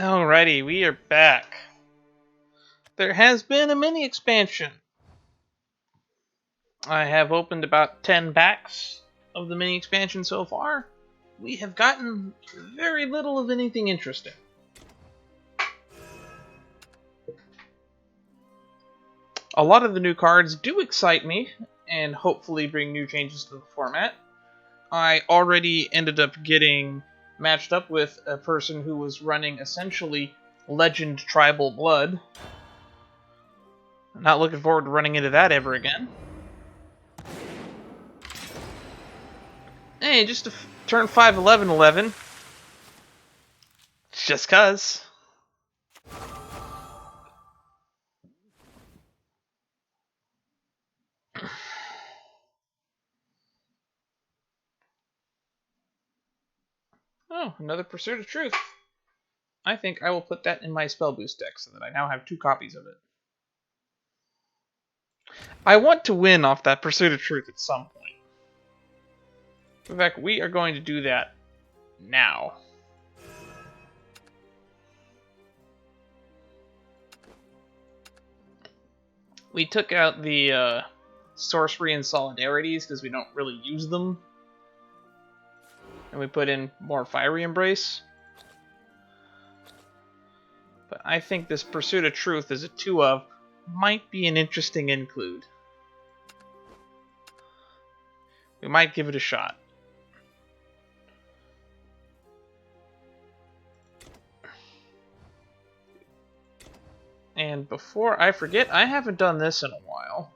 Alrighty, we are back. There has been a mini expansion. I have opened about 10 packs of the mini expansion so far. We have gotten very little of anything interesting. A lot of the new cards do excite me, and hopefully bring new changes to the format. I already ended up getting matched up with a person who was running essentially Legend Tribal Blood. Not looking forward to running into that ever again. Hey, just to turn 5/11/11. Just cuz. Oh, another Pursuit of Truth. I think I will put that in my spell boost deck so that I now have 2 copies of it. I want to win off that Pursuit of Truth at some point. In fact, we are going to do that now. We took out the Sorcery and Solidarities because we don't really use them. And we put in more Fiery Embrace. But I think this Pursuit of Truth as a 2-of might be an interesting include. We might give it a shot. And before I forget, I haven't done this in a while.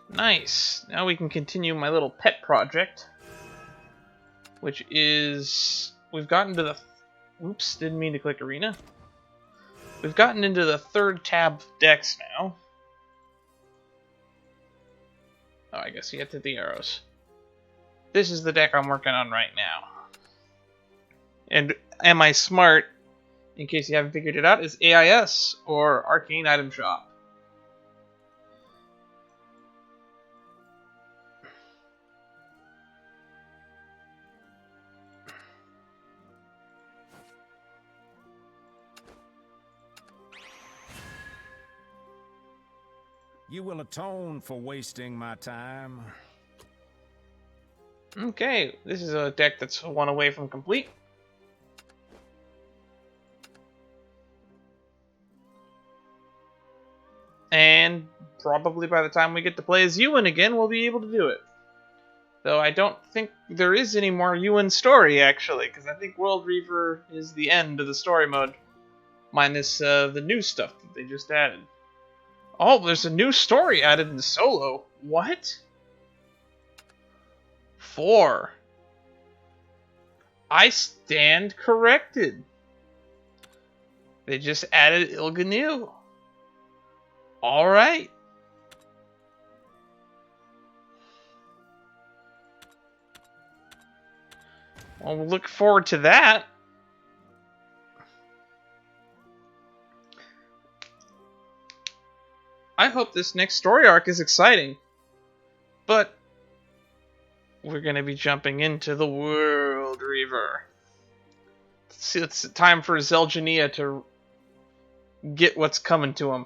Nice. Now we can continue my little pet project. Which is... We've gotten to the... Oops, didn't mean to click Arena. We've gotten into the 3rd tab of decks now. Oh, I guess you get to the arrows. This is the deck I'm working on right now. And Am I Smart, in case you haven't figured it out, is AIS, or Arcane Item Shop. You will atone for wasting my time. Okay, this is a deck that's 1 away from complete. And probably by the time we get to play as Ewan again, we'll be able to do it. Though I don't think there is any more Ewan story, actually, because I think Worldreaver is the end of the story mode. Minus the new stuff that they just added. Oh, there's a new story added in solo. What? 4. I stand corrected. They just added Il'gynu. Alright. Well, we'll look forward to that. I hope this next story arc is exciting. But we're going to be jumping into the Worldreaver. It's time for Zel'Jania to get what's coming to him.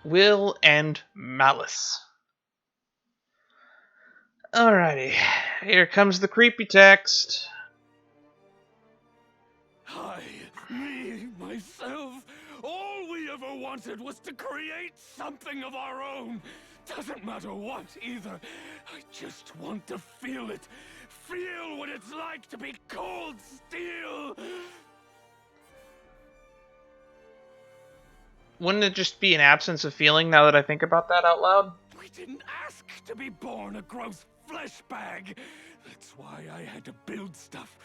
Will and Malice. Alrighty, here comes the creepy text. Me, myself, all we ever wanted was to create something of our own. Doesn't matter what, either. I just want to feel it. Feel what it's like to be cold steel. Wouldn't it just be an absence of feeling now that I think about that out loud? We didn't ask to be born a gross flesh bag. That's why I had to build stuff.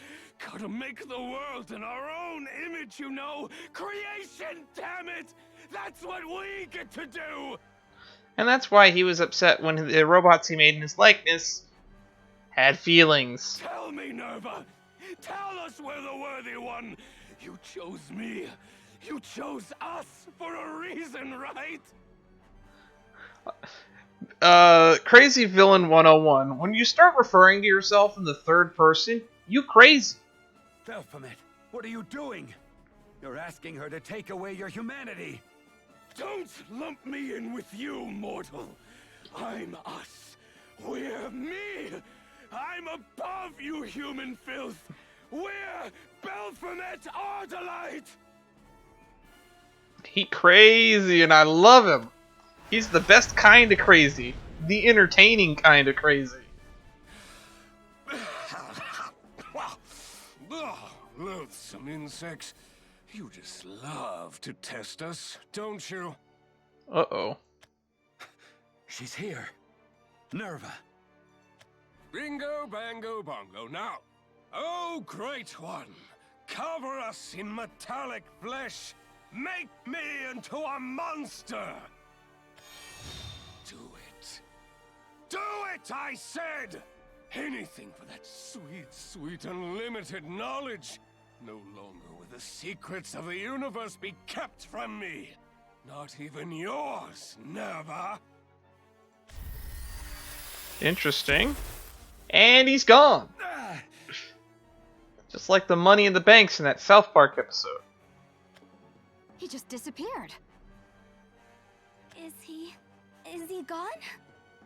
Gotta make the world in our own image, you know. Creation, damn it! That's what we get to do! And that's why he was upset when the robots he made in his likeness had feelings. Tell me, Nerva! Tell us we're the worthy one! You chose me. You chose us for a reason, right? Crazy Villain 101. When you start referring to yourself in the third person, you crazy. Baphomet, what are you doing? You're asking her to take away your humanity. Don't lump me in with you, mortal. I'm us. We're me. I'm above you, human filth. We're Baphomet Ardalite. He crazy, and I love him. He's the best kind of crazy. The entertaining kind of crazy. Loathsome insects. You just love to test us, don't you? Uh-oh. She's here. Nerva. Bingo, bango, bongo. Now, oh great one, cover us in metallic flesh. Make me into a monster. Do it. Do it, I said! Anything for that sweet, sweet unlimited knowledge. No longer will the secrets of the universe be kept from me. Not even yours, Nerva. Interesting. And he's gone. Just like the money in the banks in that South Park episode. He just disappeared. Is he gone?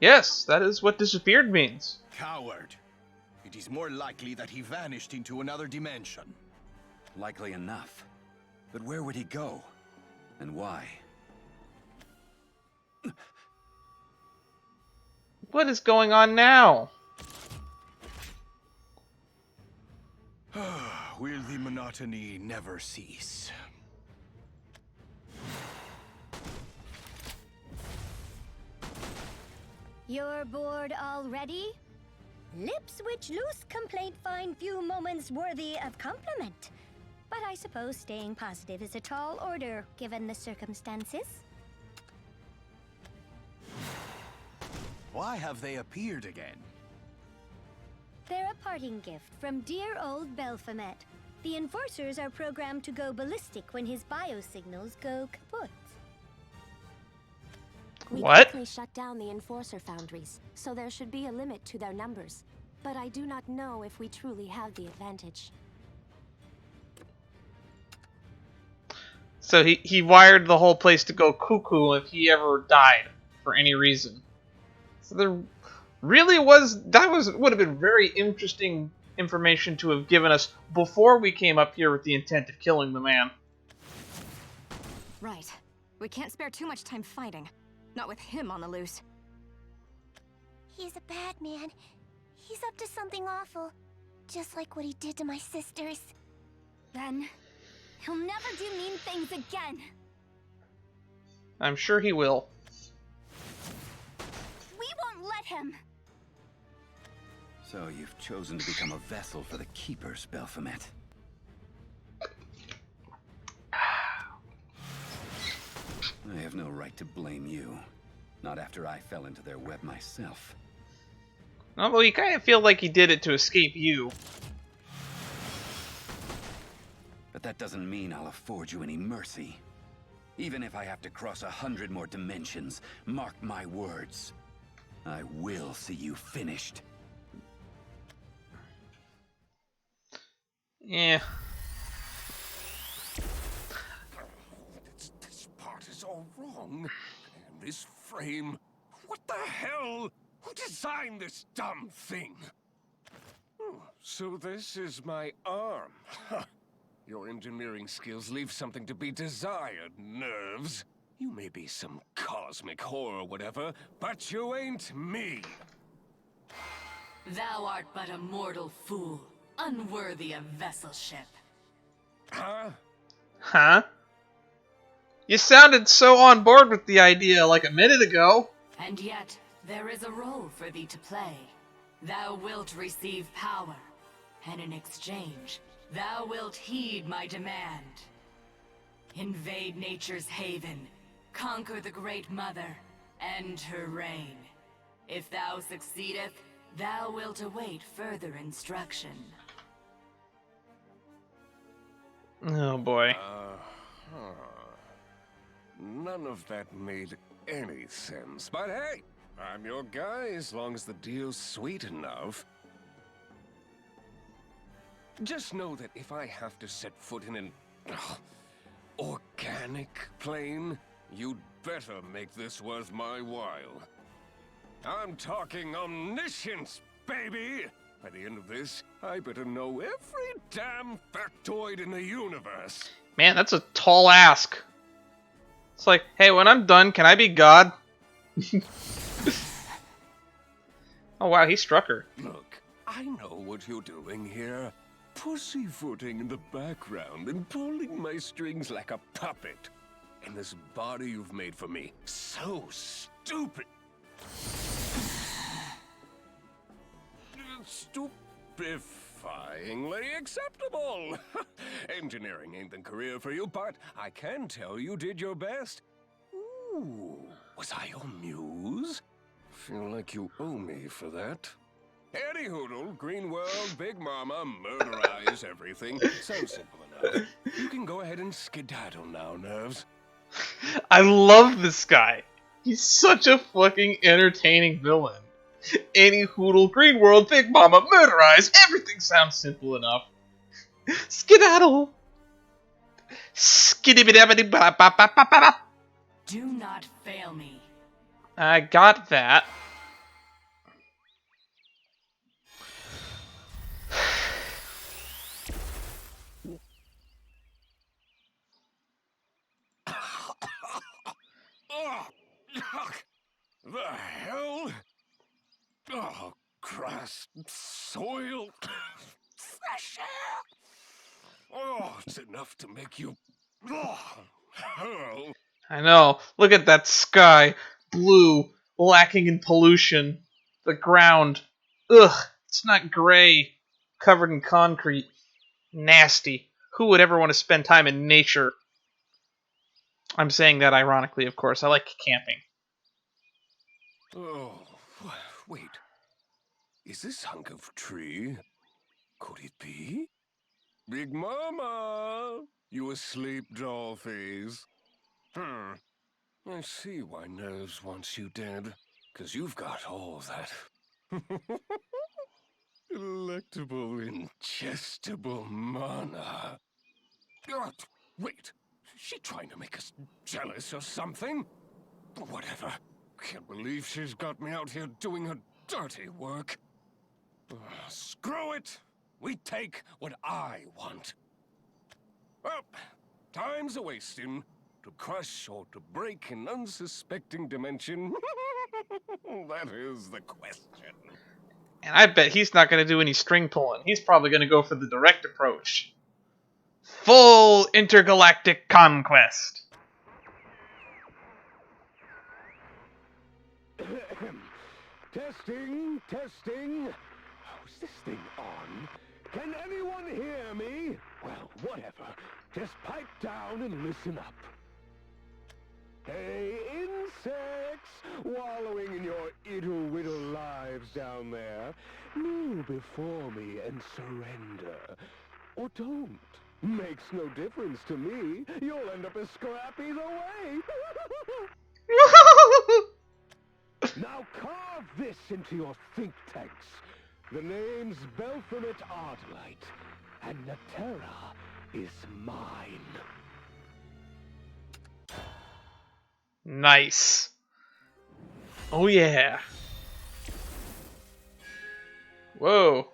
Yes, that is what disappeared means. Coward. It is more likely that he vanished into another dimension. Likely enough. But where would he go? And why? What is going on now? Will the monotony never cease? You're bored already? Lips which loose complaint find few moments worthy of compliment. But I suppose staying positive is a tall order, given the circumstances. Why have they appeared again? They're a parting gift from dear old Baphomet. The Enforcers are programmed to go ballistic when his biosignals go kaput. We What? quickly shut down the Enforcer foundries, so there should be a limit to their numbers. But I do not know if we truly have the advantage. So he wired the whole place to go cuckoo if he ever died for any reason. So there really would have been very interesting information to have given us before we came up here with the intent of killing the man. Right. We can't spare too much time fighting. Not with him on the loose. He's a bad man. He's up to something awful. Just like what he did to my sisters. Then, he'll never do mean things again. I'm sure he will. We won't let him. So you've chosen to become a vessel for the Keepers, Baphomet. I have no right to blame you. Not after I fell into their web myself. Well, you kind of feel like he did it to escape you. But that doesn't mean I'll afford you any mercy. Even if I have to cross 100 more dimensions, mark my words. I will see you finished. Yeah. This part is all wrong. And this frame... What the hell? Who designed this dumb thing? Oh, so this is my arm. Huh. Your engineering skills leave something to be desired, nerves. You may be some cosmic whore or whatever, but you ain't me. Thou art but a mortal fool, unworthy of vesselship. Huh? Huh? You sounded so on board with the idea like a minute ago. And yet, there is a role for thee to play. Thou wilt receive power, and in exchange, thou wilt heed my demand. Invade nature's haven, conquer the Great Mother, end her reign. If thou succeedeth, thou wilt await further instruction. Oh boy. Huh. none of that made any sense. But hey, I'm your guy as long as the deal's sweet enough. Just know that if I have to set foot in an organic plane, you'd better make this worth my while. I'm talking omniscience, baby! By the end of this, I better know every damn factoid in the universe. Man, that's a tall ask. It's like, hey, when I'm done, can I be God? Oh wow, he struck her. Look, I know what you're doing here. Pussyfooting in the background and pulling my strings like a puppet. And this body you've made for me, so stupid. Stupefyingly acceptable. Engineering ain't the career for you, but I can tell you did your best. Ooh, was I your muse? Feel like you owe me for that. Any hoodle, Green World, Big Mama, murderize everything. Sounds simple enough. You can go ahead and skedaddle now, Nerves. I love this guy. He's such a fucking entertaining villain. Any hoodle, Green World, Big Mama, murderize, everything sounds simple enough. Skedaddle. Skidibidabidi-ba-ba-ba-ba-ba. Do not fail me. I got that. Oh, the hell? Oh, grass, soil, fresh air. Oh, it's enough to make you. Oh, hurl. I know. Look at that sky. Blue, lacking in pollution. The ground. Ugh, it's not gray. Covered in concrete. Nasty. Who would ever want to spend time in nature? I'm saying that ironically, of course. I like camping. Oh, wait. Is this hunk of tree? Could it be? Big Mama! You asleep, dollface? I see why Nerves wants you dead. 'Cause you've got all that. Delectable, ingestible mana. God, wait. Is she trying to make us jealous or something? Whatever. Can't believe she's got me out here doing her dirty work. Screw it! We take what I want. Well, time's a-wasting. To crush or to break an unsuspecting dimension? That is the question. And I bet he's not going to do any string pulling. He's probably going to go for the direct approach. Full intergalactic conquest. Testing, testing. Oh, is this thing on? Can anyone hear me? Well, whatever. Just pipe down and listen up. Hey, insects, wallowing in your iddle-widdle lives down there, kneel before me and surrender. Or don't. Makes no difference to me. You'll end up as scrap either way. Now carve this into your think tanks. The name's Belphomet Ardalite, and Natera is mine. Nice. Oh yeah. Whoa.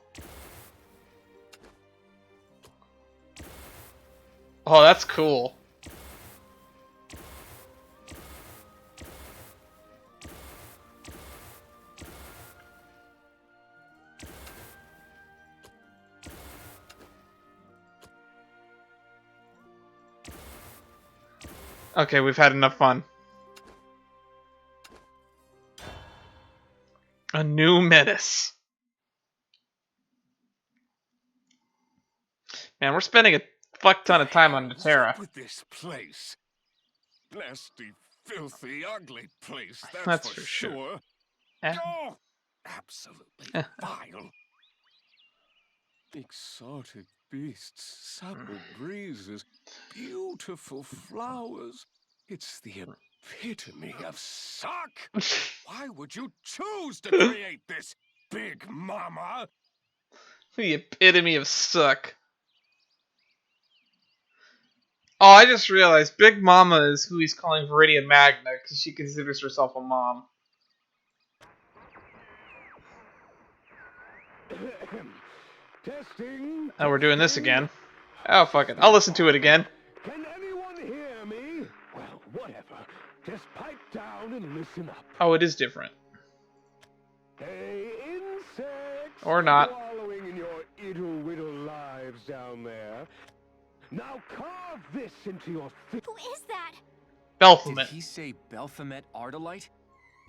Oh, that's cool. Okay, we've had enough fun. A new menace. Man, we're spending a fuck ton of time on Natera. With this place. Nasty, filthy, ugly place, That's for for sure. sure. Eh? Oh, absolutely vile. Exotic beasts, supple breezes, beautiful flowers. It's the epitome of suck! Why would you choose to create this, Big Mama? The epitome of suck. Oh, I just realized Big Mama is who he's calling Viridia Magna because she considers herself a mom. Testing. Oh, we're doing this again. Oh, fuck it. I'll listen to it again. Can anyone hear me? Well, whatever. Just pipe down and listen up. Oh, it is different. Hey, insects! Or not. Wallowing in your iddle-widdle lives down there. Now carve this into your Who is that? Belphomet. Did he say Belphomet Ardalite?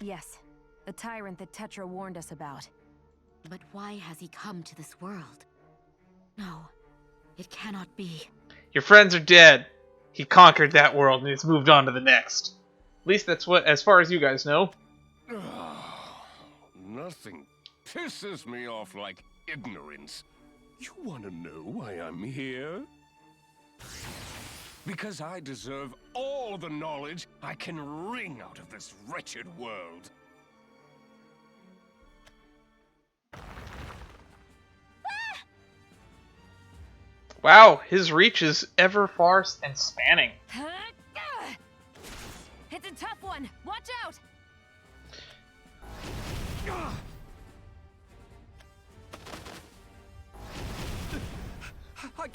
Yes, the tyrant that Tetra warned us about. But why has he come to this world? No, it cannot be. Your friends are dead. He conquered that world and he's moved on to the next. At least that's what, as far as you guys know. Nothing pisses me off like ignorance. You want to know why I'm here? Because I deserve all the knowledge I can wring out of this wretched world. Wow, his reach is ever far and spanning. It's a tough one. Watch out! I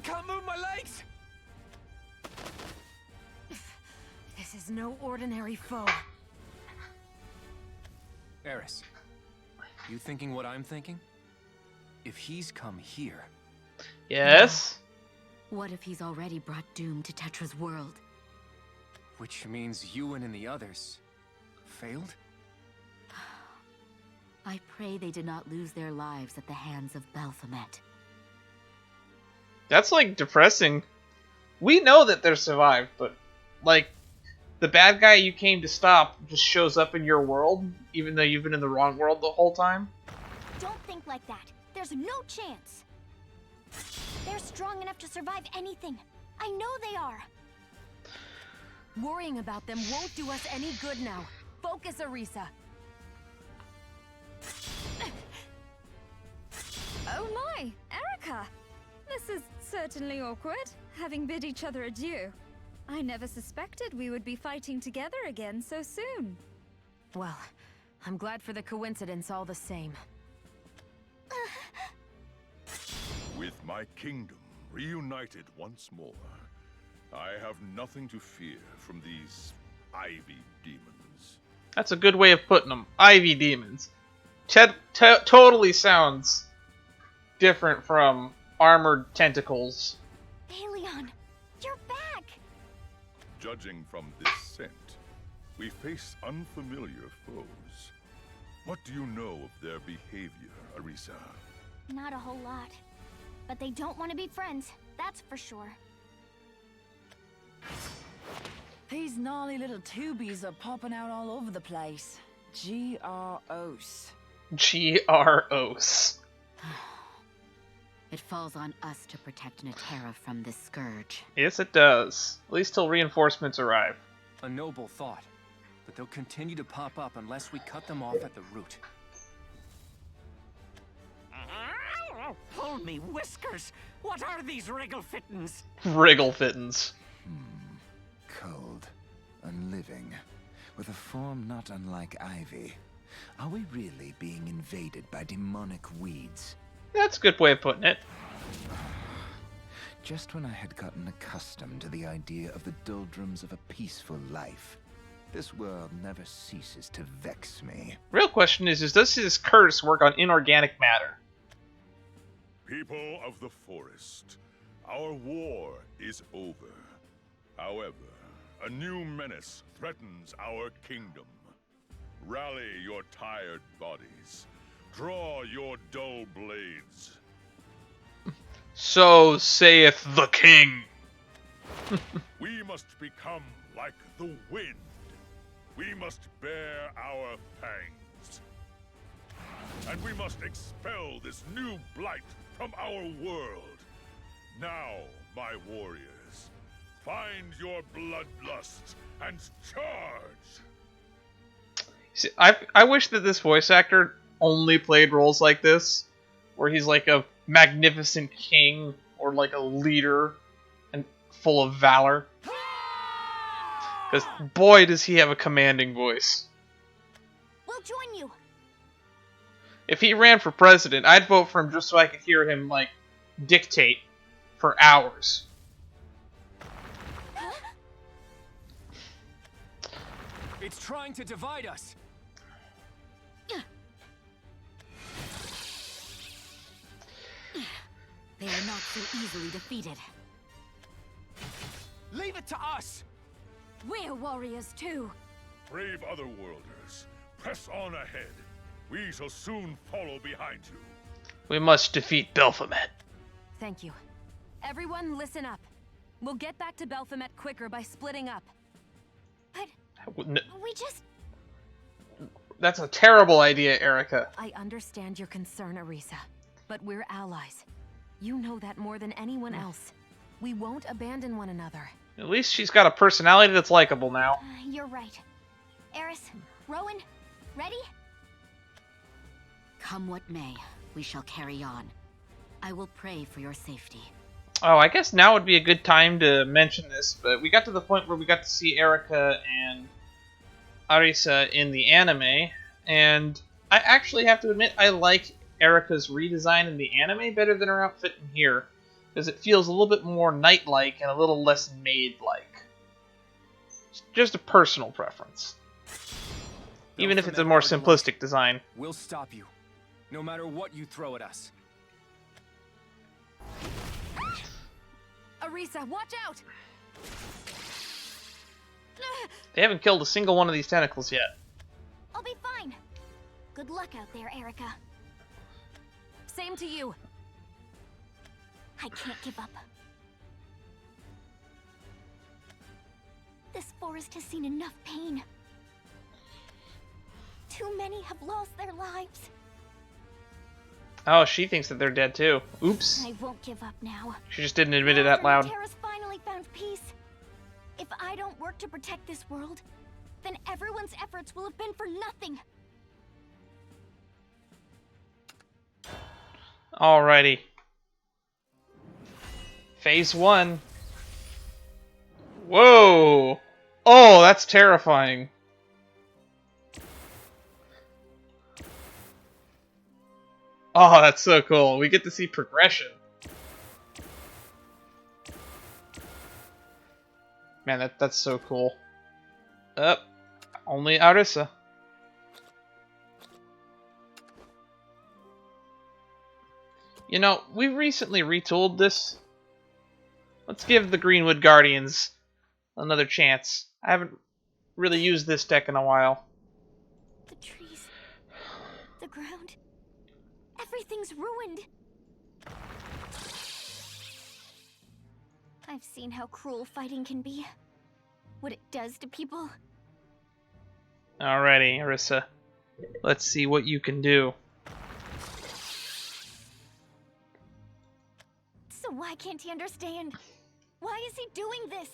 can't move my legs! This is no ordinary foe. Eris, you thinking what I'm thinking? If he's come here... Yes? What if he's already brought doom to Tetra's world? Which means Ewan and the others... failed? I pray they did not lose their lives at the hands of Belphomet. That's, like, depressing. We know that they're survived, but, like, the bad guy you came to stop just shows up in your world, even though you've been in the wrong world the whole time? Don't think like that. There's no chance. They're strong enough to survive anything. I know they are. Worrying about them won't do us any good now. Focus, Arisa. Oh my, Erica! This is certainly awkward, having bid each other adieu. I never suspected we would be fighting together again so soon. Well, I'm glad for the coincidence all the same. With my kingdom reunited once more, I have nothing to fear from these ivy demons. That's a good way of putting them. Ivy demons. Totally sounds different from armored tentacles. Aelion, you're back! Judging from this scent, we face unfamiliar foes. What do you know of their behavior, Arisa? Not a whole lot. But they don't want to be friends, that's for sure. These gnarly little tubies are popping out all over the place. GROs. GROs. It falls on us to protect Natera from this scourge. Yes, it does. At least till reinforcements arrive. A noble thought, but they'll continue to pop up unless we cut them off at the root. Pull me whiskers! What are these wriggle-fittins? Wriggle-fittins. Cold, unliving, with a form not unlike ivy. Are we really being invaded by demonic weeds? That's a good way of putting it. Just when I had gotten accustomed to the idea of the doldrums of a peaceful life, this world never ceases to vex me. Real question is does his curse work on inorganic matter? People of the forest, our war is over. However, a new menace threatens our kingdom. Rally your tired bodies. Draw your dull blades. So saith the king. We must become like the wind. We must bear our fangs. And we must expel this new blight from our world. Now, my warriors, Find your bloodlust and charge! See, I wish that this voice actor only played roles like this, where he's like a magnificent king or like a leader and full of valor. Because boy, does he have a commanding voice. We'll join you. If he ran for president, I'd vote for him just so I could hear him like dictate for hours. It's trying to divide us. They are not so easily defeated. Leave it to us! We're warriors too. Brave otherworlders, press on ahead. We shall soon follow behind you. We must defeat Baphomet. Thank you. Everyone, listen up. We'll get back to Baphomet quicker by splitting up. But we just... That's a terrible idea, Erica. I understand your concern, Arisa, but we're allies. You know that more than anyone else. We won't abandon one another. At least she's got a personality that's likable now. You're right. Eris, Rowan, ready? Come what may, we shall carry on. I will pray for your safety. Oh, I guess now would be a good time to mention this, but we got to the point where we got to see Erica and Arisa in the anime, and I actually have to admit I like Erica's redesign in the anime better than her outfit in here, because it feels a little bit more knight-like and a little less maid-like. It's just a personal preference. Even if it's a more simplistic design. We'll stop you, no matter what you throw at us. Arisa, watch out! They haven't killed a single one of these tentacles yet. I'll be fine. Good luck out there, Erica. Same to you. I can't give up. This forest has seen enough pain. Too many have lost their lives. Oh, she thinks that they're dead too. Oops. I won't give up now. She just didn't admit it out loud. Terra's finally found peace. If I don't work to protect this world, then everyone's efforts will have been for nothing. Alrighty. Phase 1. Whoa! Oh, that's terrifying. Oh, that's so cool. We get to see progression. Man, that's so cool. Only Arisa. You know, we recently retooled this. Let's give the Greenwood Guardians another chance. I haven't really used this deck in a while. The trees, the ground, everything's ruined. I've seen how cruel fighting can be. What it does to people. Alrighty, Arisa. Let's see what you can do. So why can't he understand? Why is he doing this?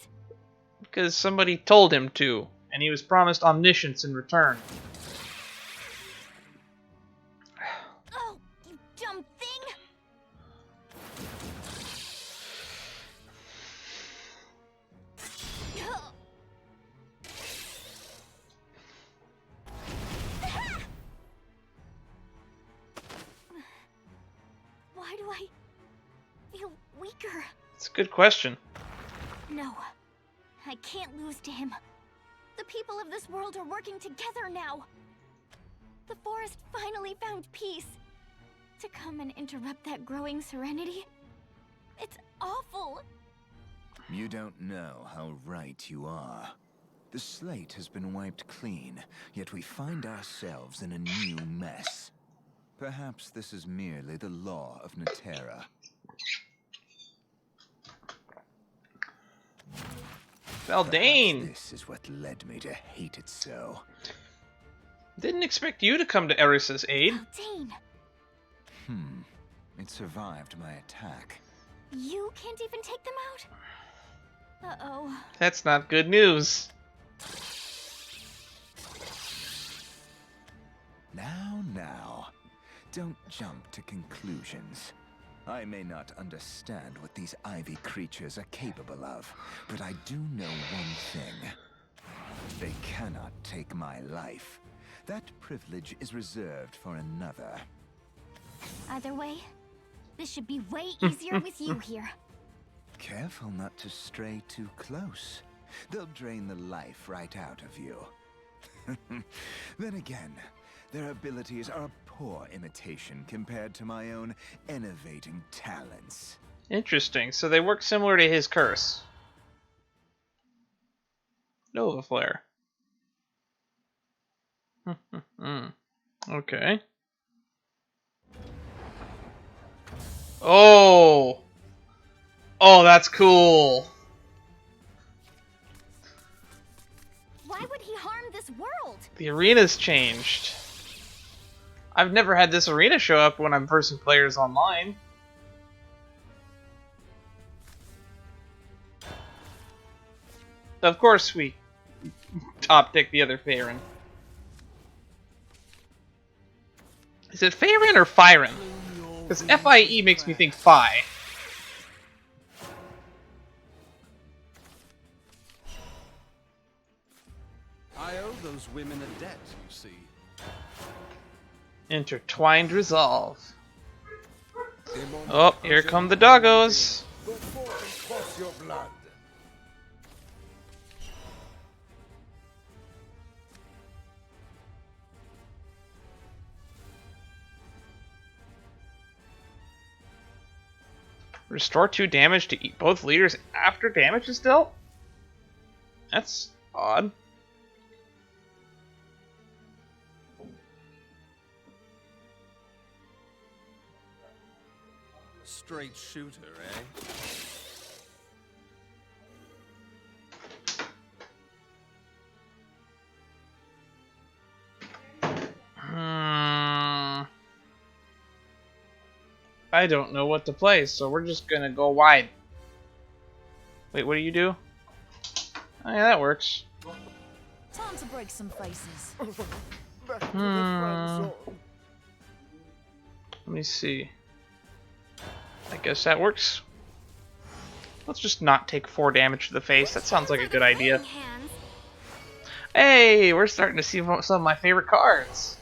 Because somebody told him to, and he was promised omniscience in return. Oh, you dumb thing! Why do I feel weaker? It's a good question. No, I can't lose to him. The people of this world are working together now. The forest finally found peace. To come and interrupt that growing serenity? It's awful. You don't know how right you are. The slate has been wiped clean, yet we find ourselves in a new mess. Perhaps this is merely the law of Natera. Beldain! This is what led me to hate it so. Didn't expect you to come to Erisa's aid. Beldain! It survived my attack. You can't even take them out? Uh-oh. That's not good news. Now. Don't jump to conclusions. I may not understand what these ivy creatures are capable of, but I do know one thing. They cannot take my life. That privilege is reserved for another. Either way, this should be way easier with you here. Careful not to stray too close. They'll drain the life right out of you. Then again, their abilities are a poor imitation compared to my own enervating talents. Interesting. So they work similar to his curse. Nova Flare. Okay. Oh! Oh, that's cool! Why would he harm this world? The arena's changed. I've never had this arena show up when I'm versing players online. Of course we top deck the other Faerun. Is it Faerun or Fyron? Because F-I-E makes me think Phi. I owe those women a debt, you see. Intertwined resolve. Oh, here come the doggos. Go forth and cross your blood. Restore 2 damage to both leaders after damage is dealt? That's odd. Straight shooter, eh? I don't know what to play, so we're just gonna go wide. Wait, what do you do? Oh yeah, that works. Time to break some faces. Let me see. I guess that works. Let's just not take 4 damage to the face. That sounds like a good idea. Hey, we're starting to see some of my favorite cards.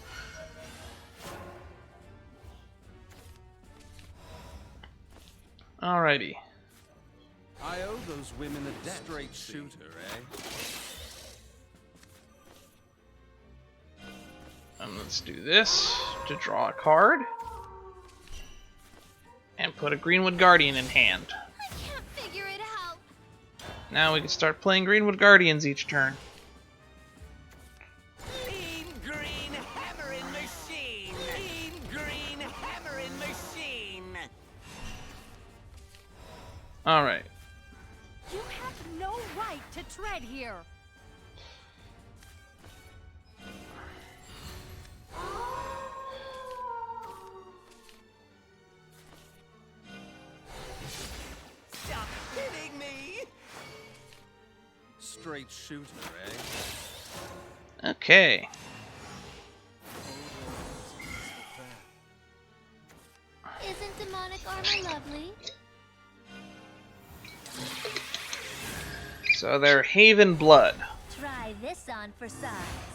Alrighty. I owe those women a debt. Straight shooter, eh? And let's do this to draw a card. And put a Greenwood Guardian in hand. I can't figure it out. Now we can start playing Greenwood Guardians each turn. Mean green hammering machine! Mean green hammering machine! Alright. You have no right to tread here. Stop hitting me! Straight shooter, eh? Okay. Isn't demonic armor lovely? So they're Haven Blood. Try this on for size.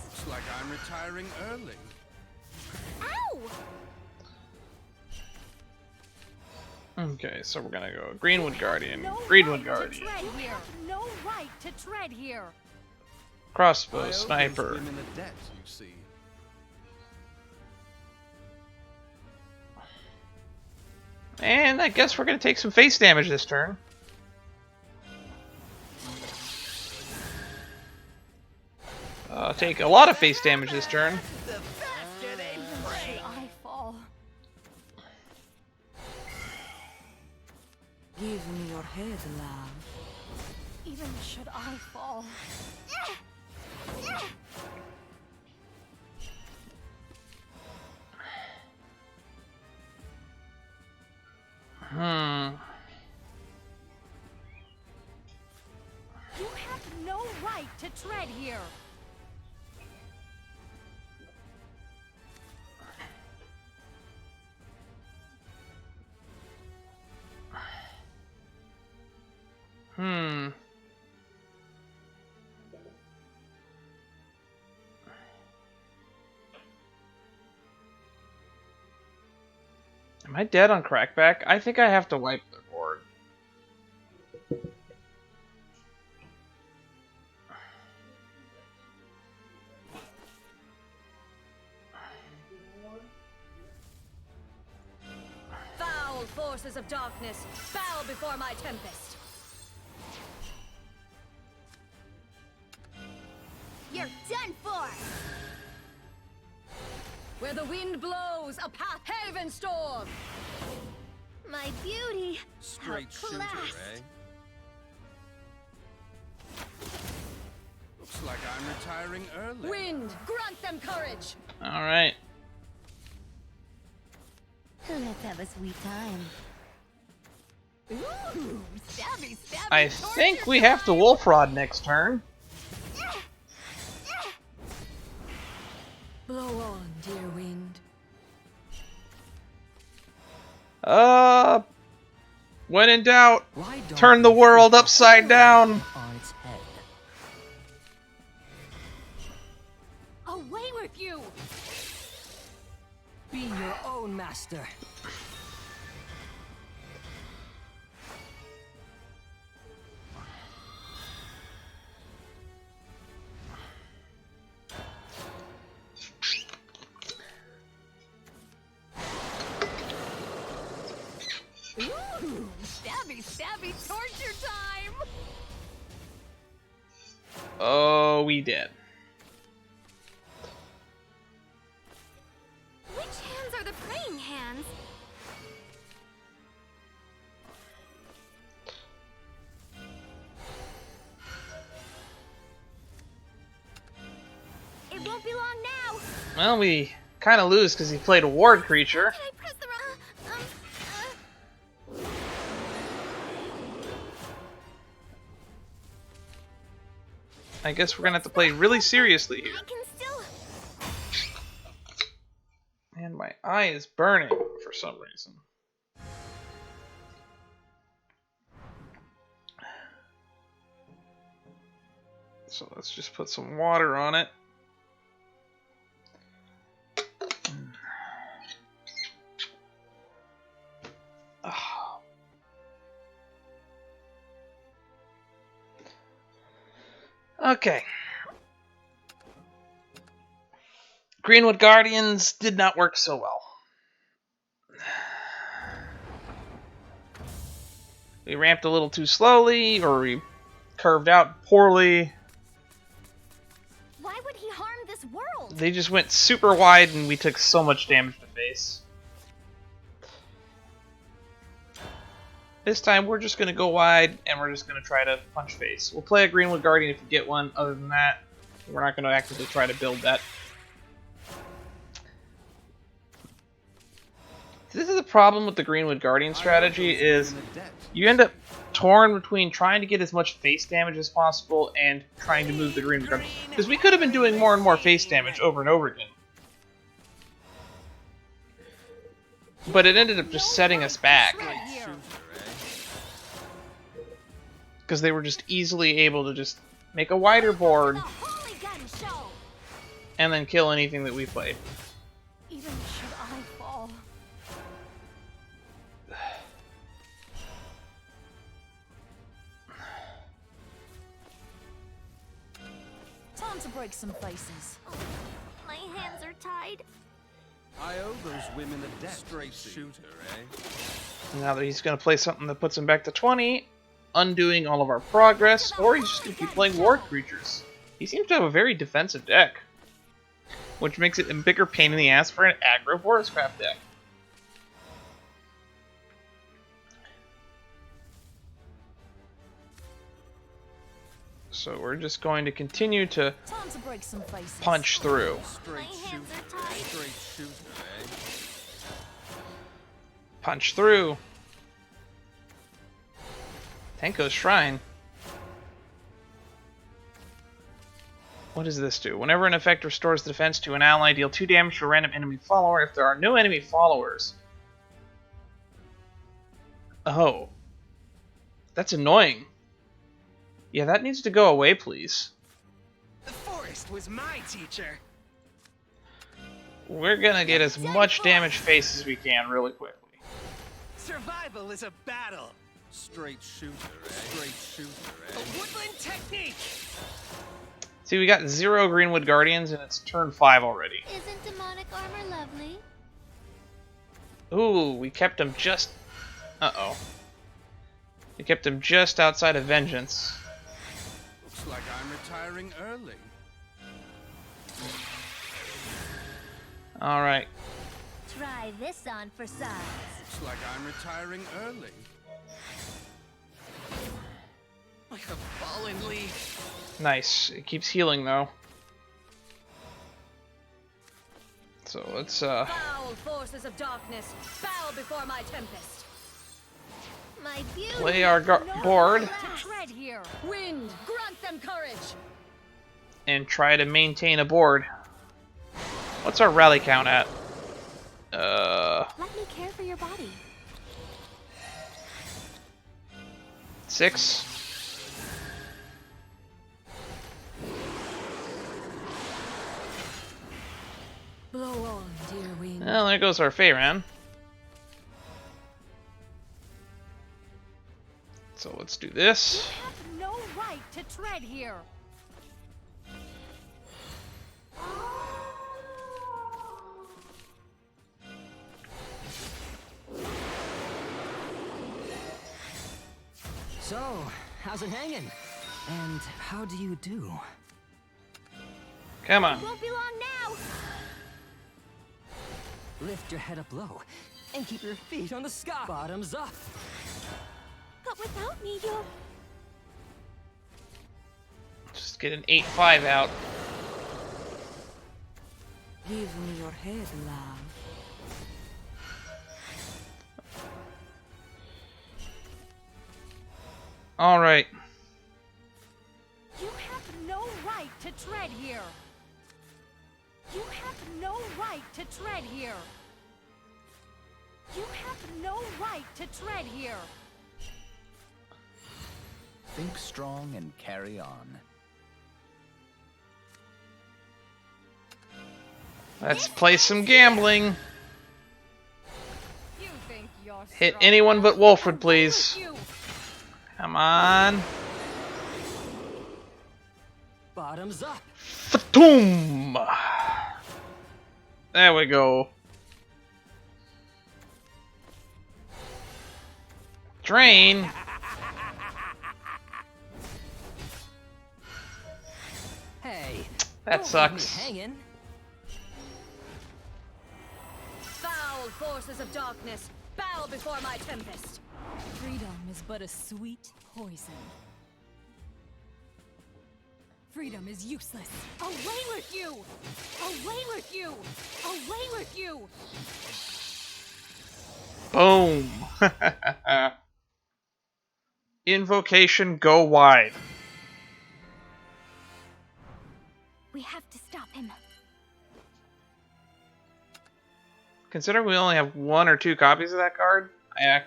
Looks like I'm retiring early. Ow! Okay, so we're gonna go Greenwood Guardian, No Greenwood right to Guardian, tread here. No right to tread here. I Crossbow, owe those Sniper. women a debt, you see. And I guess we're gonna take some face damage this turn. Take a lot of face damage this turn. The faster they break! I fall. Give me your head, love. Even should I fall. right to tread here. Am I dead on Crackback? I think I have to wipe the board. Foul forces of darkness, bow before my tempest. You're done for! Where the wind blows, a path haven storm. My beauty! Straight How shooter, class. eh? Looks like I'm retiring early. Wind, grant them courage. Alright. Let's have a sweet time. Ooh, stabby, stabby. I think we have to Wolf Rod next turn. Blow on, dear wind. When in doubt, turn the world upside down. On its head. Away with you! Be your own master. Ooh, stabby, stabby, torture time! Oh, we did. Which hands are the praying hands? It won't be long now! Well, we kind of lose because he played a ward creature. Can I press the wrong... I guess we're gonna have to play really seriously here. I can still... And my eye is burning for some reason. So let's just put some water on it. Oh. Okay. Greenwood Guardians did not work so well. We ramped a little too slowly, or we curved out poorly. Why would he harm this world? They just went super wide and we took so much damage to face. This time we're just going to go wide and we're just going to try to punch face. We'll play a Greenwood Guardian if we get one. Other than that, we're not going to actively try to build that. This is the problem with the Greenwood Guardian strategy is you end up torn between trying to get as much face damage as possible and trying to move the Greenwood Guardian. Because we could have been doing more and more face damage over and over again. But it ended up just setting us back. Because they were just easily able to just make a wider board and then kill anything that we played. Even should I fall. Time to break some faces. Oh, my hands are tied. I owe those women a debt. Straight shooter, eh? Now that he's going to play something that puts him back to 20, undoing all of our progress, or he's just going to keep playing ward creatures. He seems to have a very defensive deck, which makes it a bigger pain in the ass for an aggro Forestcraft deck. So we're just going to continue to Time to break some faces. punch through. Straight shooter. Straight shooter, eh? Punch through. Tenko's Shrine. What does this do? Whenever an effect restores the defense to an ally, deal 2 damage to a random enemy follower if there are no enemy followers. Oh. That's annoying. Yeah, that needs to go away, please. The forest was my teacher. We're gonna get as much damage face as we can really quickly. Survival is a battle. Straight shooter, eh? Straight shooter, eh? A woodland technique. See, we got 0 Greenwood Guardians, and it's turn 5 already. Isn't demonic armor lovely? Ooh, we kept him just... Uh-oh. We kept him just outside of Vengeance. Looks like I'm retiring early. Alright. Try this on for size. Looks like I'm retiring early. Like a fallen leaf. Nice. It keeps healing, though. So let's, Foul forces of darkness, bow before my tempest. My beauty. play our board To tread here. Wind, grant them courage. and try to maintain a board. What's our rally count at? Let me care for your body. 6. Blow on, dear wind. Well, there goes our Feyran. So let's do this. You have no right to tread here. So, how's it hanging? And how do you do? Come on. Won't be long now. Lift your head up low and keep your feet on the sky. Bottoms up. But without me, you'll... Just get an 8-5 out. Give me your head, love. All right. You have no right to tread here. You have no right to tread here. You have no right to tread here. Think strong and carry on. Let's play some gambling. You think you're Hit strong. anyone but Wolfred, please. Come on. Bottoms up. Fatum! There we go. Drain. Hey. That don't sucks. leave me hanging. Foul forces of darkness, bow before my tempest. Freedom is but a sweet poison. Freedom is useless. Away with you! Away with you! Away with you! Boom. Invocation, go wide. We have to stop him. Considering we only have 1 or 2 copies of that card, I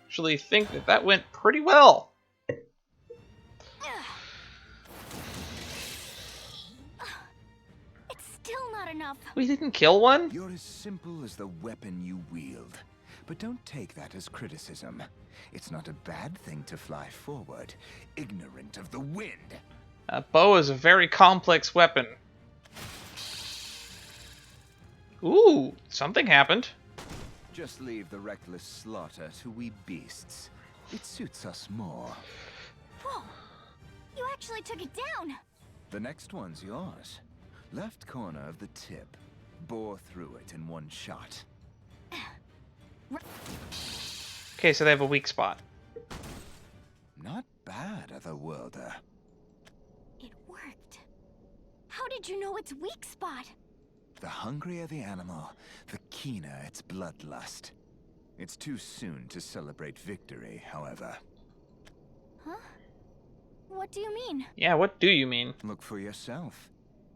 actually think that that went pretty well. It's still not enough. We didn't kill one? You're as simple as the weapon you wield. But don't take that as criticism. It's not a bad thing to fly forward, ignorant of the wind. A bow is a very complex weapon. Ooh, something happened. Just leave the reckless slaughter to we beasts. It suits us more. Whoa! You actually took it down. The next one's yours. Left corner of the tip. Bore through it in one shot. Okay, so they have a weak spot. Not bad, Otherworlder. It worked. How did you know its weak spot? The hungrier the animal, the keener its bloodlust. It's too soon to celebrate victory, however. Huh? What do you mean? Yeah, what do you mean? Look for yourself.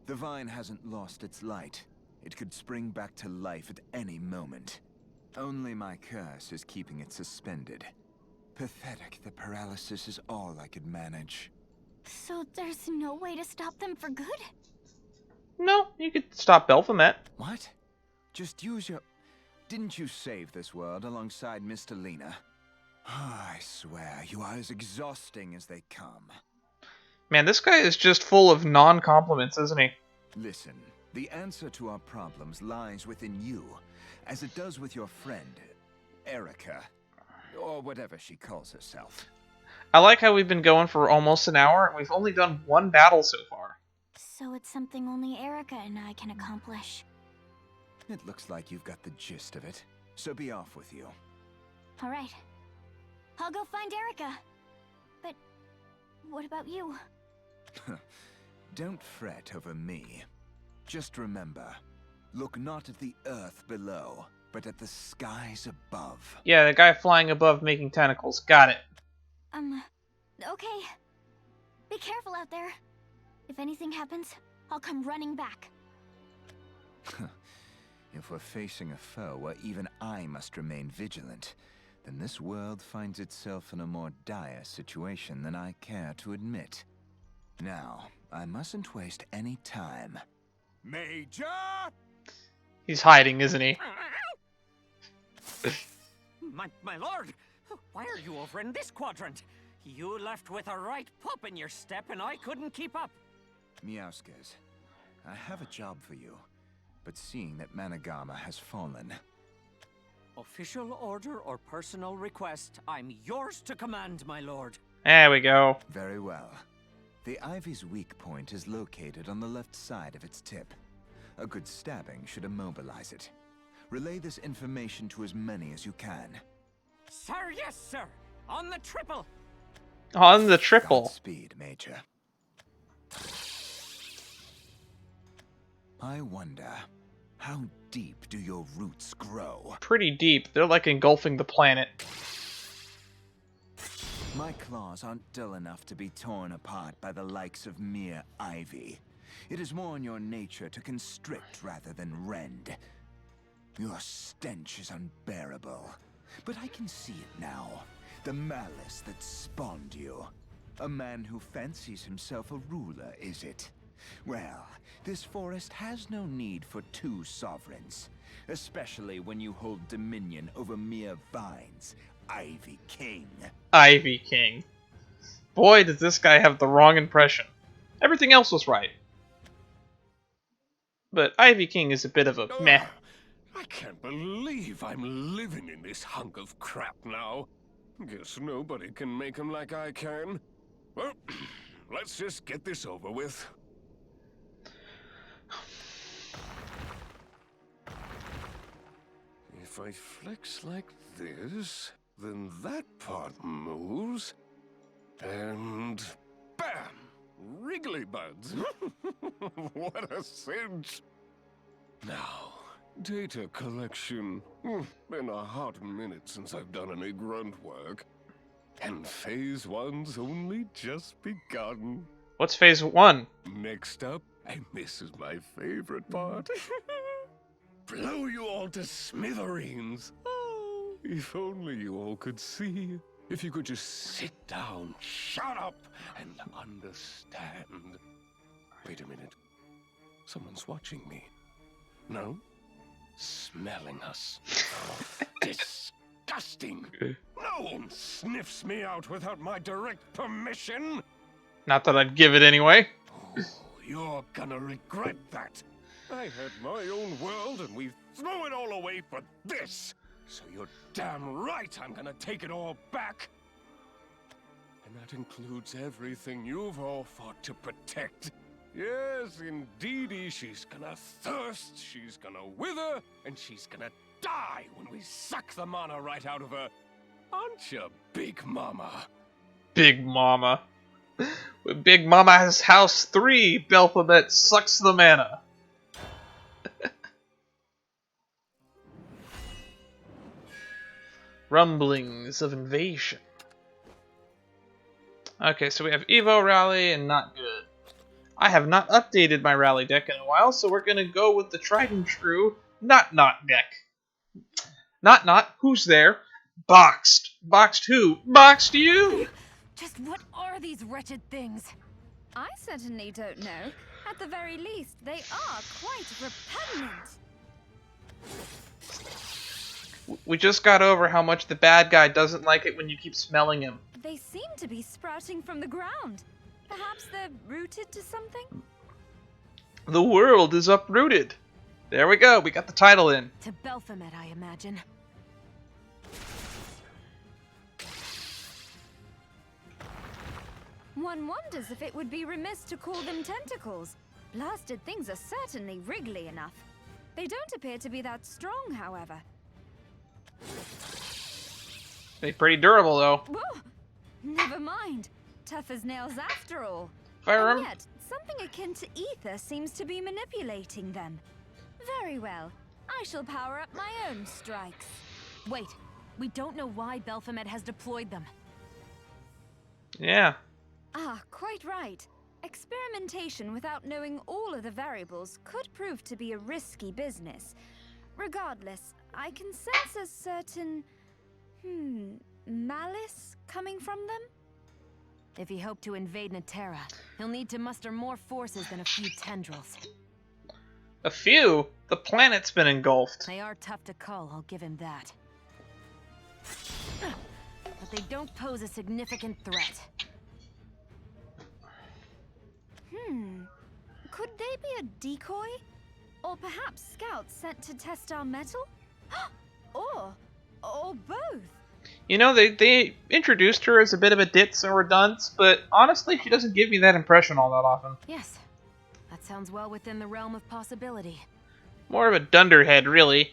The vine hasn't lost its light. It could spring back to life at any moment. Only my curse is keeping it suspended. Pathetic, the paralysis is all I could manage. So there's no way to stop them for good? No, you could stop Baphomet. What? Just use your... Didn't you save this world alongside Mr. Lena? I swear, you are as exhausting as they come. Man, this guy is just full of non-compliments, isn't he? Listen, the answer to our problems lies within you, as it does with your friend, Erica, or whatever she calls herself. I like how we've been going for almost an hour, and we've only done one battle so far. So it's something only Erica and I can accomplish. It looks like you've got the gist of it, so be off with you. All right. I'll go find Erica. But what about you? Don't fret over me. Just remember, look not at the earth below, but at the skies above. Yeah, the guy flying above making tentacles. Got it. Okay. Be careful out there. If anything happens, I'll come running back. If we're facing a foe where even I must remain vigilant, then this world finds itself in a more dire situation than I care to admit. Now, I mustn't waste any time. Major! He's hiding, isn't he? My lord! Why are you over in this quadrant? You left with a right pop in your step and I couldn't keep up. Meowskers, I have a job for you, but seeing that Managama has fallen... Official order or personal request, I'm yours to command, my lord. There we go. Very well. The Ivy's weak point is located on the left side of its tip. A good stabbing should immobilize it. Relay this information to as many as you can. Sir, yes, sir. On the triple. On the triple. Godspeed, Major. I wonder, how deep do your roots grow? Pretty deep. They're like engulfing the planet. My claws aren't dull enough to be torn apart by the likes of mere ivy. It is more in your nature to constrict rather than rend. Your stench is unbearable. But I can see it now. The malice that spawned you. A man who fancies himself a ruler, is it? Well, this forest has no need for two sovereigns. Especially when you hold dominion over mere vines. Ivy King. Ivy King. Boy, does this guy have the wrong impression. Everything else was right. But Ivy King is a bit of a meh. I can't believe I'm living in this hunk of crap now. Guess nobody can make him like I can. Well, let's just get this over with. If I flex like this, then that part moves. And bam! Wriggly buds. What a cinch. Now, data collection. Been a hot minute since I've done any grunt work. And phase 1's only just begun. What's phase 1? Next up, and this is my favorite part. Blow you all to smithereens. Oh, if only you all could see. If you could just sit down, shut up, and understand. Wait a minute. Someone's watching me. No? Smelling us. Disgusting. No one sniffs me out without my direct permission. Not that I'd give it anyway. Oh, you're gonna regret that. I had my own world and we threw it all away for this. So you're damn right I'm gonna take it all back. And that includes everything you've all fought to protect. Yes, indeedy, she's gonna thirst, she's gonna wither, and she's gonna die when we suck the mana right out of her. Aren't you, Big Mama? Big Mama. With Big Mama's House 3, Baphomet sucks the mana. Rumblings of invasion. Okay, so we have Evo Rally and not good. I have not updated my rally deck in a while, so we're gonna go with the tried and true Not deck. Not, who's there? Boxed. Boxed who? Boxed you! Just what are these wretched things? I certainly don't know. At the very least, they are quite repugnant. We just got over how much the bad guy doesn't like it when you keep smelling him. They seem to be sprouting from the ground. Perhaps they're rooted to something? The world is uprooted. There we go, we got the title in. To Belphomet, I imagine. One wonders if it would be remiss to call them tentacles. Blasted things are certainly wriggly enough. They don't appear to be that strong, however. They're pretty durable, though. Whoa! Never mind. Tough as nails after all. If I remember... And yet, something akin to ether seems to be manipulating them. Very well. I shall power up my own strikes. Wait, we don't know why Belphomet has deployed them. Yeah. Ah, quite right. Experimentation without knowing all of the variables could prove to be a risky business. Regardless, I can sense a certain... malice coming from them? If he hoped to invade Natera, he'll need to muster more forces than a few tendrils. A few? The planet's been engulfed. They are tough to cull, I'll give him that. But they don't pose a significant threat. Could they be a decoy? Or perhaps scouts sent to test our metal? or both? You know, they introduced her as a bit of a ditz or a dunce, but honestly, she doesn't give me that impression all that often. Yes, that sounds well within the realm of possibility. More of a dunderhead, really.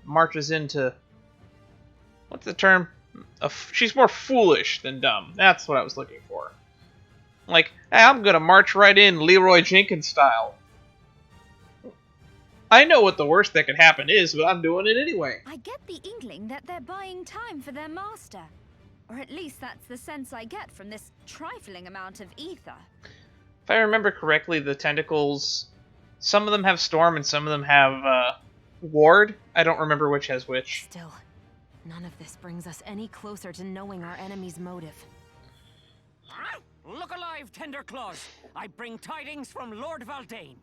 Marches into... What's the term? She's more foolish than dumb. That's what I was looking for. Like, hey, I'm gonna march right in Leroy Jenkins style. I know what the worst that could happen is, but I'm doing it anyway. I get the inkling that they're buying time for their master. Or at least that's the sense I get from this trifling amount of ether. If I remember correctly, the tentacles... Some of them have Storm and some of them have, Ward. I don't remember which has which. Still, none of this brings us any closer to knowing our enemy's motive. Look alive, Tenderclaws! I bring tidings from Lord Valdane.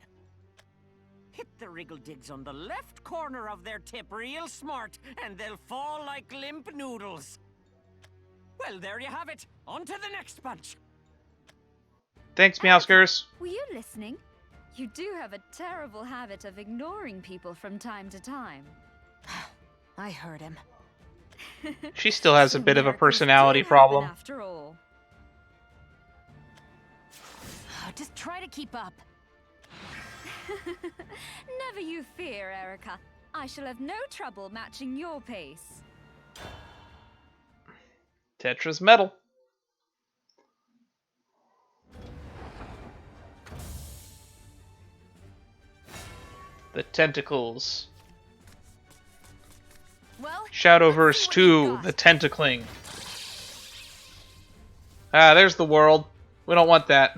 Hit the wriggledigs on the left corner of their tip real smart, and they'll fall like limp noodles. Well, there you have it. On to the next bunch. Thanks, Meowskers. Were you listening? You do have a terrible habit of ignoring people from time to time. I heard him. She still has a bit of a personality problem. After all. Just try to keep up. Never you fear, Erica. I shall have no trouble matching your pace. Tetra's metal. The tentacles. Well, Shadowverse 2, the tentacling. Ah, there's the world. We don't want that.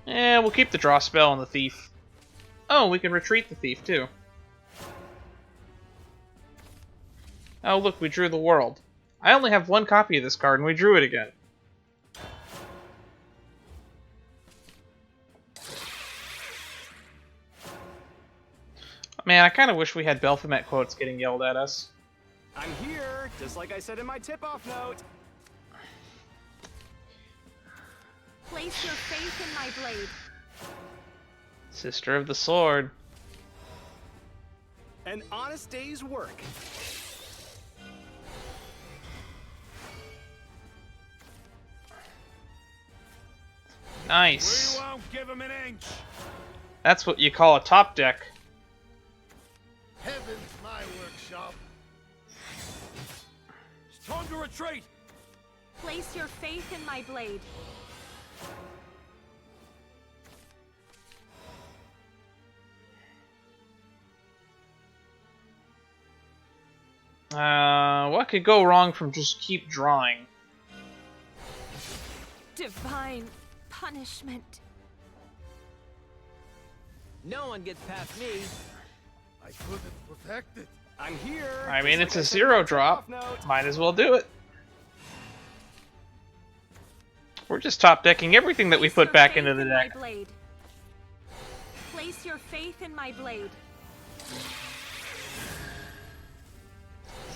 We'll keep the draw spell on the thief. Oh, we can retreat the thief too. Oh, look, we drew the world. I only have one copy of this card, and we drew it again. Man, I kind of wish we had Belphomet quotes getting yelled at us. I'm here, just like I said in my tip-off note. Place your faith in my blade. Sister of the Sword. An honest day's work. Nice. We won't give him an inch. That's what you call a top deck. Heaven's my workshop. It's time to retreat. Place your faith in my blade. What could go wrong from just keep drawing? Divine punishment. No one gets past me. I couldn't protect it. I'm here. I mean, just it's like a I said in my 0 drop. tip-off note. Might as well do it. We're just top decking everything that we put back into the deck. My blade. Place your faith in my blade.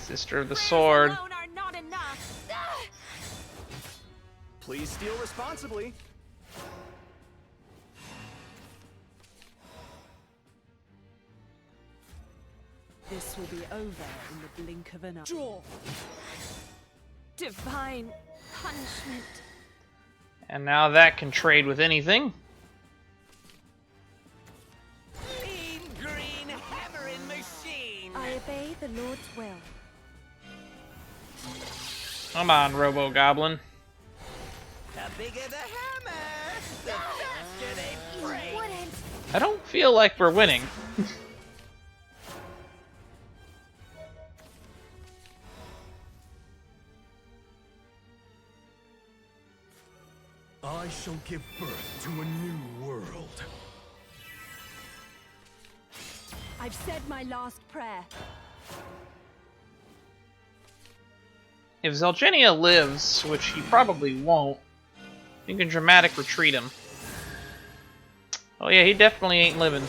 Sister of the Sword. Alone are not enough. Please steal responsibly. This will be over in the blink of an eye. Draw. Divine punishment. And now that can trade with anything. Mean green hammering machine! I obey the Lord's will. Come on, Robo Goblin. The bigger the hammer, the faster they break! I don't feel like we're winning. I shall give birth to a new world. I've said my last prayer. If Zelgenia lives, which he probably won't, you can dramatic retreat him. Oh yeah, he definitely ain't living.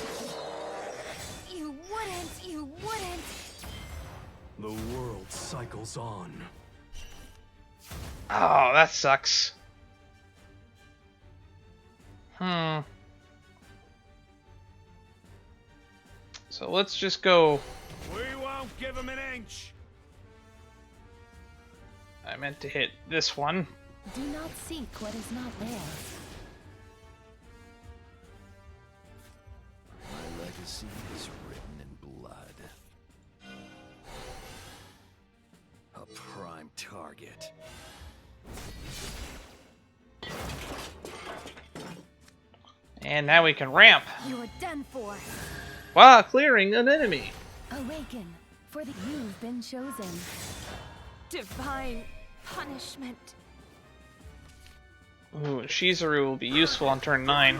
You wouldn't, you wouldn't. The world cycles on. Oh, that sucks. So let's just go. We won't give him an inch. I meant to hit this one. Do not seek what is not theirs. My legacy is written in blood. A prime target. And now we can ramp You are done for. while clearing an enemy. Awaken, for the you've been chosen. Divine punishment. Ooh, Shizuru will be useful on turn 9.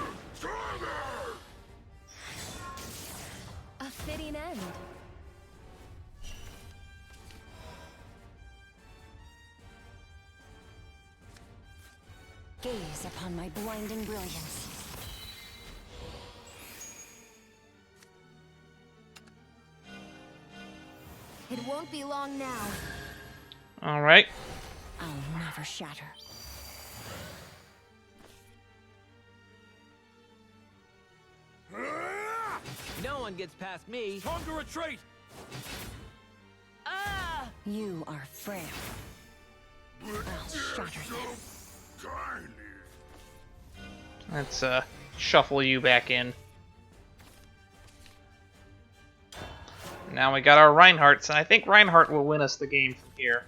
A fitting end. Gaze upon my blinding brilliance. It won't be long now. Alright. I'll never shatter. No one gets past me. Time to retreat. You are frail. I'll shatter them. Let's shuffle you back in. Now we got our Reinhardts, and I think Reinhardt will win us the game from here.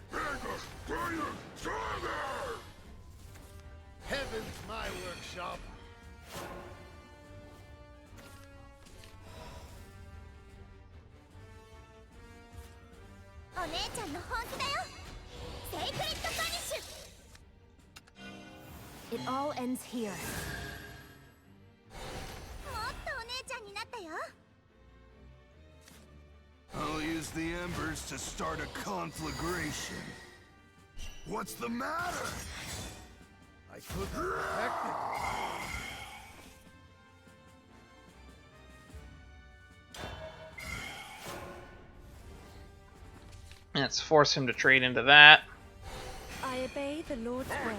Heaven's my workshop. It all ends here. I'll use the embers to start a conflagration. What's the matter? I couldn't protect it. Let's force him to trade into that. I obey the Lord's will.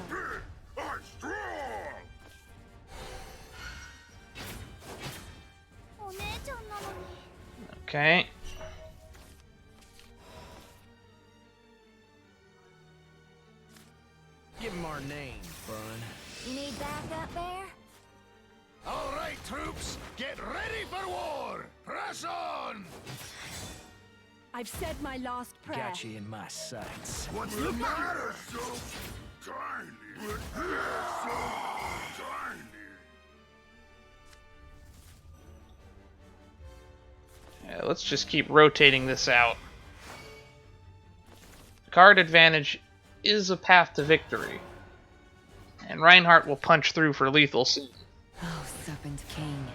Okay. Give him our name, bud. You need backup there? All right, troops, get ready for war. Press on. I've said my last prayer. Got you in my sights. What's the matter? So tiny. So tiny. Yeah, let's just keep rotating this out. Card advantage is a path to victory. And Reinhardt will punch through for lethal soon. Oh, Serpent King.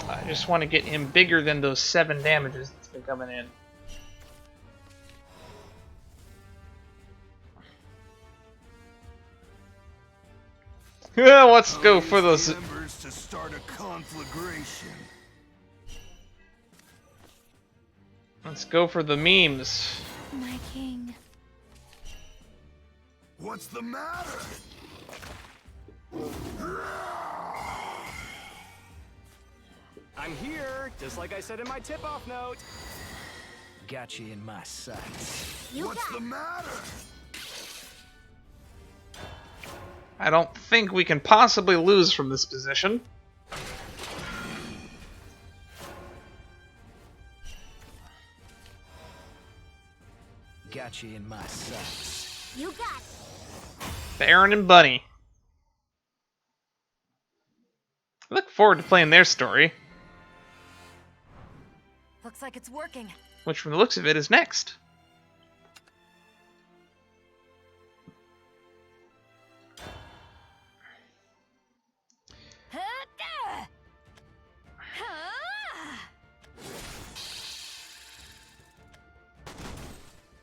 I just want to get him bigger than those 7 damages that's been coming in. Yeah, let's go for those. Embers to start a conflagration. Let's go for the memes. My king. What's the matter? I'm here, just like I said in my tip-off note. Got you in my sights. What's the matter? I don't think we can possibly lose from this position. Got you in my sights. You got Baron and Bunny. I look forward to playing their story, Looks like it's working. which from the looks of it is next.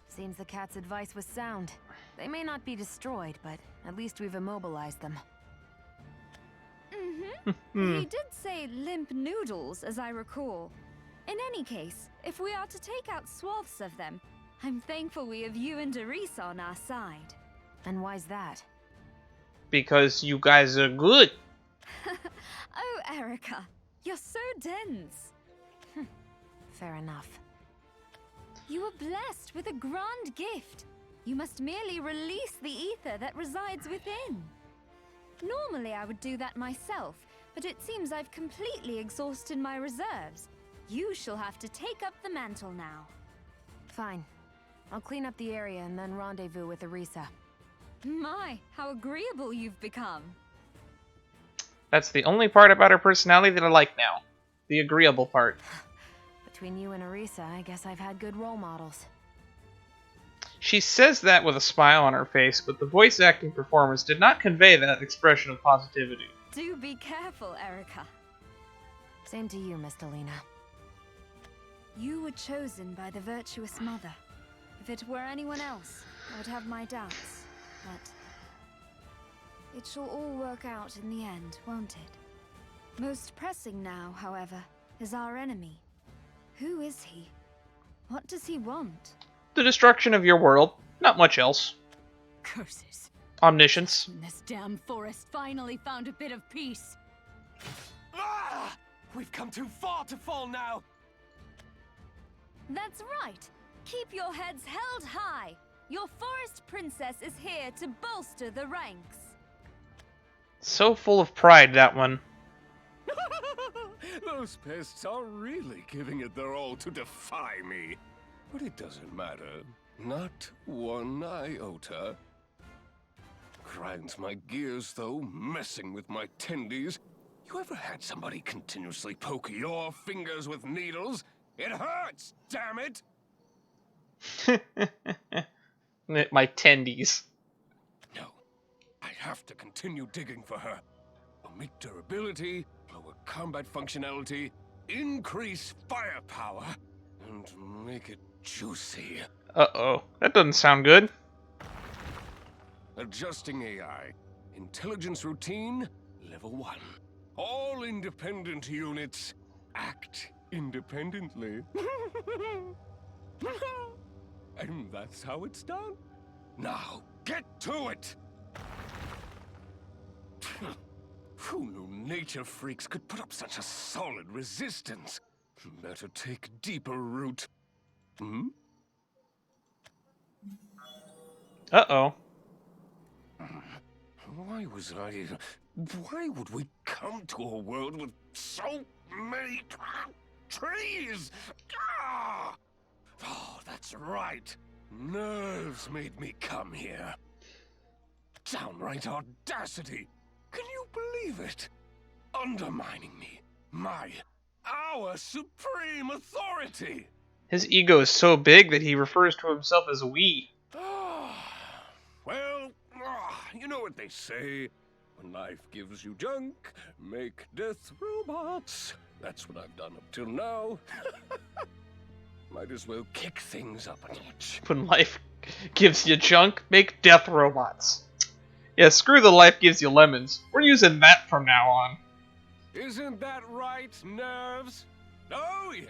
Seems the cat's advice was sound. They may not be destroyed, but at least we've immobilized them. Mm-hmm. He did say limp noodles, as I recall. In any case, if we are to take out swaths of them, I'm thankful we have you and Arisa on our side. And why's that? Because you guys are good. Oh, Erica, you're so dense. Fair enough. You were blessed with a grand gift. You must merely release the ether that resides within. Normally I would do that myself, but it seems I've completely exhausted my reserves. You shall have to take up the mantle now. Fine. I'll clean up the area and then rendezvous with Arisa. My, how agreeable you've become. That's the only part about her personality that I like now. The agreeable part. Between you and Arisa, I guess I've had good role models. She says that with a smile on her face, but the voice acting performance did not convey that expression of positivity. Do be careful, Erica. Same to you, Miss Delina. You were chosen by the virtuous mother. If it were anyone else, I would have my doubts. But it shall all work out in the end, won't it? Most pressing now, however, is our enemy. Who is he? What does he want? The destruction of your world. Not much else. Curses. Omniscience. This damn forest finally found a bit of peace. Ah! We've come too far to fall now. That's right. Keep your heads held high. Your forest princess is here to bolster the ranks. So full of pride, that one. Those pests are really giving it their all to defy me. But it doesn't matter. Not one iota. Grinds my gears, though, messing with my tendies. You ever had somebody continuously poke your fingers with needles? It hurts, damn it! My tendies. No. I have to continue digging for her. Omit durability, lower combat functionality, increase firepower, and make it juicy. Uh-oh. That doesn't sound good. Adjusting AI. Intelligence routine, level 1. All independent units act independently. And that's how it's done. Now, get to it! Who knew nature freaks could put up such a solid resistance? Better take deeper root. Hmm? Uh-oh. Why would we come to a world with so many trees? Ah! Oh, that's right. Nerves made me come here. Downright audacity. Can you believe it? Undermining me. Our supreme authority. His ego is so big that he refers to himself as we. Well, You know what they say? When life gives you junk, make death robots. That's what I've done up till now. Might as well kick things up a notch. When life gives you junk, make death robots. Yeah, screw the life gives you lemons. We're using that from now on. Isn't that right, Nerves? Oh yeah,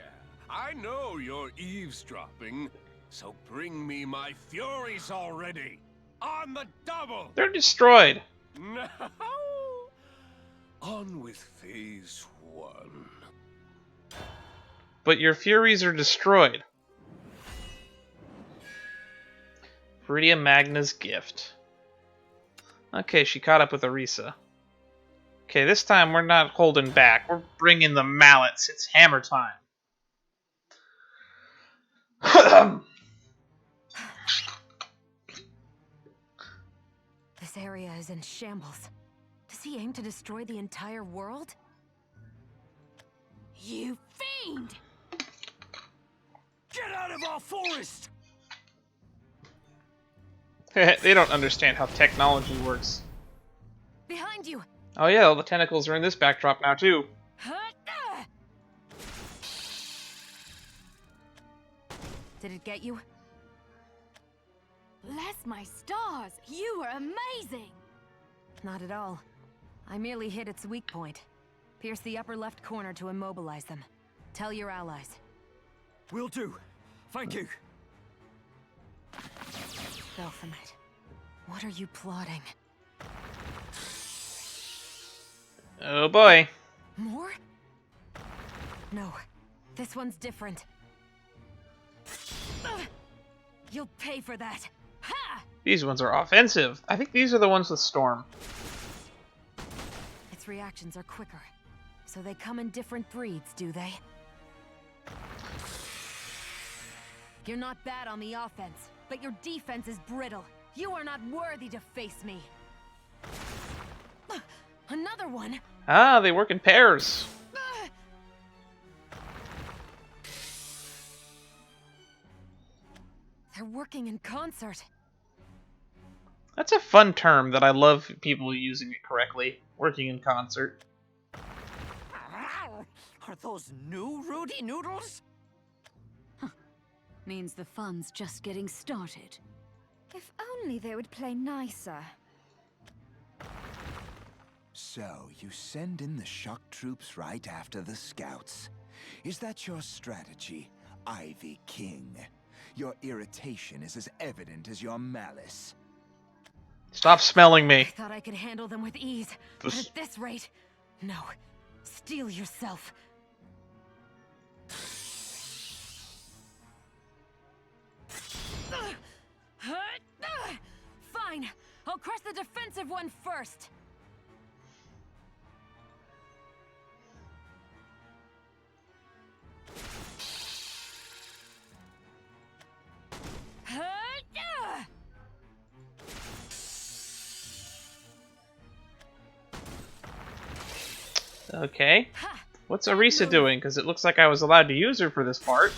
I know you're eavesdropping. So bring me my furies already. On the double! They're destroyed. No! On with phase 1. But your furies are destroyed. Viridia Magna's gift. Okay, she caught up with Orisa. Okay, this time we're not holding back. We're bringing the mallets. It's hammer time. This area is in shambles. Does he aim to destroy the entire world? You fiend! Get out of our forest! They don't understand how technology works. Behind you! Oh yeah, all the tentacles are in this backdrop now too. Did it get you? Bless my stars, you were amazing! Not at all. I merely hit its weak point. Pierce the upper left corner to immobilize them. Tell your allies. Will do. Thank you. Belphomet, what are you plotting? Oh boy. More? No, this one's different. You'll pay for that. Ha! These ones are offensive. I think these are the ones with Storm. Its reactions are quicker. So they come in different breeds, do they? You're not bad on the offense, but your defense is brittle. You are not worthy to face me. Another one? Ah, they work in pairs. They're working in concert. That's a fun term that I love people using it correctly. Working in concert. Are those new Rudy Noodles? Means the fun's just getting started. If only they would play nicer. So, you send in the shock troops right after the scouts. Is that your strategy, Ivy King? Your irritation is as evident as your malice. Stop smelling me. I thought I could handle them with ease, but at this rate, no. Steel yourself. Fine. I'll crush the defensive one first. Okay. What's Orisa doing? Because it looks like I was allowed to use her for this part.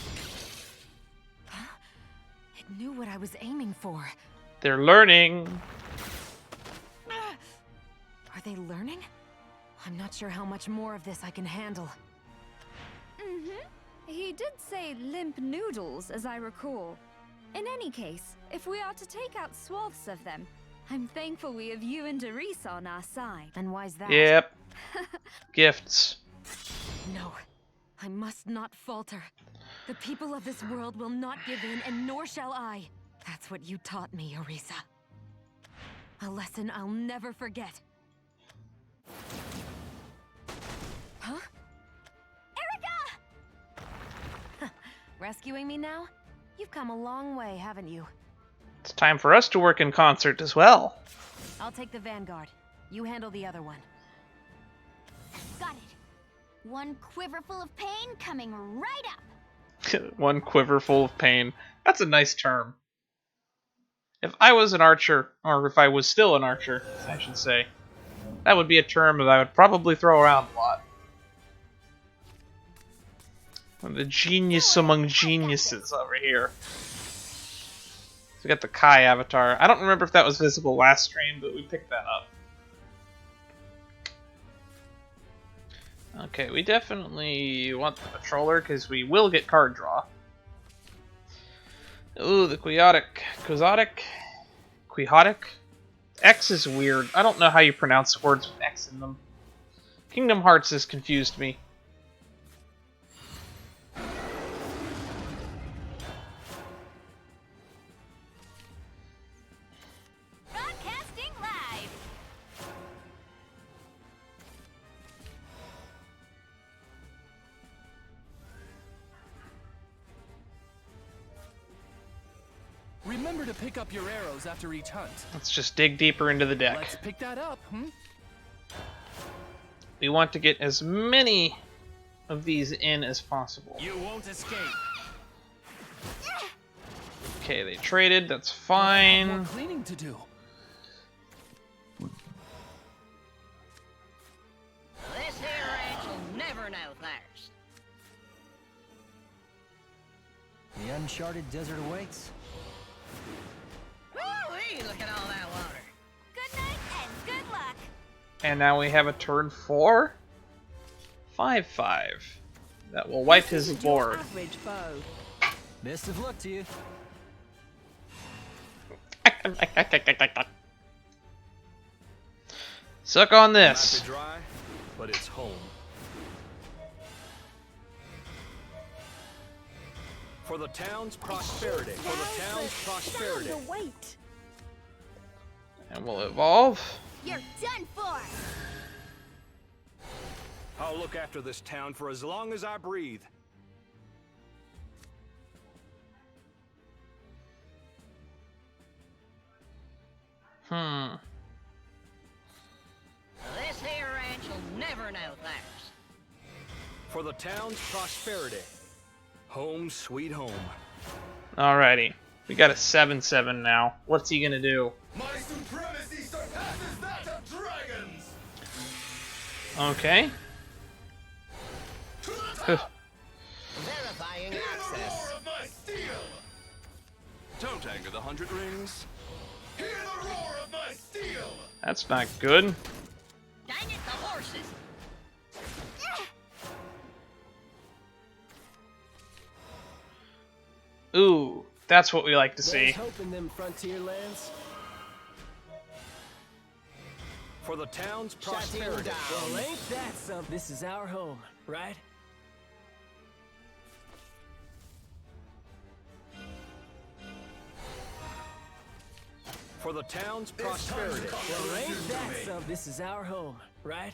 It knew what I was aiming for. They're learning. Are they learning? I'm not sure how much more of this I can handle. He did say limp noodles, as I recall. In any case, if we are to take out swaths of them, I'm thankful we have you and Orisa on our side. And why's that? Yep. Gifts. No, I must not falter. The people of this world will not give in, and nor shall I. That's what you taught me, Orisa. A lesson I'll never forget. Huh? Erica! Rescuing me now? You've come a long way, haven't you? It's time for us to work in concert as well. I'll take the Vanguard. You handle the other one. Got it. One quiverful of pain coming right up. One quiver full of pain. That's a nice term. If I was an archer, or if I was still an archer, I should say, that would be a term that I would probably throw around a lot. I'm the genius among geniuses over here. We got the Kai avatar. I don't remember if that was visible last stream, but we picked that up. Okay, we definitely want the Patroller, because we will get card draw. Ooh, the Quixotic. X is weird. I don't know how you pronounce words with X in them. Kingdom Hearts has confused me. Broadcasting live. Remember to pick up your arrows after each hunt. Let's just dig deeper into the deck. Let's pick that up, We want to get as many of these in as possible. You won't escape. Okay, they traded. That's fine. More cleaning to do. This here ranch will never know thirst. The uncharted desert awaits. Woo-wee, look at all that water. Good night and good luck. And now we have a turn 4. 5/5. That will wipe his board. Best of luck to you. Suck on this. Might be dry, but it's home. For the town's prosperity. For the town's prosperity. Wait. And we'll evolve. You're done for. I'll look after this town for as long as I breathe. This here ranch will never know thirst. For the town's prosperity. Home sweet home. Alrighty. We got a 7/7 now. What's he gonna do? My supremacy surpasses that of dragons! Okay. Verifying access. Of my steel! Don't anger the 100 rings. Hear the roar of my steel! That's not good. Dang it, the horses. Ooh, that's what we like to see. Hope in them frontier lands. For the town's prosperity. Well, ain't that something? This is our home, right? For the town's prosperity. Well, ain't that something? This is our home, right?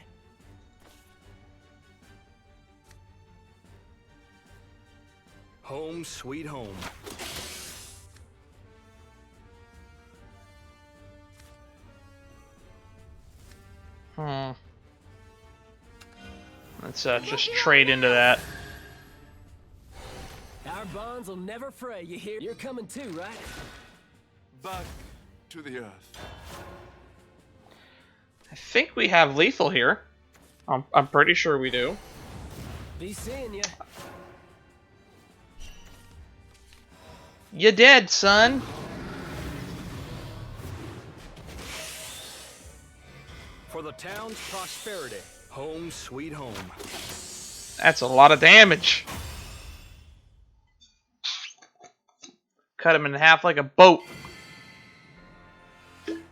Home sweet home. Let's just trade into that. Our bonds will never fray, you hear? You're coming too, right? Back to the earth. I think we have lethal here. I'm pretty sure we do. Be seeing ya. You dead, son. For the town's prosperity. Home sweet home. That's a lot of damage. Cut him in half like a boat. Erica,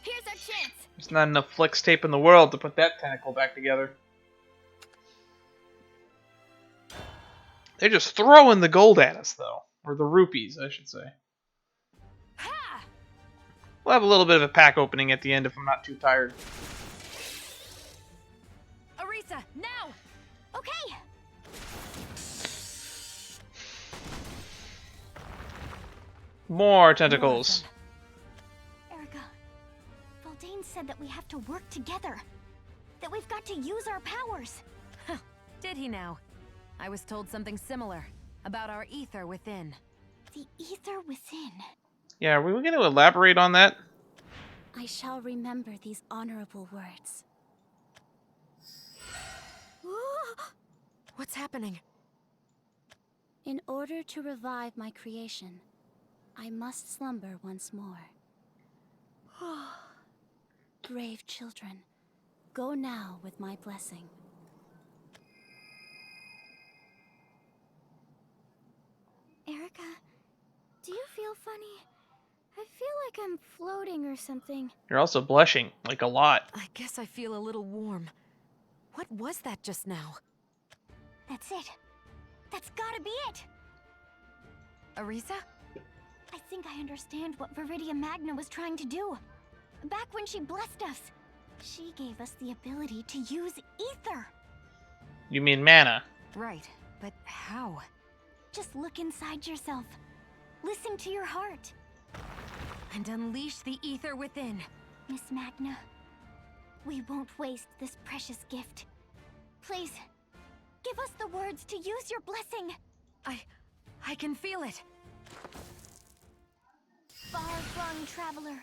here's our chance. There's not enough flex tape in the world to put that tentacle back together. They're just throwing the gold at us, though. Or the rupees, I should say. Ha! We'll have a little bit of a pack opening at the end if I'm not too tired. Arisa, now! Okay! More tentacles. Erica, Valdane said that we have to work together. That we've got to use our powers. Did he now? I was told something similar about our ether within. The ether within. Yeah, are we going to elaborate on that? I shall remember these honorable words. What's happening? In order to revive my creation, I must slumber once more. Brave children, go now with my blessing. Erica, do you feel funny? I feel like I'm floating or something. You're also blushing, like a lot. I guess I feel a little warm. What was that just now? That's it. That's gotta be it! Arisa? I think I understand what Viridia Magna was trying to do. Back when she blessed us, she gave us the ability to use ether. You mean mana? Right, but how? Just look inside yourself. Listen to your heart. And unleash the ether within. Miss Magna, we won't waste this precious gift. Please, give us the words to use your blessing. I can feel it. Far-flung traveler,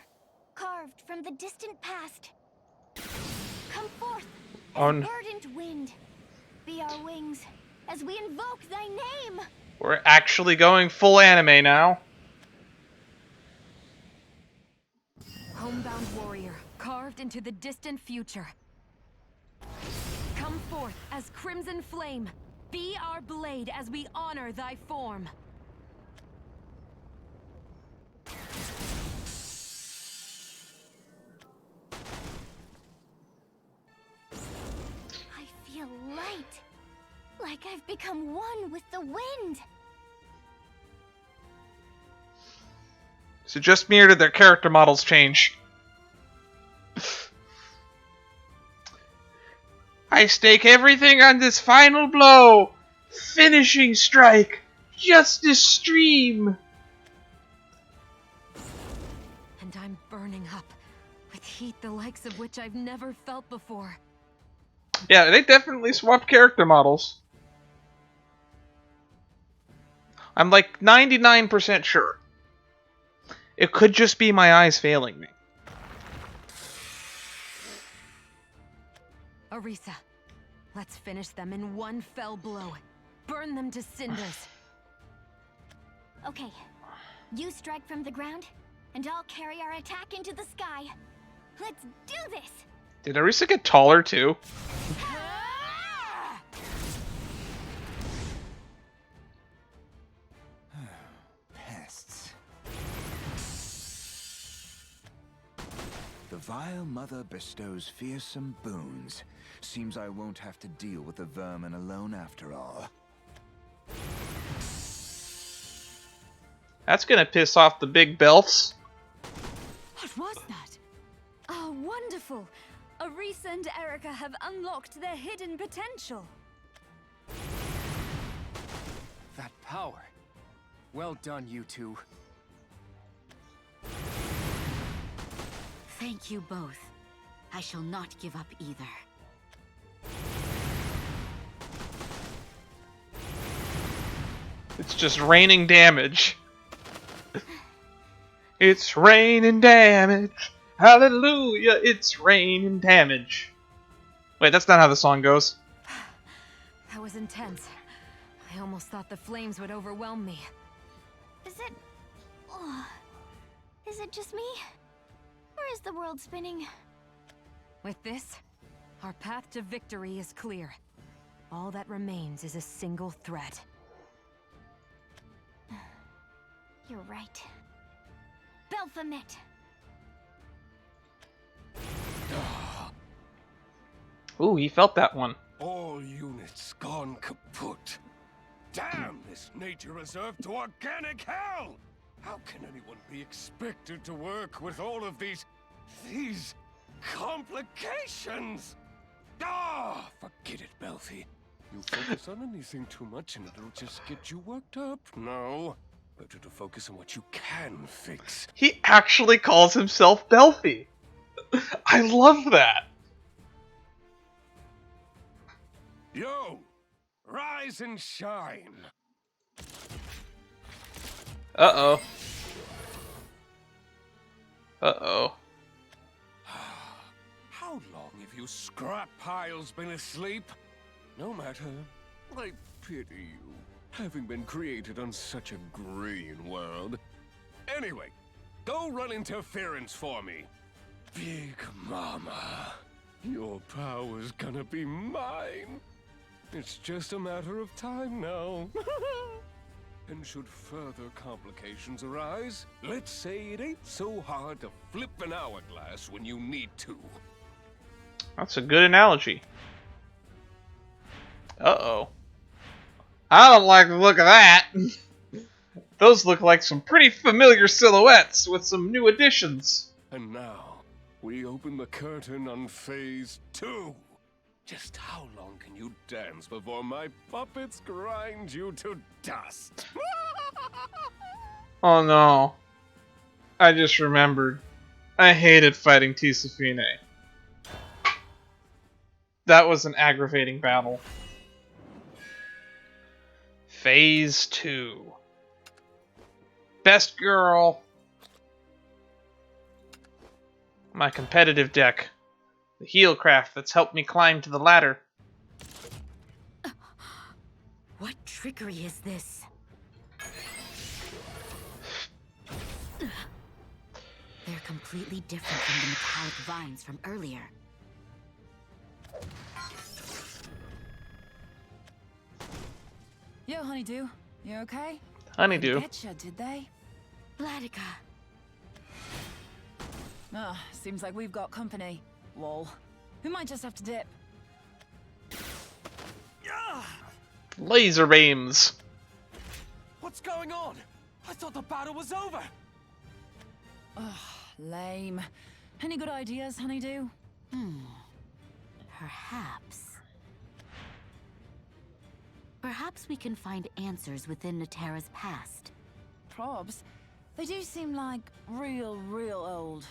carved from the distant past. Come forth, verdant wind. Be our wings as we invoke thy name. We're actually going full anime now. Homebound warrior, carved into the distant future. Come forth as crimson flame. Be our blade as we honor thy form. I feel light. Like I've become one with the wind. So just me, or did their character models change? I stake everything on this final blow. Finishing strike. Justice stream. And I'm burning up with heat the likes of which I've never felt before. Yeah, they definitely swapped character models. I'm like 99% sure. It could just be my eyes failing me. Arisa, let's finish them in one fell blow. Burn them to cinders. Okay, you strike from the ground, and I'll carry our attack into the sky. Let's do this! Did Arisa get taller too? Pests. The vile mother bestows fearsome boons. Seems I won't have to deal with the vermin alone after all. That's gonna piss off the big belts. What was that? Oh, wonderful! Arisa and Erica have unlocked their hidden potential. That power. Well done, you two. Thank you both. I shall not give up either. It's just raining damage. It's raining damage. Hallelujah, it's raining damage. Wait, that's not how the song goes. That was intense. I almost thought the flames would overwhelm me. Is it... Oh, is it just me? Or is the world spinning? With this, our path to victory is clear. All that remains is a single threat. You're right. Belphomet! Ooh, he felt that one. All units gone kaput. Damn this nature reserve to organic hell! How can anyone be expected to work with all of these complications? Ah, forget it, Belfi. You focus on anything too much and it'll just get you worked up. No, better to focus on what you can fix. He actually calls himself Belfi. I love that. Yo, rise and shine. Uh-oh. Uh-oh. How long have you scrap piles been asleep? No matter. I pity you, having been created on such a green world. Anyway, go run interference for me. Big Mama, your power's gonna be mine. It's just a matter of time now. And should further complications arise, let's say it ain't so hard to flip an hourglass when you need to. That's a good analogy. Uh-oh. I don't like the look of that. Those look like some pretty familiar silhouettes with some new additions. And now, we open the curtain on Phase 2. Just how long can you dance before my puppets grind you to dust? Oh no. I just remembered. I hated fighting Tisafine. That was an aggravating battle. Phase 2. Best girl. My competitive deck. The heelcraft that's helped me climb to the ladder. What trickery is this? They're completely different from the metallic vines from earlier. Yo, Honeydew, you okay? Honeydew. Didn't getcha, did they? Vladica. Ah, seems like we've got company. Lol. We might just have to dip. Laser beams. What's going on? I thought the battle was over. Ugh, lame. Any good ideas, Honeydew? Perhaps we can find answers within Natera's past. Probs? They do seem like real old.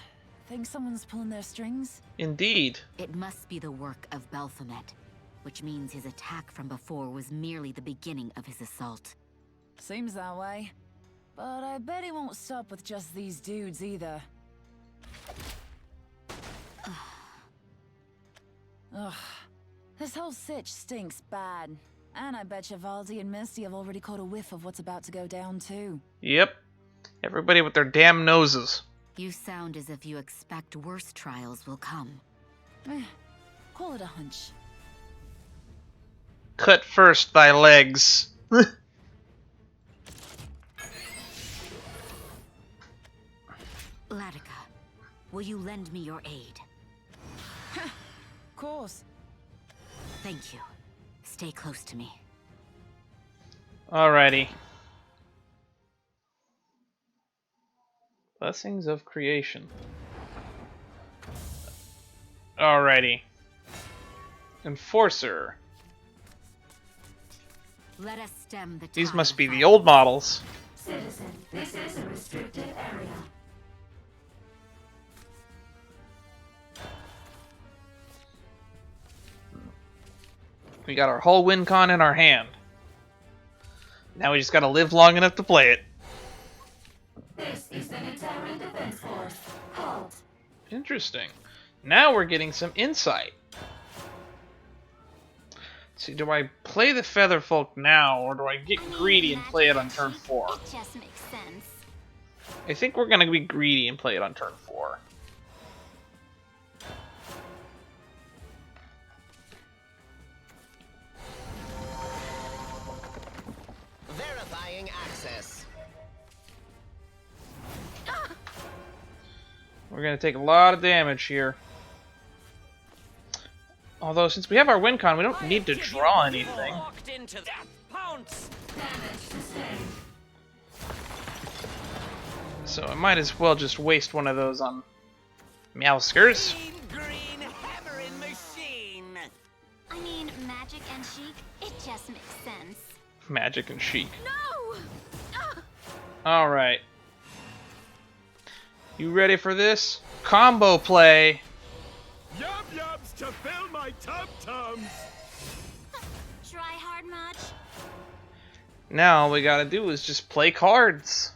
Think someone's pulling their strings? Indeed. It must be the work of Baphomet, which means his attack from before was merely the beginning of his assault. Seems that way. But I bet he won't stop with just these dudes either. Ugh. This whole sitch stinks bad. And I bet you Valdi and Misty have already caught a whiff of what's about to go down too. Yep. Everybody with their damn noses. You sound as if you expect worse trials will come. Call it a hunch. Cut first thy legs. Vladica, will you lend me your aid? Of course. Thank you. Stay close to me. Alrighty. Blessings of Creation. Alrighty. Enforcer. Let us stem the These tide must of be the violence. old models. Citizen, this is a restricted area. We got our whole win con in our hand. Now we just gotta live long enough to play it. This is the Niteran Defense Force. Halt. Interesting. Now we're getting some insight. See, do I play the Featherfolk now, or do I get greedy and play it on turn 4? It just makes sense. I think we're gonna be greedy and play it on turn 4. Verifying access. We're gonna take a lot of damage here. Although, since we have our win con, we don't need to draw anything. Locked into death pounce. Damage sustained. So I might as well just waste one of those on Meowskers. Green hammering machine. I mean, magic and chic, it just makes sense. Magic and chic. No! Alright. You ready for this? Combo play! Yub yubs to fill my tum-tums! Try hard much? Now all we gotta do is just play cards.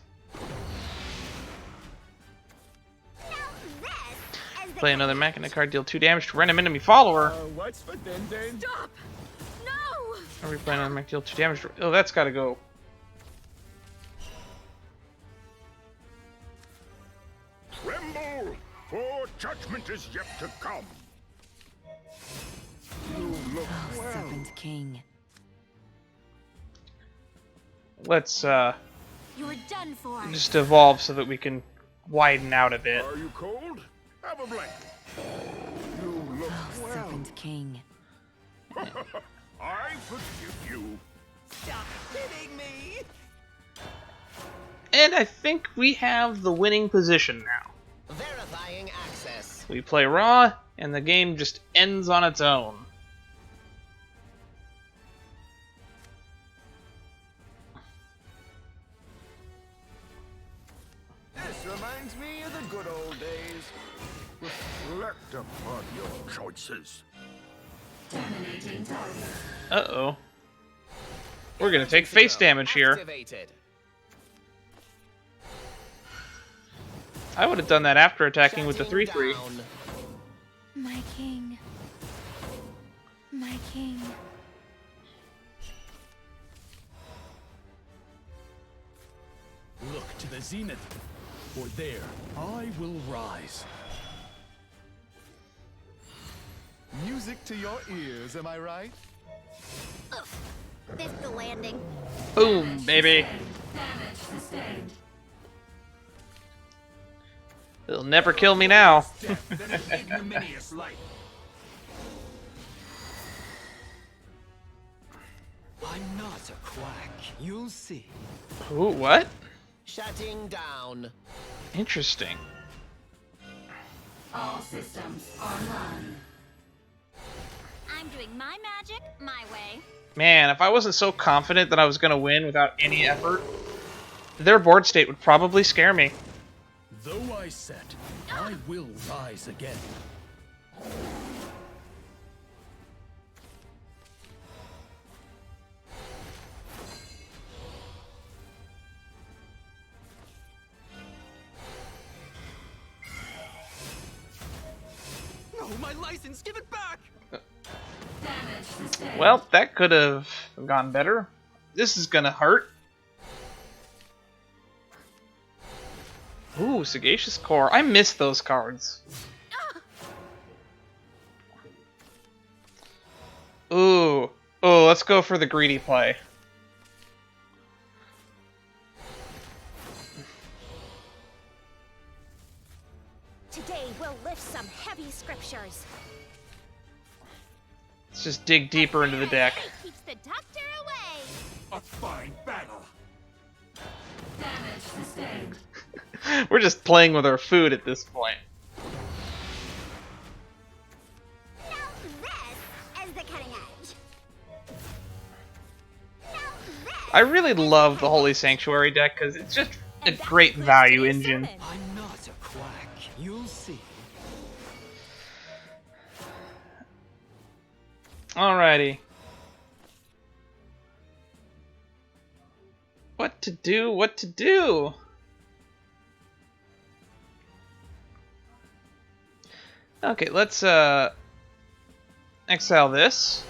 Play another Machina card, deal 2 damage to random enemy follower. What's for din din? Stop! No! Are we playing another Mech, deal 2 damage to... Oh, that's gotta go. Judgment is yet to come. You look well. Serpent King. Let's You're done for. just evolve so that we can widen out a bit. Are you cold? Have a blanket. You look well. Serpent King. I forgive you. Stop hitting me! And I think we have the winning position now. Verifying access. We play Raw, and the game just ends on its own. This reminds me of the good old days. Reflect upon your choices. Dominating target. Uh-oh. We're gonna take face damage here. Activated. I would have done that after attacking with the 3-3. My king. My king. Look to the zenith, for there I will rise. Music to your ears, am I right? This the landing. Boom, baby. Damage sustained. They'll never kill me now. Ignominious life. I'm not a quack. You'll see. Ooh, what? Shutting down. Interesting. All systems online. I'm doing my magic my way. Man, if I wasn't so confident that I was gonna win without any effort, their board state would probably scare me. Though I set, I will rise again. No, my license! Give it back! Damage sustained. Well, that could have gone better. This is gonna hurt. Ooh, Sagacious Core. I miss those cards. Ooh. Oh, let's go for the greedy play. Today we'll lift some heavy scriptures. Let's just dig deeper into the deck. Keeps the doctor away. A fine battle. Damage sustained. We're just playing with our food at this point. Now this is the cutting edge. Now this. I really love the Holy Sanctuary deck because it's just a great value engine. I'm not a quack. You'll see. Alrighty. What to do? What to do? Okay, let's exile this.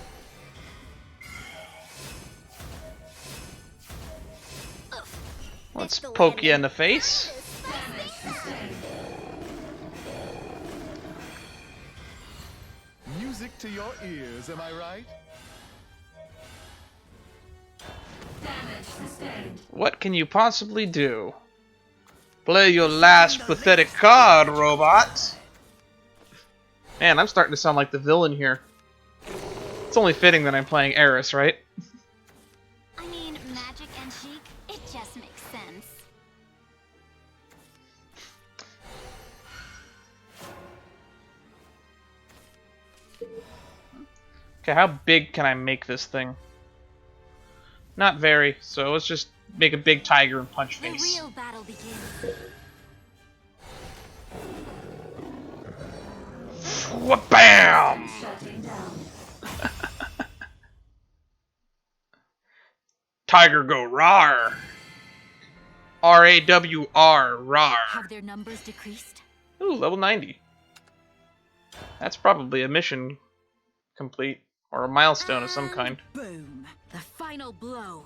Let's poke you in the face. Music to your ears, am I right? Damage sustained. What can you possibly do? Play your last pathetic card, robot. Man, I'm starting to sound like the villain here. It's only fitting that I'm playing Eris, right? I mean, magic and chic, it just makes sense. Okay, how big can I make this thing? Not very, so let's just make a big tiger and punch The face. real battle begins. Bam! Shutting down. Tiger go rawr. R-A-W-R, rawr. Have their numbers decreased? Ooh, level 90. That's probably a mission complete, or a milestone of some kind. Boom. The final blow.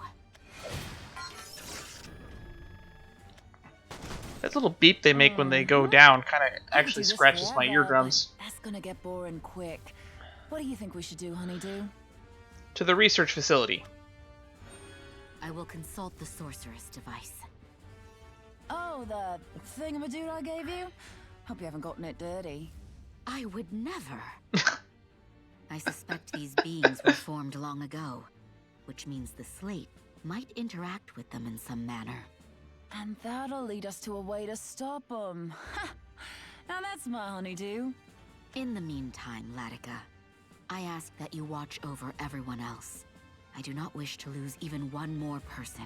That little beep they make when they go down kind of actually scratches my eardrums. That's gonna get boring quick. What do you think we should do, Honeydew? To the research facility. I will consult the sorceress device. Oh, the thingamadood I gave you? Hope you haven't gotten it dirty. I would never. I suspect these beings were formed long ago, which means the slate might interact with them in some manner. And that'll lead us to a way to stop them. Now that's my honeydew. In the meantime, Latika, I ask that you watch over everyone else. I do not wish to lose even one more person.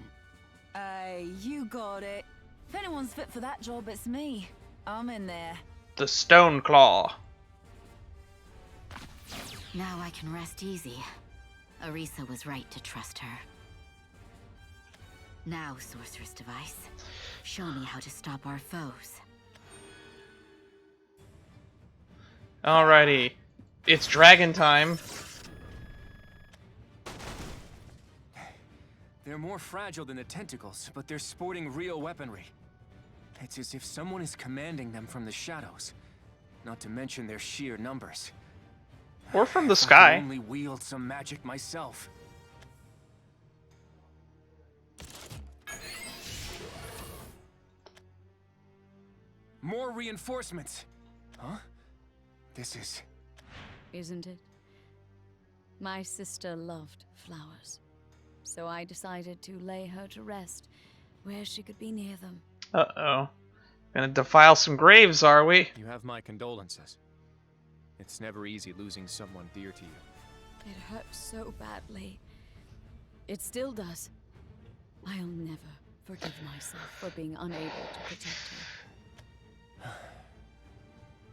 You got it. If anyone's fit for that job, it's me. I'm in there. The Stone Claw. Now I can rest easy. Orisa was right to trust her. Now, sorceress device, show me how to stop our foes. Alrighty. It's dragon time. They're more fragile than the tentacles, but they're sporting real weaponry. It's as if someone is commanding them from the shadows. Not to mention their sheer numbers. Or from the I sky. can only wield some magic myself. More reinforcements! Huh? This is... Isn't it? My sister loved flowers, so I decided to lay her to rest where she could be near them. Uh-oh. Gonna defile some graves, are we? You have my condolences. It's never easy losing someone dear to you. It hurts so badly. It still does. I'll never forgive myself for being unable to protect her.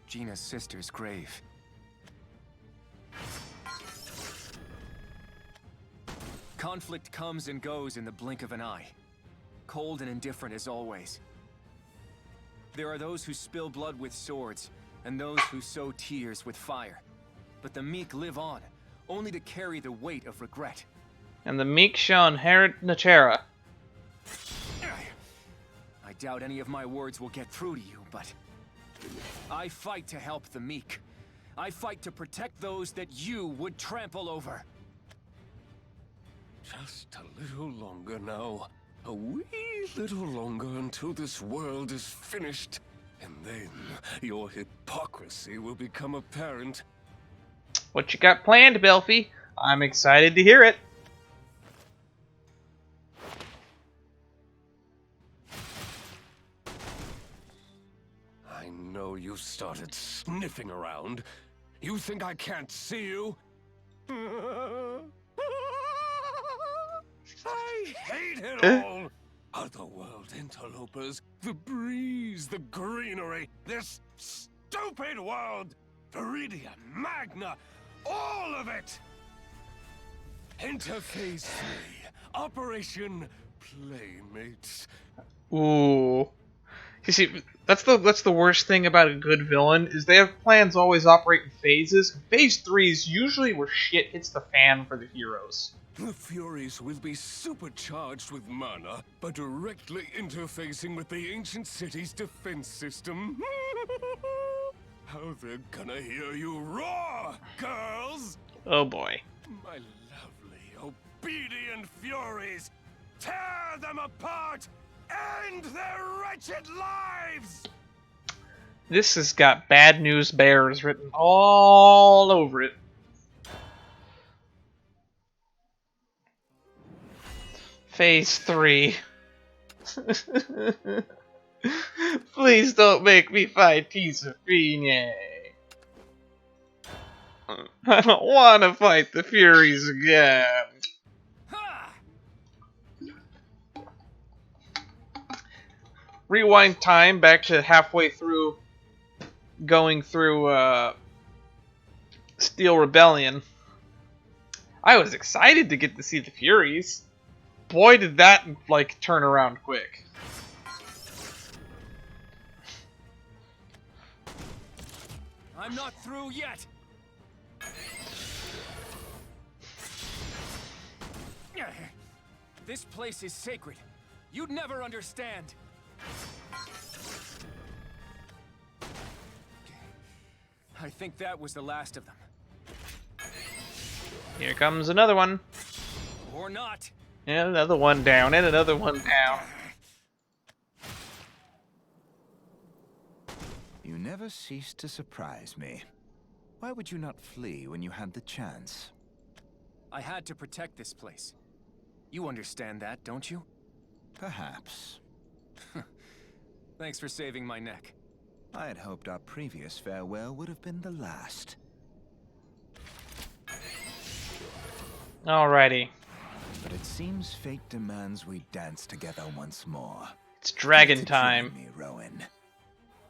Gina's sister's grave. Conflict comes and goes in the blink of an eye. Cold and indifferent as always. There are those who spill blood with swords, and those who sow tears with fire. But the meek live on, only to carry the weight of regret. And the meek shall inherit Natera. I doubt any of my words will get through to you, but... I fight to help the meek. I fight to protect those that you would trample over. Just a little longer now. A wee little longer until this world is finished. And then your hypocrisy will become apparent. What you got planned, Belfie? I'm excited to hear it. I know you started sniffing around. You think I can't see you? I hate it all! Otherworld interlopers, the breeze, the greenery, this stupid world! Viridia Magna, all of it! Interphase 3, Operation Playmates. Ooh. You see, that's the worst thing about a good villain, is they have plans always operate in phases. Phase 3 is usually where shit hits the fan for the heroes. The Furies will be supercharged with mana by directly interfacing with the ancient city's defense system. How they're gonna hear you roar, girls! Oh boy. My lovely, obedient Furies! Tear them apart! End their wretched lives! This has got Bad News Bears written all over it. Phase 3. Please don't make me fight Tisafine. I don't want to fight the Furies again. Rewind time back to halfway through going through Steel Rebellion. I was excited to get to see the Furies. Boy, did that, like, turn around quick. I'm not through yet! This place is sacred. You'd never understand. I think that was the last of them. Here comes another one. Or not. And another one down, and another one down. You never cease to surprise me. Why would you not flee when you had the chance? I had to protect this place. You understand that, don't you? Perhaps. Thanks for saving my neck. I had hoped our previous farewell would have been the last. Alrighty. But it seems fate demands we dance together once more. It's dragon time. Join me, Rowan.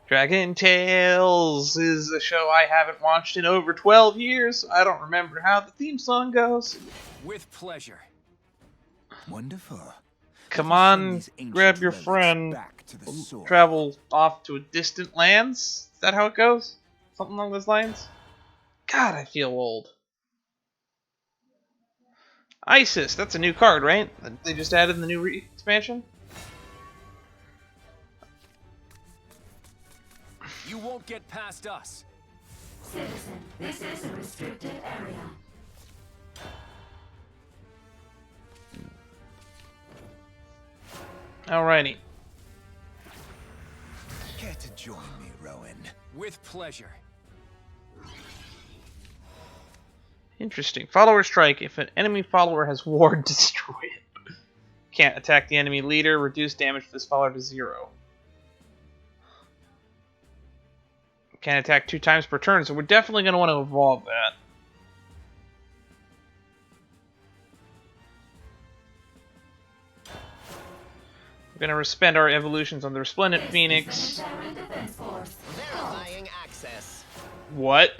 Dragon Tales is a show I haven't watched in over 12 years. I don't remember how the theme song goes. With pleasure. Wonderful. Come on, grab your friend. Travel off to distant lands? Is that how it goes? Something along those lines? God, I feel old. Isis, that's a new card, right? They just added in the new expansion? You won't get past us. Citizen, this is a restricted area. Alrighty. Care to join me, Rowan? With pleasure. Interesting. Follower strike. If an enemy follower has ward, destroy it. Can't attack the enemy leader. Reduce damage to this follower to 0. Can't attack 2 times per turn, so we're definitely going to want to evolve that. We're going to spend our evolutions on the Resplendent Phoenix. Verifying access. What?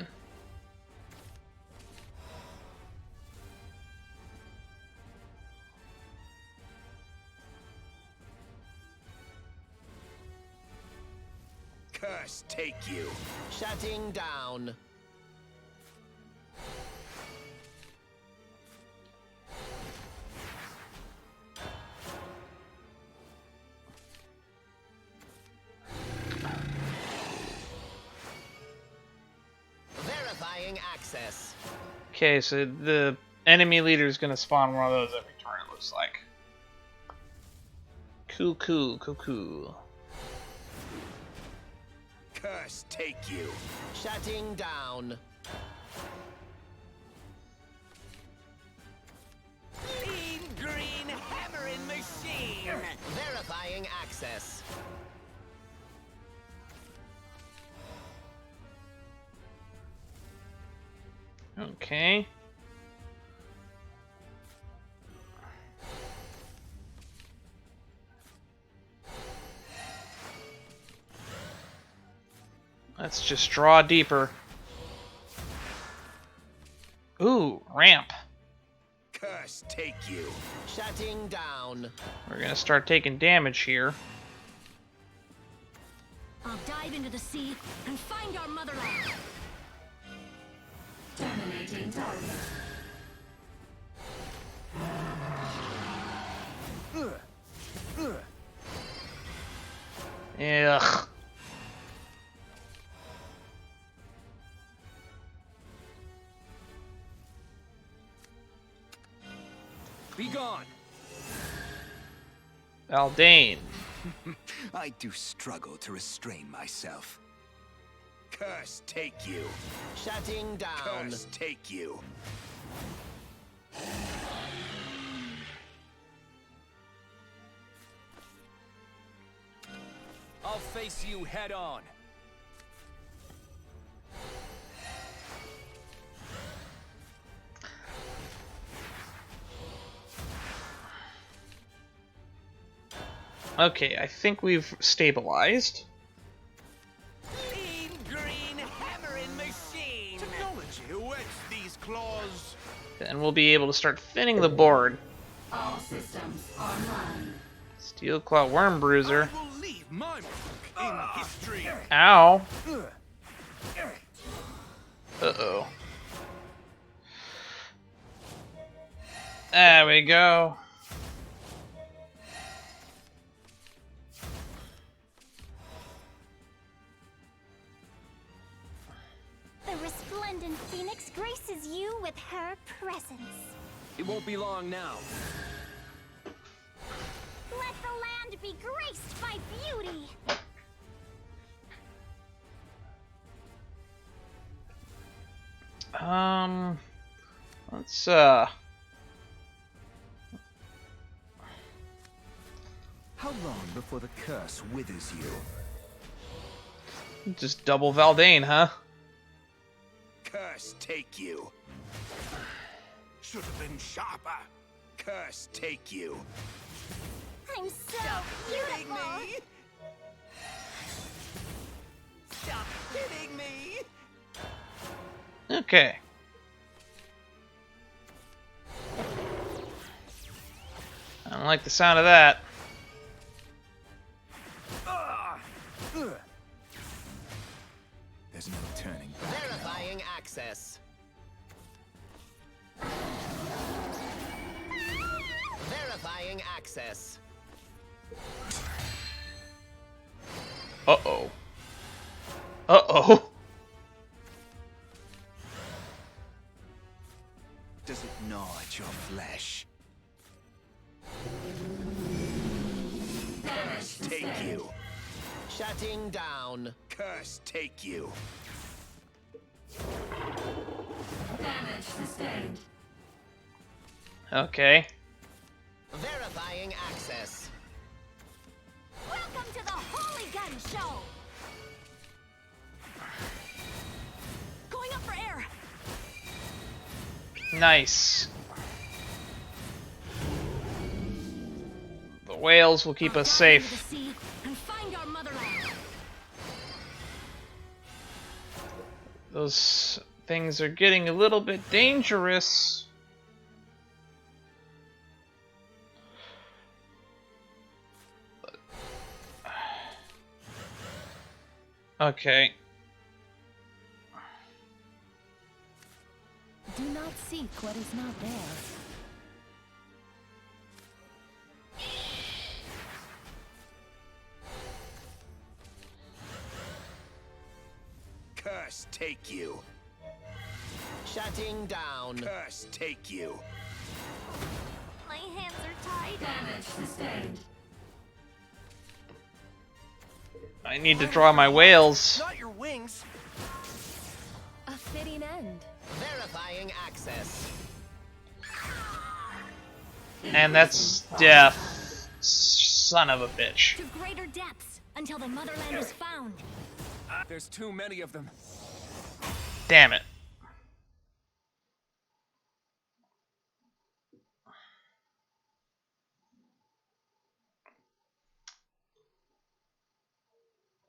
Curse take you. Shutting down. Verifying access. Okay, so the enemy leader is going to spawn one of those every turn, it looks like. Cool, cool, cool, cool. Curse take you. Shutting down. Mean green hammering machine! Verifying access. Okay. Let's just draw deeper. Ooh, ramp. Curse take you. Shutting down. We're gonna start taking damage here. I'll dive into the sea and find our motherland. Terminating target. Ugh. Be gone. Aldane. I do struggle to restrain myself. Curse take you. Shutting down. Curse take you. I'll face you head on. Okay, I think we've stabilized. Mean green hammering machine! Technology wets these claws. Then we'll be able to start thinning the board. All systems online. Steel Claw Worm Bruiser. I will leave my mark in history. Ow. Uh-oh. There we go. with her presence. It won't be long now. Let the land be graced by beauty. Let's How long before the curse withers you? just double Valdane, huh? Curse take you. Should have been sharper. Curse take you. I'm so beautiful. Me? Stop hitting me. Okay. I don't like the sound of that. There's no turning back. Verifying access. Verifying access. Uh-oh. Uh-oh. Does it gnaw at your flesh? Curse take you. Shutting down. Curse take you. Damage sustained. Okay. Verifying access. Welcome to the Holy Gun Show. Going up for air. Nice. The whales will keep us safe. And find our motherland. Those things are getting a little bit dangerous. Okay. Do not seek what is not there. Curse take you. Shutting down. Curse take you. My hands are tied. Damage sustained. I need to draw my whales. Not your wings. A fitting end. Verifying access. And that's death. Son of a bitch. To greater depths until the motherland is found. There's too many of them. Damn it.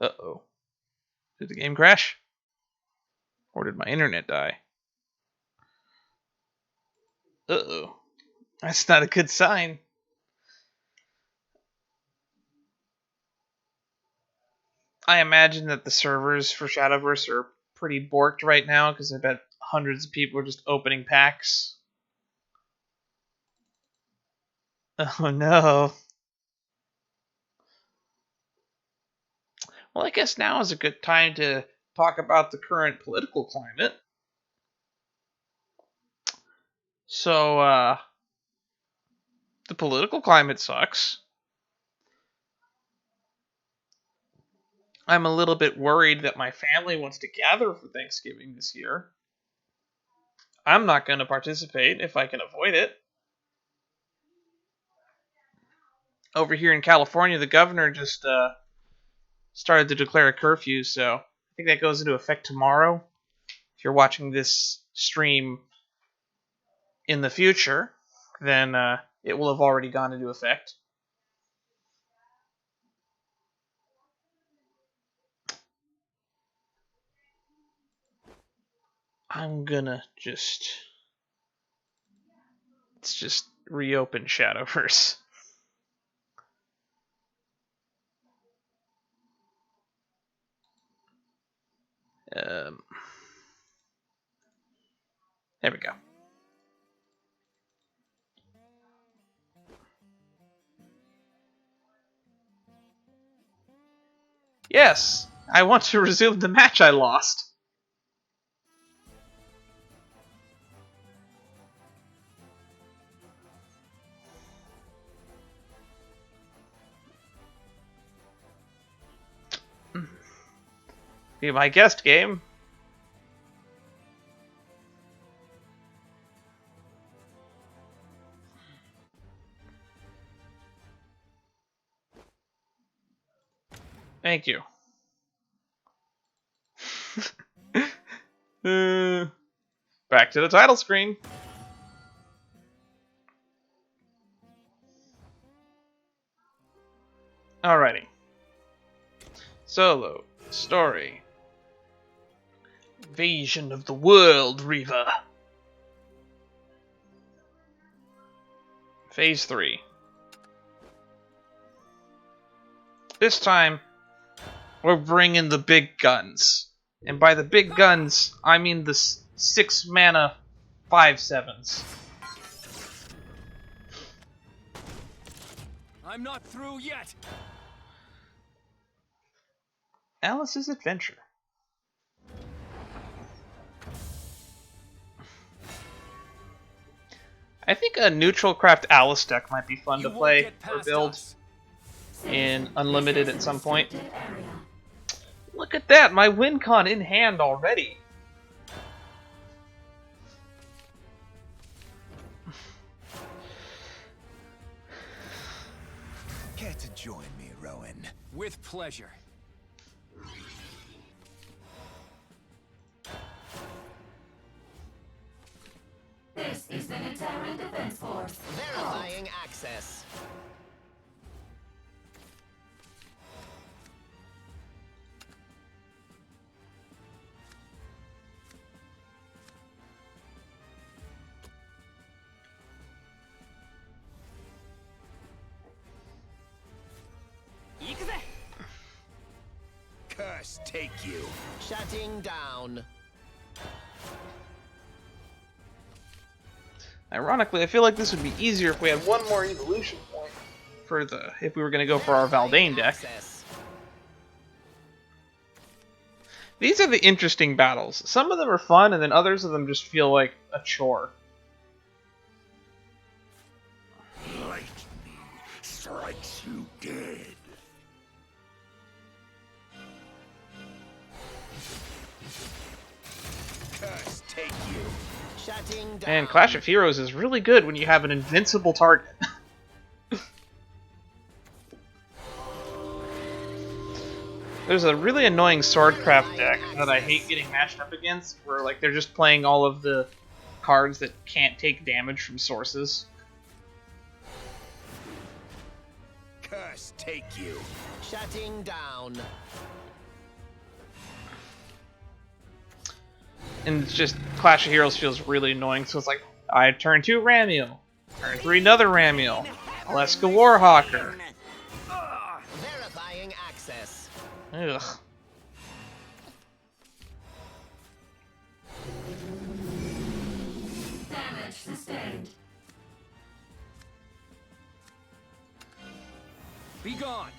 Uh-oh. Did the game crash? Or did my internet die? Uh-oh. That's not a good sign. I imagine that the servers for Shadowverse are pretty borked right now because I bet hundreds of people are just opening packs. Oh no. Well, I guess now is a good time to talk about the current political climate. So, the political climate sucks. I'm a little bit worried that my family wants to gather for Thanksgiving this year. I'm not going to participate if I can avoid it. Over here in California, the governor just started to declare a curfew, so I think that goes into effect tomorrow. If you're watching this stream in the future, then it will have already gone into effect. I'm gonna let's just reopen Shadowverse. There we go. Yes, I want to resume the match I lost. Be my guest, game. Thank you. Back to the title screen. Alrighty. Solo. Story. Invasion of the Worldreaver. Phase 3. This time, we're bringing the big guns. And by the big guns, I mean the 6 mana 5/7s. I'm not through yet. Alice's Adventure. I think a neutral craft Alice deck might be fun to play or build in Unlimited at some point. Look at that, my win con in hand already. Care to join me, Rowan? With pleasure. This is the Terran Defense Force. Verifying access. Curse take you. Shutting down. Ironically, I feel like this would be easier if we had one more evolution point for if we were going to go for our Valdane deck. These are the interesting battles. Some of them are fun, and then others of them just feel like a chore. Lightning strikes you dead. Curse take you. Shutting down. And Clash of Heroes is really good when you have an invincible target. There's a really annoying Swordcraft deck that I hate getting matched up against, where like they're just playing all of the cards that can't take damage from sources. Curse take you. Shutting down. And it's just Clash of Heroes feels really annoying, so it's like, I turn 2 Ramiel, turn 3 another Ramiel, Alaska Warhawker. Verifying access. Ugh. Damage sustained. Be gone.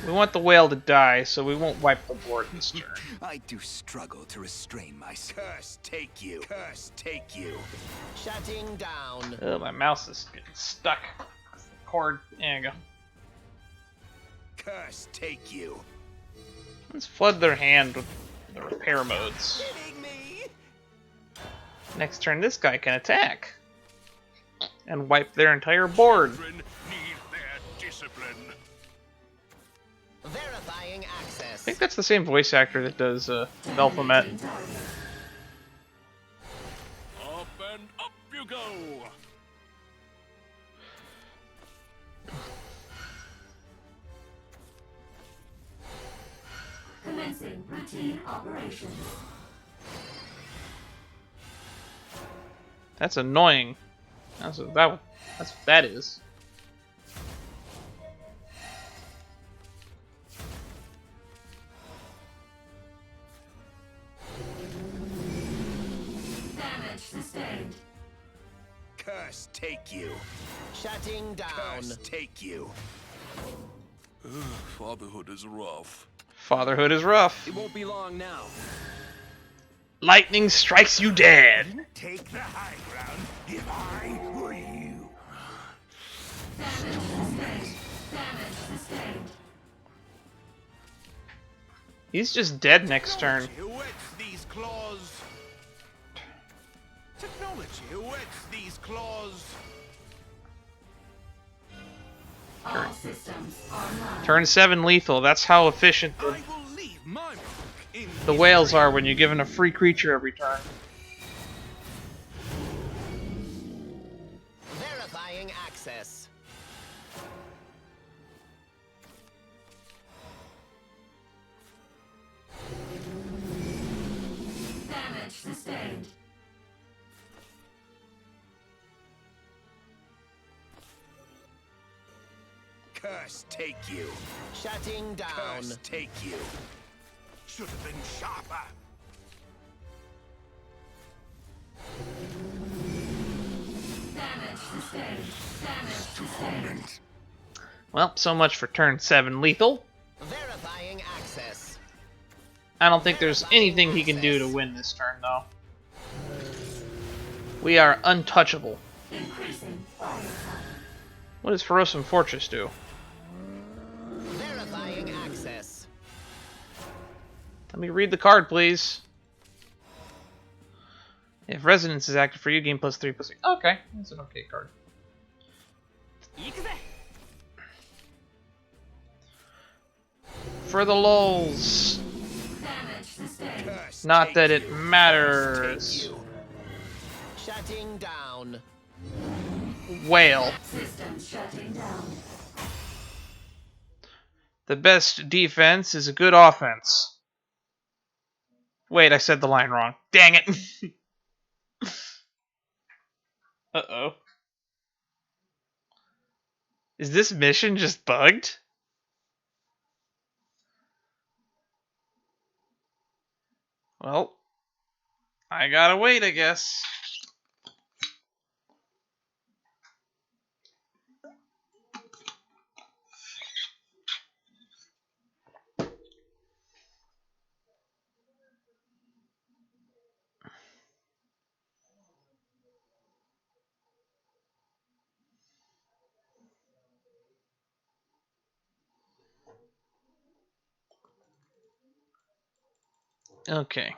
We want the whale to die, so we won't wipe the board this turn. I do struggle to restrain myself. Curse take you. Curse take you. Shutting down. Oh, my mouse is getting stuck. Cord. There you go. Curse take you. Let's flood their hand with the repair modes. Next turn, this guy can attack and wipe their entire board. Children need their discipline. Verifying I access. think that's the same voice actor that does Belphomet. Up and up you go. Commencing routine operations. That's annoying. That's what that is. Damage sustained. Curse take you. Shutting down. Curse take you. Fatherhood is rough. Fatherhood is rough. It won't be long now. Lightning strikes you dead. Take the high ground if I were you. Damage sustained. Damage sustained. He's just dead next turn. Technology awaits these claws. Technology awaits these claws. All systems online. Turn 7 lethal. That's how efficient the whales are when you're given a free creature every turn. Verifying access. Damage sustained. Curse take you. Shutting down. Curse take you. Should have been sharper. Damage sustained. Damage sustained. Well, so much for turn 7 lethal. Verifying access. I don't think there's anything he can do to win this turn, though. We are untouchable. Increasing fire. What does Ferocious Fortress do? Verifying access. Let me read the card, please. If Resonance is active for you, gain +3/+3. Okay, that's an okay card. For the lulz. Damage sustained. Not that it matters. Shutting down. Whale. System shutting down. The best defense is a good offense. Wait, I said the line wrong. Dang it. Uh-oh. Is this mission just bugged? Well, I gotta wait, I guess. Okay.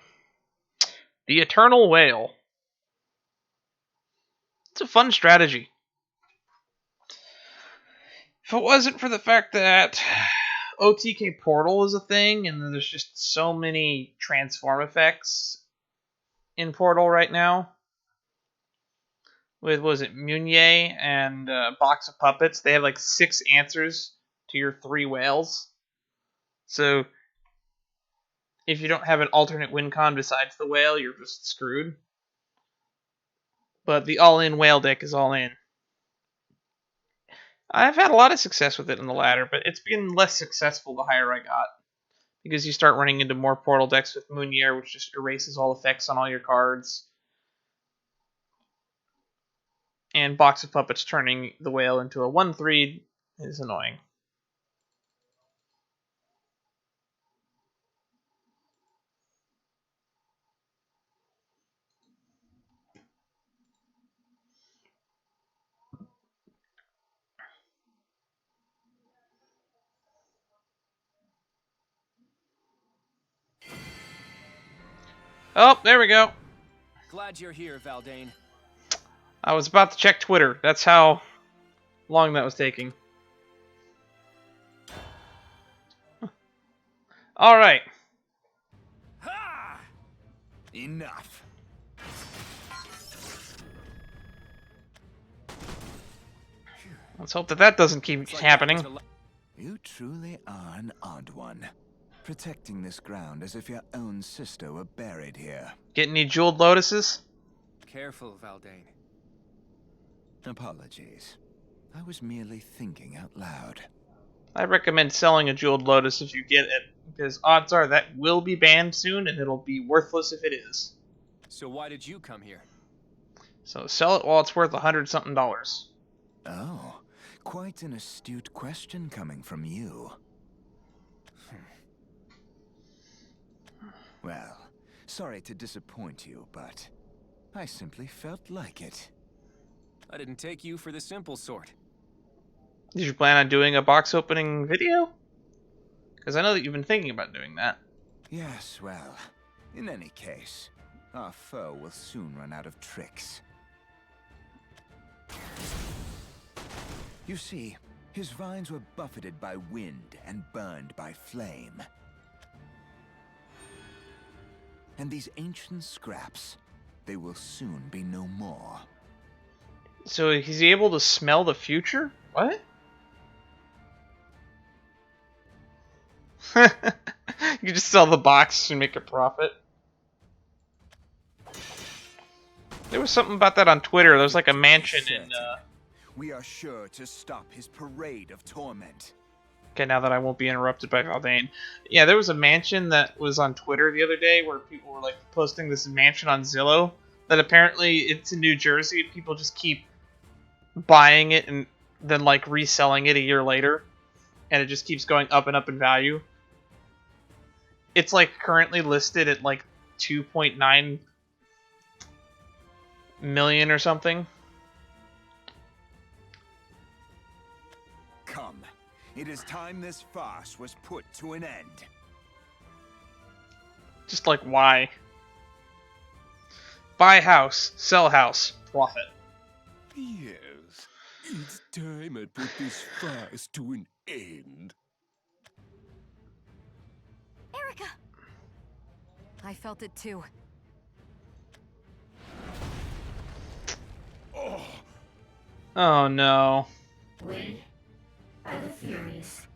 The Eternal Whale. It's a fun strategy. If it wasn't for the fact that OTK Portal is a thing, and there's just so many transform effects in Portal right now, with, was it Meunier and Box of Puppets, they have like 6 answers to your 3 whales. So if you don't have an alternate win con besides the whale, you're just screwed. But the all-in whale deck is all in. I've had a lot of success with it in the ladder, but it's been less successful the higher I got. Because you start running into more Portal decks with Meunier, which just erases all effects on all your cards. And Box of Puppets turning the whale into a 1/3 is annoying. Oh, there we go. Glad you're here, Valdane. I was about to check Twitter. That's how long that was taking. Alright. Enough. Let's hope that that doesn't keep happening. You truly are an odd one. Protecting this ground as if your own sister were buried here. Get any jeweled lotuses? Careful, Valdane. Apologies. I was merely thinking out loud. I recommend selling a jeweled lotus if you get it, because odds are that will be banned soon and it'll be worthless if it is. So why did you come here? So sell it while it's worth $100-something. Oh, quite an astute question coming from you. Well, sorry to disappoint you, but I simply felt like it. I didn't take you for the simple sort. Did you plan on doing a box opening video? Because I know that you've been thinking about doing that. Yes, well, in any case, our foe will soon run out of tricks. You see, his vines were buffeted by wind and burned by flame. And these ancient scraps, they will soon be no more. So is he able to smell the future? What? You just sell the box and make a profit. There was something about that on Twitter. There's like a mansion in We are sure to stop his parade of torment. Okay, now that I won't be interrupted by Valdane. Yeah, there was a mansion that was on Twitter the other day where people were like posting this mansion on Zillow that apparently it's in New Jersey. People just keep buying it and then like reselling it a year later, and it just keeps going up and up in value. It's like currently listed at like 2.9 million or something. Come, it is time this farce was put to an end. Just like, why? Buy house, sell house, profit. Yes, it's time I put this farce to an end. Erica! I felt it too. Oh no. We are the Furies.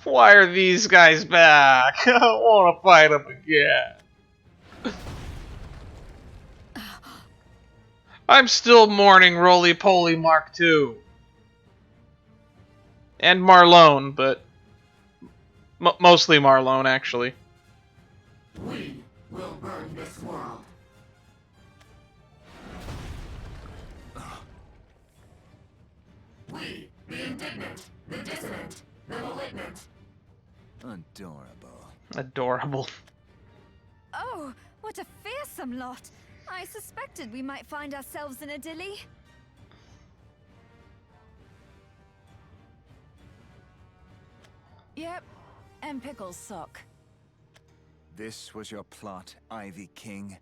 Why are these guys back? I don't want to fight them again. I'm still mourning Roly Poly Mark II. And Marlone, but mostly Marlone, actually. We will burn this world. We, the indignant, the dissonant, the malignant. Adorable. Adorable. Oh, what a fearsome lot! I suspected we might find ourselves in a dilly. Yep, and pickles suck. This was your plot, Ivy King?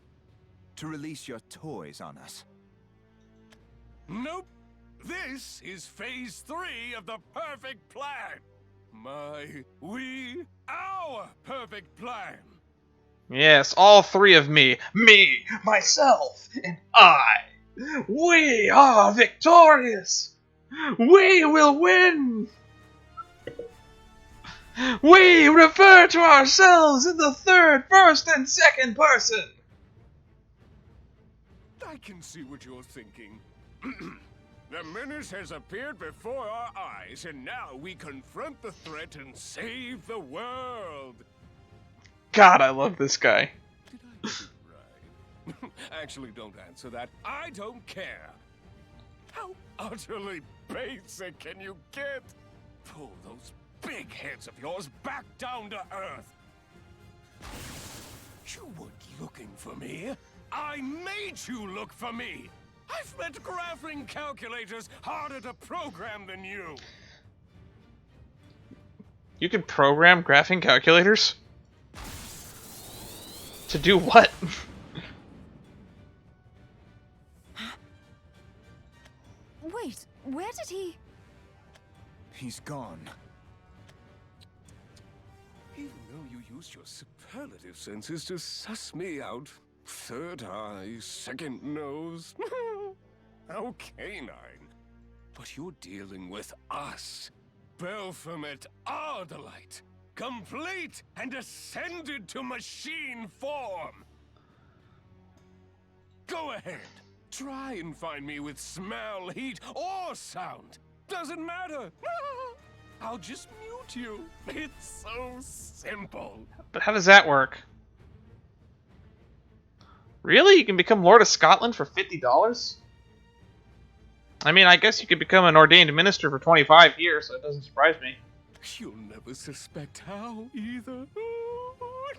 To release your toys on us? Nope. This is phase 3 of the perfect plan. Our perfect plan. Yes, all three of me. Me, myself, and I. We are victorious. We will win. We refer to ourselves in the third, first, and second person. I can see what you're thinking. The menace has appeared before our eyes, and now we confront the threat and save the world. God, I love this guy. Actually, don't answer that. I don't care. How utterly basic can you get? Pull those big heads of yours back down to earth. You weren't looking for me. I made you look for me. I've met graphing calculators harder to program than you. You can program graphing calculators? To do what? Wait, where did he... He's gone. Even though you used your superlative senses to suss me out, third eye, second nose, how canine. But you're dealing with us, Belphomet Ardalite, complete and ascended to machine form. Go ahead, try and find me with smell, heat, or sound. Doesn't matter. I'll just mute you. It's so simple. But how does that work? Really? You can become Lord of Scotland for $50? I mean, I guess you could become an ordained minister for 25 years, so it doesn't surprise me. You'll never suspect how, either.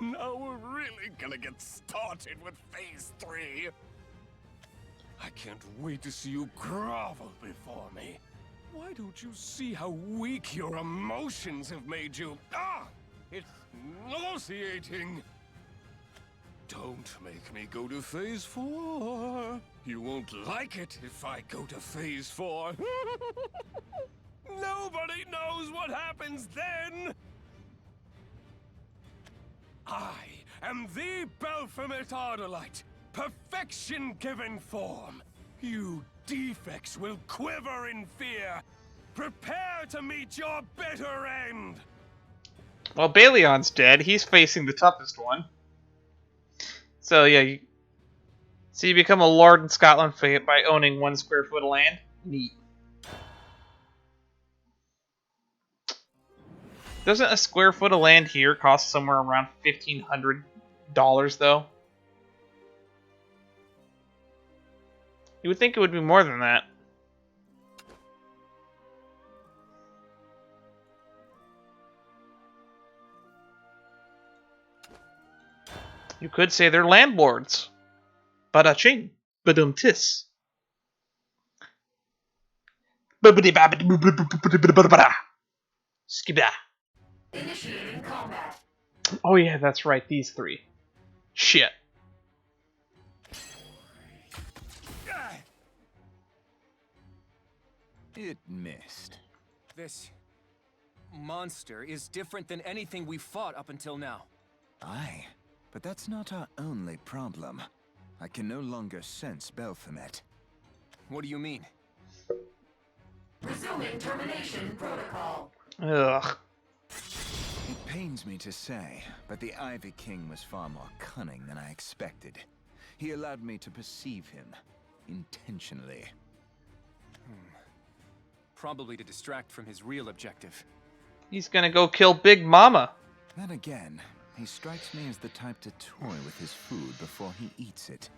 Now we're really gonna get started with phase 3. I can't wait to see you grovel before me. Why don't you see how weak your emotions have made you? Ah! It's nauseating! Don't make me go to Phase 4. You won't like it if I go to Phase 4. Nobody knows what happens then! I am the Baphomet Ardolite, perfection given form. You defects will quiver in fear. Prepare to meet your bitter end! Well, Balion's dead. He's facing the toughest one. So yeah, so you become a lord in Scotland by owning 1 square foot of land. Neat. Doesn't a square foot of land here cost somewhere around $1,500 though? You would think it would be more than that. You could say they're landlords. Bada-ching. Badum-tis. Skibda. Initiating combat. Oh yeah, that's right, these 3. Shit. It missed. This monster is different than anything we fought up until now. Aye, but that's not our only problem. I can no longer sense Baphomet. What do you mean? Resuming termination protocol. Ugh. It pains me to say, but the Ivy King was far more cunning than I expected. He allowed me to perceive him, intentionally. Probably to distract from his real objective. He's gonna go kill Big Mama. Then again, he strikes me as the type to toy with his food before he eats it.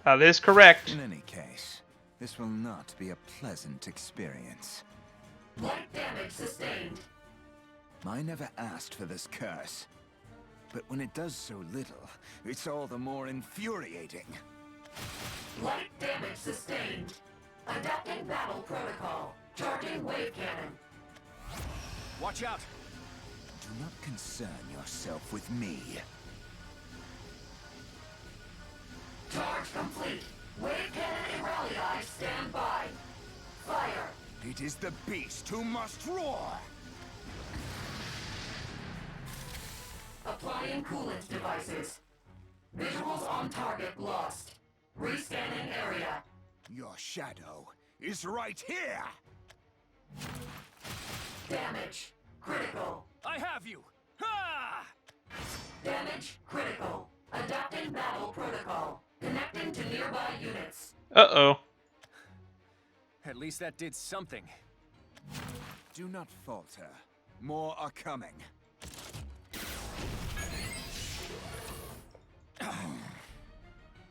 That is correct. In any case, this will not be a pleasant experience. Light damage sustained. I never asked for this curse. But when it does so little, it's all the more infuriating. Light damage sustained. Adapting battle protocol. Charging wave cannon. Watch out! Do not concern yourself with me. Charge complete. Wave cannon Iralii, stand by. Fire. It is the beast who must roar! Applying coolant devices. Visuals on target lost. Rescanning area. Your shadow is right here! Damage. Critical. I have you! Ha! Damage. Critical. Adapting battle protocol. Connecting to nearby units. Uh-oh. At least that did something. Do not falter. More are coming.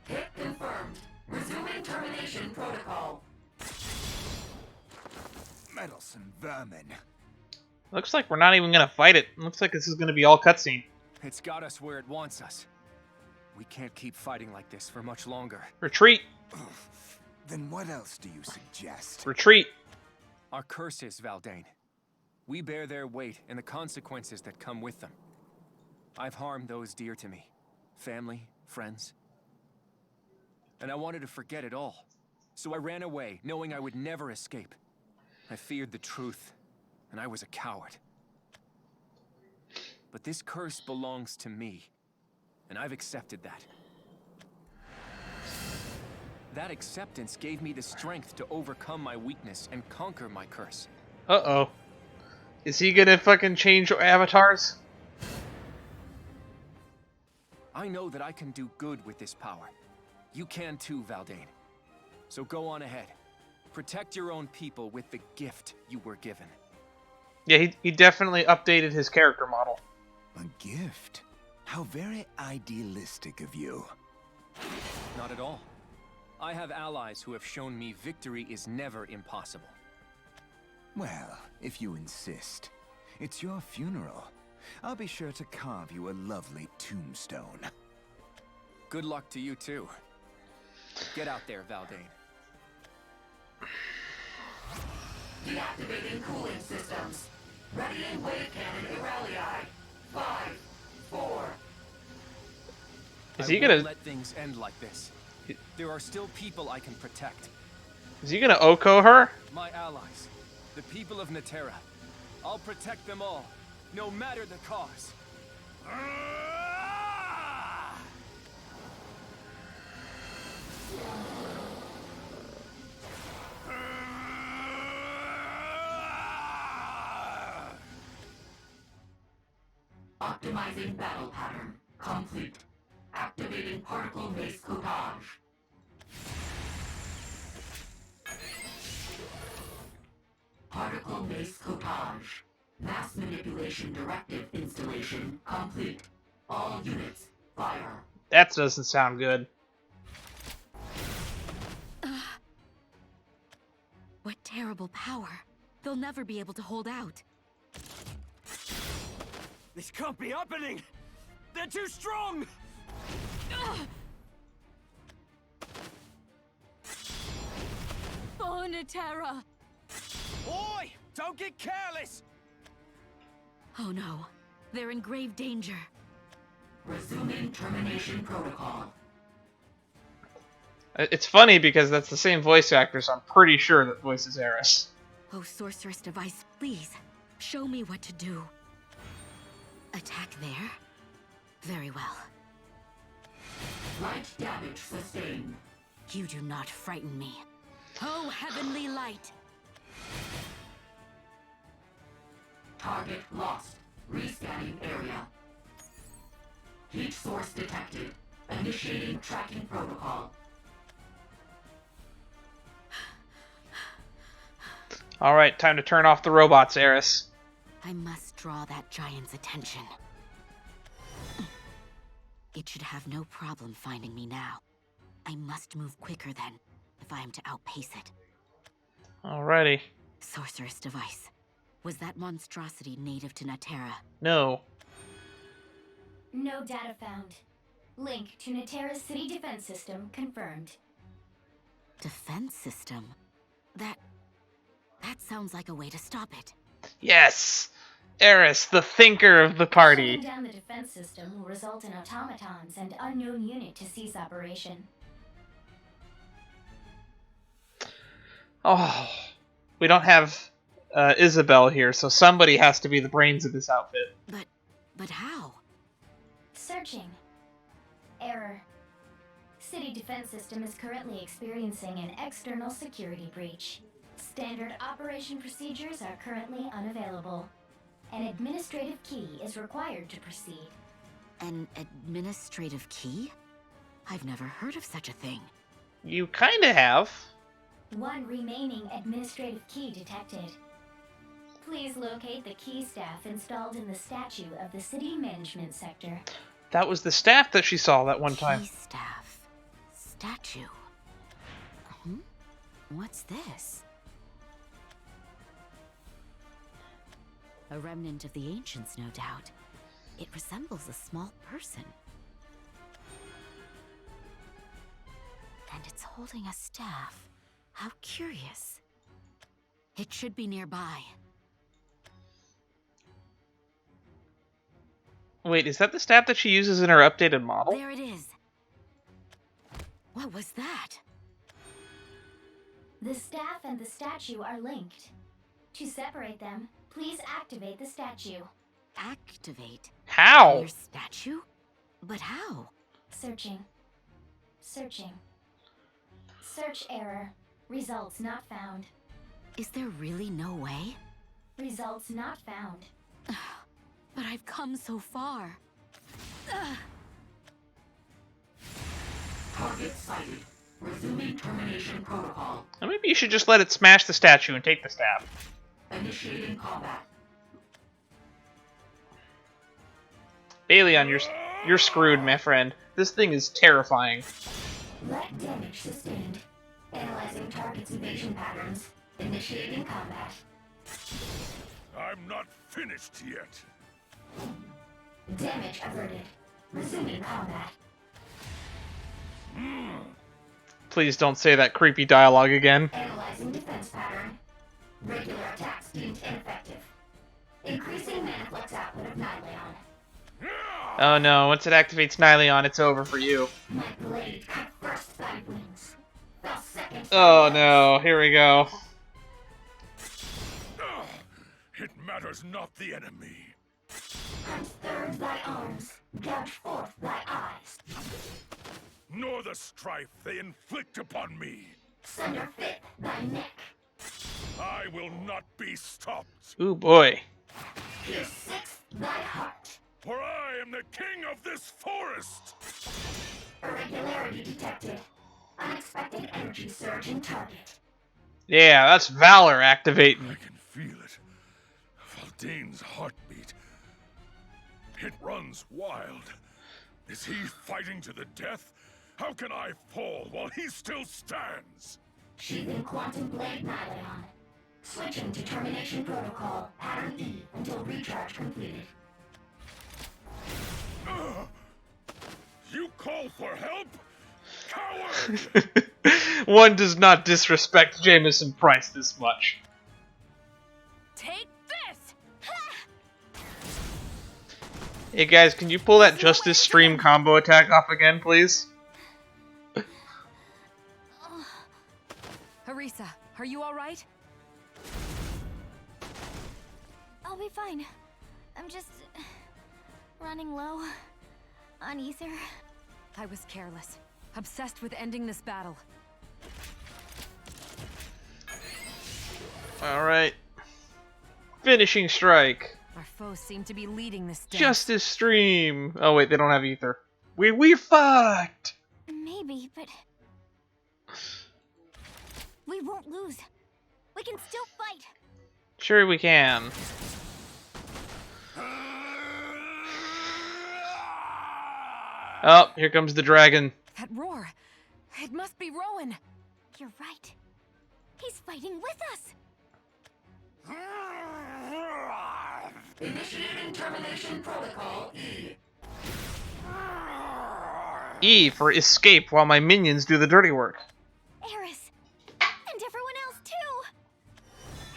Hit confirmed. Resuming termination protocol. Meddlesome vermin. Looks like we're not even gonna fight it. Looks like this is gonna be all cutscene. It's got us where it wants us. We can't keep fighting like this for much longer. Retreat! Then what else do you suggest? Retreat! Our curses, Valdane. We bear their weight and the consequences that come with them. I've harmed those dear to me. Family, friends. And I wanted to forget it all. So I ran away, knowing I would never escape. I feared the truth, and I was a coward. But this curse belongs to me, and I've accepted that. That acceptance gave me the strength to overcome my weakness and conquer my curse. Uh-oh. Is he gonna fucking change avatars? I know that I can do good with this power. You can too, Valdane. So go on ahead. Protect your own people with the gift you were given. Yeah, he definitely updated his character model. A gift? How very idealistic of you. Not at all. I have allies who have shown me victory is never impossible. Well, if you insist. It's your funeral. I'll be sure to carve you a lovely tombstone. Good luck to you too. Get out there, Valdane. Deactivating cooling systems. Readying wave cannon Iralii. 5, 4. Is I he gonna? won't let things end like this. There are still people I can protect. Is he gonna Oko her? My allies, the people of Natera. I'll protect them all, no matter the cause. Optimizing battle pattern complete. Activating particle base codage. Particle base codage. Mass manipulation directive installation complete. All units fire. That doesn't sound good. What terrible power. They'll never be able to hold out. This can't be happening! They're too strong! Oh, Natera! Oi! Don't get careless! Oh no, they're in grave danger. Resuming termination protocol. It's funny because that's the same voice actor, so I'm pretty sure that voices Eris. Oh, Sorceress Device, please, show me what to do. Attack there? Very well. Light damage sustained. You do not frighten me. Oh, heavenly light! Target lost. Rescanning area. Heat source detected. Initiating tracking protocol. Alright, time to turn off the robots, Eris. I must draw that giant's attention. It should have no problem finding me now. I must move quicker then, if I am to outpace it. Alrighty. Sorceress Device. Was that monstrosity native to Natera? No. No data found. Link to Natera's city defense system confirmed. Defense system? That sounds like a way to stop it. Yes! Eris, the thinker of the party. Shutting down the defense system will result in automatons and unknown unit to cease operation. Oh, we don't have Isabel here, so somebody has to be the brains of this outfit. But how? Searching. Error. City defense system is currently experiencing an external security breach. Standard operation procedures are currently unavailable. An administrative key is required to proceed. An administrative key? I've never heard of such a thing. You kinda have. One remaining administrative key detected. Please locate the key staff installed in the statue of the city management sector. That was the staff that she saw that one time. Key staff. Statue. What's this? A remnant of the ancients, no doubt. It resembles a small person. And it's holding a staff. How curious. It should be nearby. Wait, is that the staff that she uses in her updated model? There it is. What was that? The staff and the statue are linked. To separate them, please activate the statue. Activate? How? Your statue? But how? Searching. Searching. Search error. Results not found. Is there really no way? Results not found. But I've come so far. Target sighted. Resuming termination protocol. Or maybe you should just let it smash the statue and take the staff. Initiating combat. Baleon, you're screwed, my friend. This thing is terrifying. Let damage sustained. Analyzing target's evasion patterns. Initiating combat. I'm not finished yet. Damage averted. Resuming combat. Please don't say that creepy dialogue again. Analyzing defense pattern. Regular attacks deemed ineffective. Increasing Maniflex output of Nightleon. Oh no, once it activates Nyleon, it's over for you. My blade cut first thy wings, fell second. Oh no, here we go. It matters not the enemy. Hunt third thy arms, gouge forth thy eyes. Nor the strife they inflict upon me. Sunder fifth thy neck. I will not be stopped. Ooh boy. Pierce sixth thy heart. For I am the king of this forest. Irregularity detected. Unexpected energy surge in target. Yeah, that's Valor activating. I can feel it. Valdane's heartbeat. It runs wild. Is he fighting to the death? How can I fall while he still stands? Sheathing Quantum Blade Nyleon. Switching to Termination Protocol, Pattern E, until recharge completed. You call for help? Coward! One does not disrespect Jameson Price this much. Take this! Hey guys, can you pull that Justice Stream combo attack off again, please? Arisa, are you alright? I'll be fine. I'm just running low on ether. I was careless. Obsessed with ending this battle. Alright. Finishing strike. Our foes seem to be leading this dance. Justice Stream. Oh wait, they don't have ether. We're fucked. Maybe, but we won't lose. We can still fight. Sure we can. Oh, here comes the dragon. That roar. It must be Rowan. You're right. He's fighting with us. Initiating Termination Protocol E. E for escape while my minions do the dirty work. Eris. And everyone else too.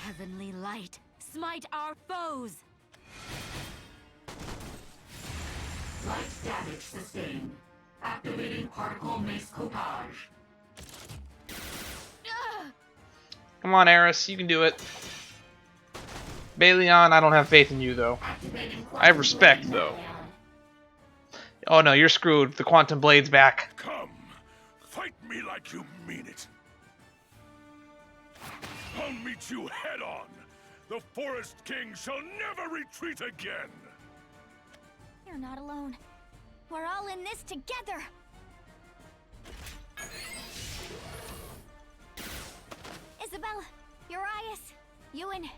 Heavenly light, smite our foes. Slight damage sustained. Activating Particle Mace Copage. Come on, Eris, you can do it. Baleon, I don't have faith in you, though. I have respect, though. Oh no, you're screwed. The Quantum Blade's back. Come, fight me like you mean it. I'll meet you head on. The Forest King shall never retreat again. You're not alone. We're all in this together. Isabel, Urias, Ewan,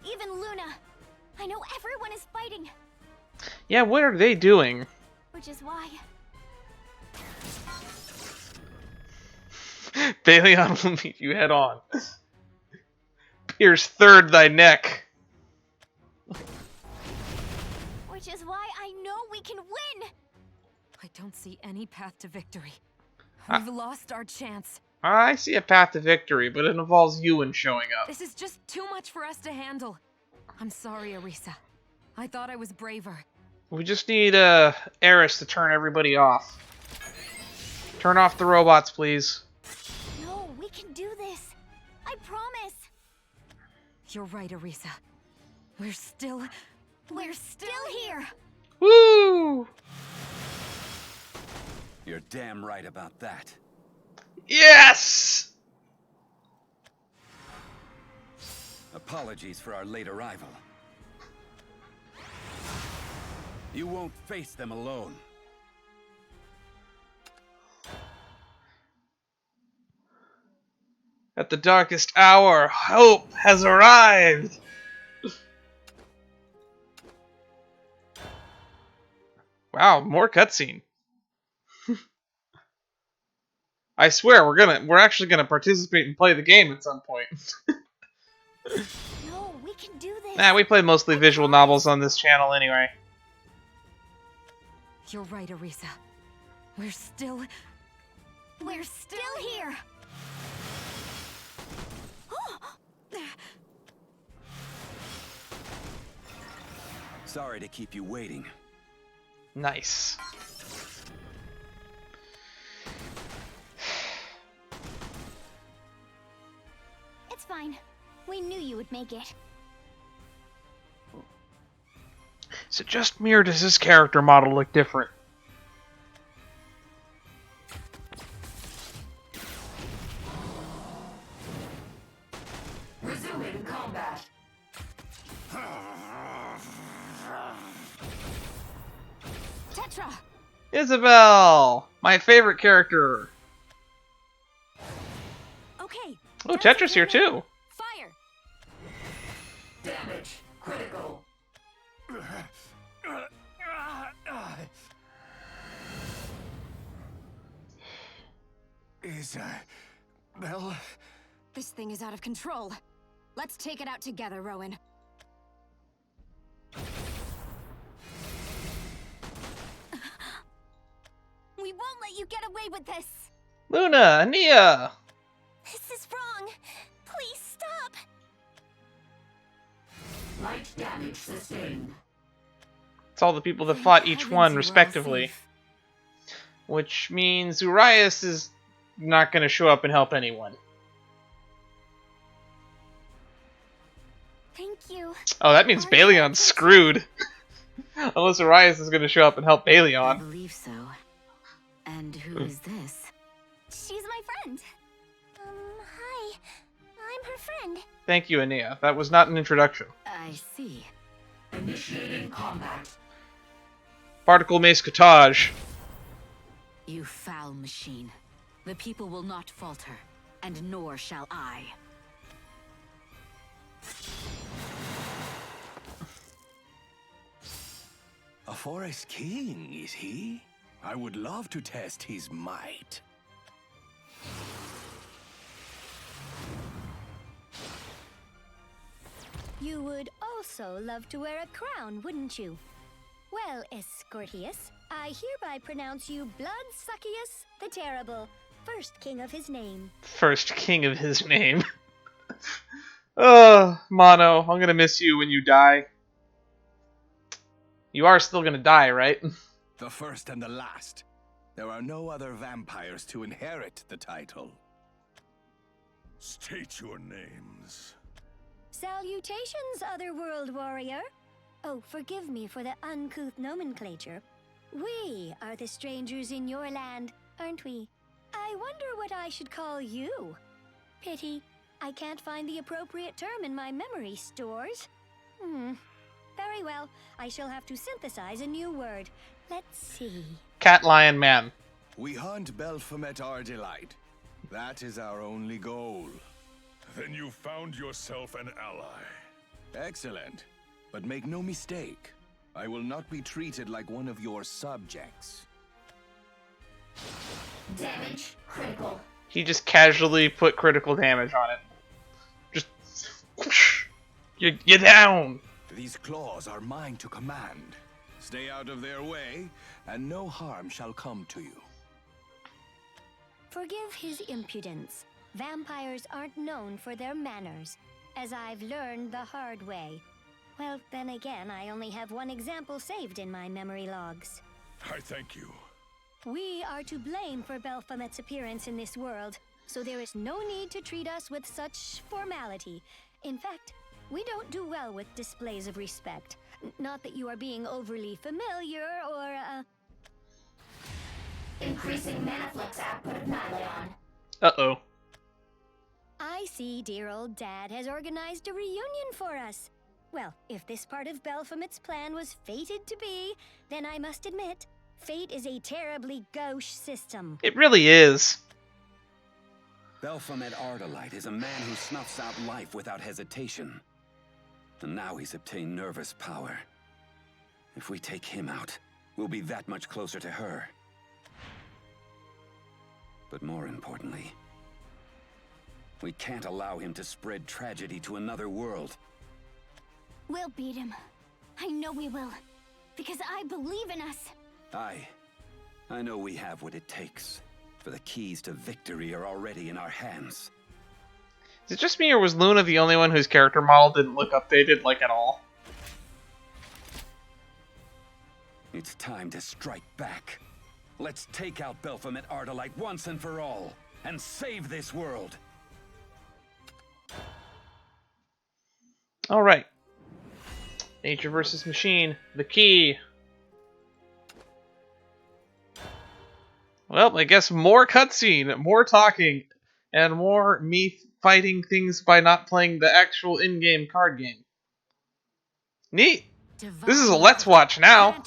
even Luna. I know everyone is fighting. Yeah, what are they doing? Which is why Baleon will meet you head on. Pierce third thy neck. Which is why I know we can win. I don't see any path to victory. We've lost our chance. I see a path to victory, but it involves Ewan showing up. This is just too much for us to handle. I'm sorry, Arisa. I thought I was braver. We just need Eris to turn everybody off. Turn off the robots, please. No, we can do this. I promise. You're right, Arisa. We're still here. Woo! You're damn right about that. Yes! Apologies for our late arrival. You won't face them alone. At the darkest hour, hope has arrived! Wow, more cutscene. I swear, we're actually gonna participate and play the game at some point. No, we can do this. Nah, we play mostly visual novels on this channel anyway. You're right, Arisa. We're still here. Sorry to keep you waiting. Nice. It's fine. We knew you would make it. Is it just me or does this character model look different? Resuming combat. Tetra! Isabel! My favorite character! Okay. Oh, Tetra's here too! Fire! Damage. Critical. Well... This thing is out of control. Let's take it out together, Rowan. We won't let you get away with this. Luna! Nia! This is wrong. Please stop. Light damage sustained. It's all the people that fought each one, respectively. Which means Urias is not going to show up and help anyone. Thank you. Oh, that means Balion's screwed. Unless Urias is going to show up and help I Balion. believe so. And who is this? She's my friend. Hi. I'm her friend. Thank you, Ania. That was not an introduction. I see. Initiating combat. Particle Mace Cottage. You foul machine. The people will not falter, and nor shall I. A forest king, is he? I would love to test his might. You would also love to wear a crown, wouldn't you? Well, Escortius, I hereby pronounce you Bloodsuckius the Terrible, first king of his name. First king of his name. Oh, Mono, I'm going to miss you when you die. You are still going to die, right? The first and the last. There are no other vampires to inherit the title. State your names. Salutations, Otherworld warrior. Oh, forgive me for the uncouth nomenclature. We are the strangers in your land, aren't we? I wonder what I should call you. Pity, I can't find the appropriate term in my memory stores. Very well, I shall have to synthesize a new word. Let's see. Cat, lion, man. We hunt Belphomet our delight. That is our only goal. Then you found yourself an ally. Excellent. But make no mistake, I will not be treated like one of your subjects. Damage. Critical. He just casually put critical damage on it. Just whoosh, you're down. These claws are mine to command. Stay out of their way, and no harm shall come to you. Forgive his impudence. Vampires aren't known for their manners, as I've learned the hard way. Well, then again, I only have one example saved in my memory logs. I thank you. We are to blame for Belphomet's appearance in this world, so there is no need to treat us with such formality. In fact, we don't do well with displays of respect. Not that you are being overly familiar or, Increasing mana flux output of Nylon. Uh-oh. I see dear old Dad has organized a reunion for us. Well, if this part of Belphomet's plan was fated to be, then I must admit, fate is a terribly gauche system. It really is. Belphomet Ardalite is a man who snuffs out life without hesitation. And now he's obtained nervous power. If we take him out, we'll be that much closer to her. But more importantly, we can't allow him to spread tragedy to another world. We'll beat him. I know we will. Because I believe in us. I know we have what it takes. For the keys to victory are already in our hands. Is it just me, or was Luna the only one whose character model didn't look updated, like, at all? It It's time to strike back. Let's take out Belphomet Ardalite once and for all, and save this world. All right. Nature versus machine. The key. Well, I guess more cutscene, more talking, and more me fighting things by not playing the actual in-game card game. Neat. This is a Let's Watch now.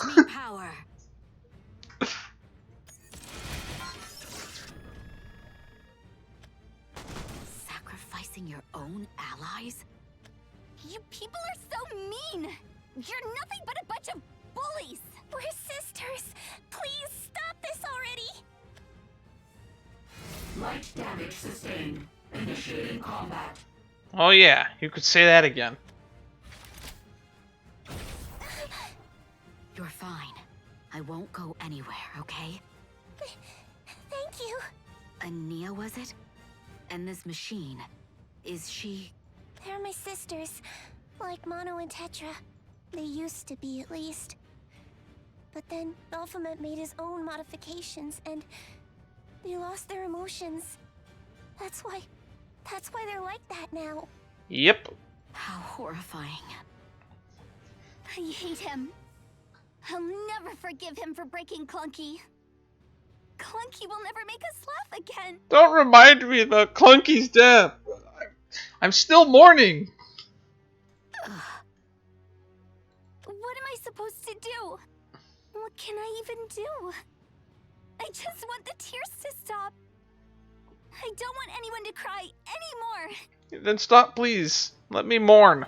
Sacrificing your own allies? You people are so mean! You're nothing but a bunch of bullies! We're sisters! Please stop this already! Light damage sustained. Initiating combat. Oh yeah, you could say that again. You're fine. I won't go anywhere, okay? Thank you. Ania, was it? And this machine, is she... They're my sisters. Like Mono and Tetra. They used to be, at least. But then Baphomet made his own modifications, and they lost their emotions. That's why they're like that now. Yep. How horrifying. I hate him. I'll never forgive him for breaking Clunky. Clunky will never make us laugh again. Don't remind me about Clunky's death. I'm still mourning. What am I supposed to do? What can I even do? I just want the tears to stop. I don't want anyone to cry anymore. Then stop, please. Let me mourn.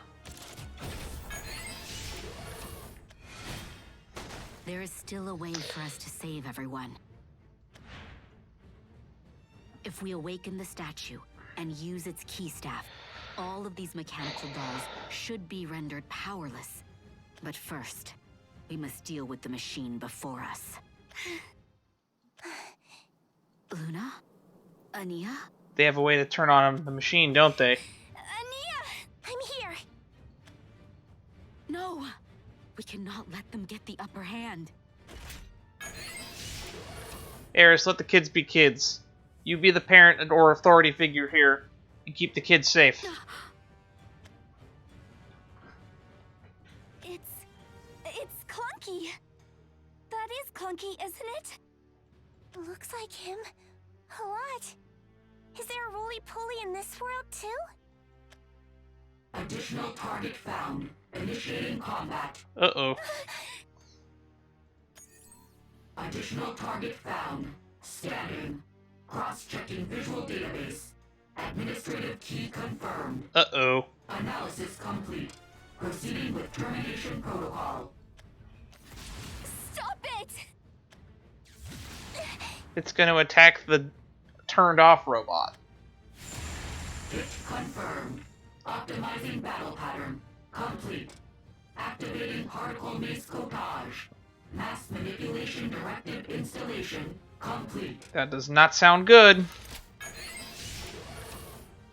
There is still a way for us to save everyone. If we awaken the statue and use its key staff, all of these mechanical dolls should be rendered powerless. But first, we must deal with the machine before us. Luna? Ania? They have a way to turn on the machine, don't they? Ania! I'm here! No! We cannot let them get the upper hand. Eris, let the kids be kids. You be the parent or authority figure here, and keep the kids safe. It's Clunky. That is Clunky, isn't it? Looks like him. A lot. Is there a roly-poly in this world, too? Additional target found. Initiating combat. Uh-oh. Additional target found. Scanning. Cross-checking visual database. Administrative key confirmed. Uh-oh. Analysis complete. Proceeding with termination protocol. Stop it! It's going to attack the turned-off robot. Hit confirmed. Optimizing battle pattern. Complete. Activating particle maze copage. Mass manipulation directive installation. Complete. That does not sound good.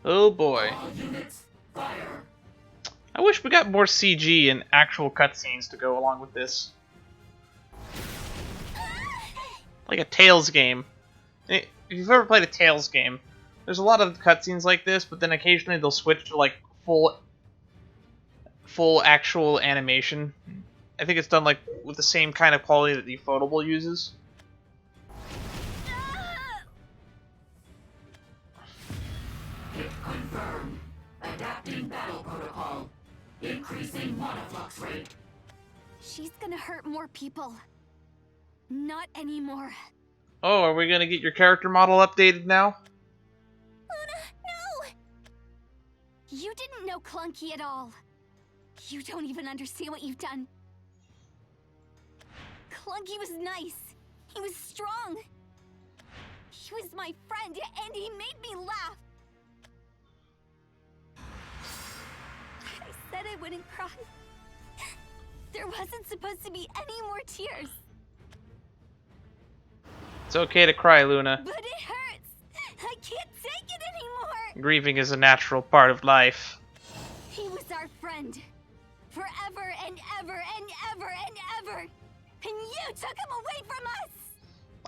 Oh boy. All units, fire. I wish we got more CG and actual cutscenes to go along with this. Like a Tales game. If you've ever played a Tales game, there's a lot of cutscenes like this, but then occasionally they'll switch to like full actual animation. I think it's done like with the same kind of quality that the Ufotable uses. Hit confirmed. Adapting battle protocol. Increasing monoflux rate. She's gonna hurt more people. Not anymore. Oh, are we gonna get your character model updated now? Luna, no! You didn't know Clunky at all. You don't even understand what you've done. Clunky was nice. He was strong. He was my friend, and he made me laugh. I said I wouldn't cry. There wasn't supposed to be any more tears. It's okay to cry, Luna. But it hurts. I can't take it anymore. Grieving is a natural part of life. He was our friend. Forever and ever and ever and ever. and you took him away from us!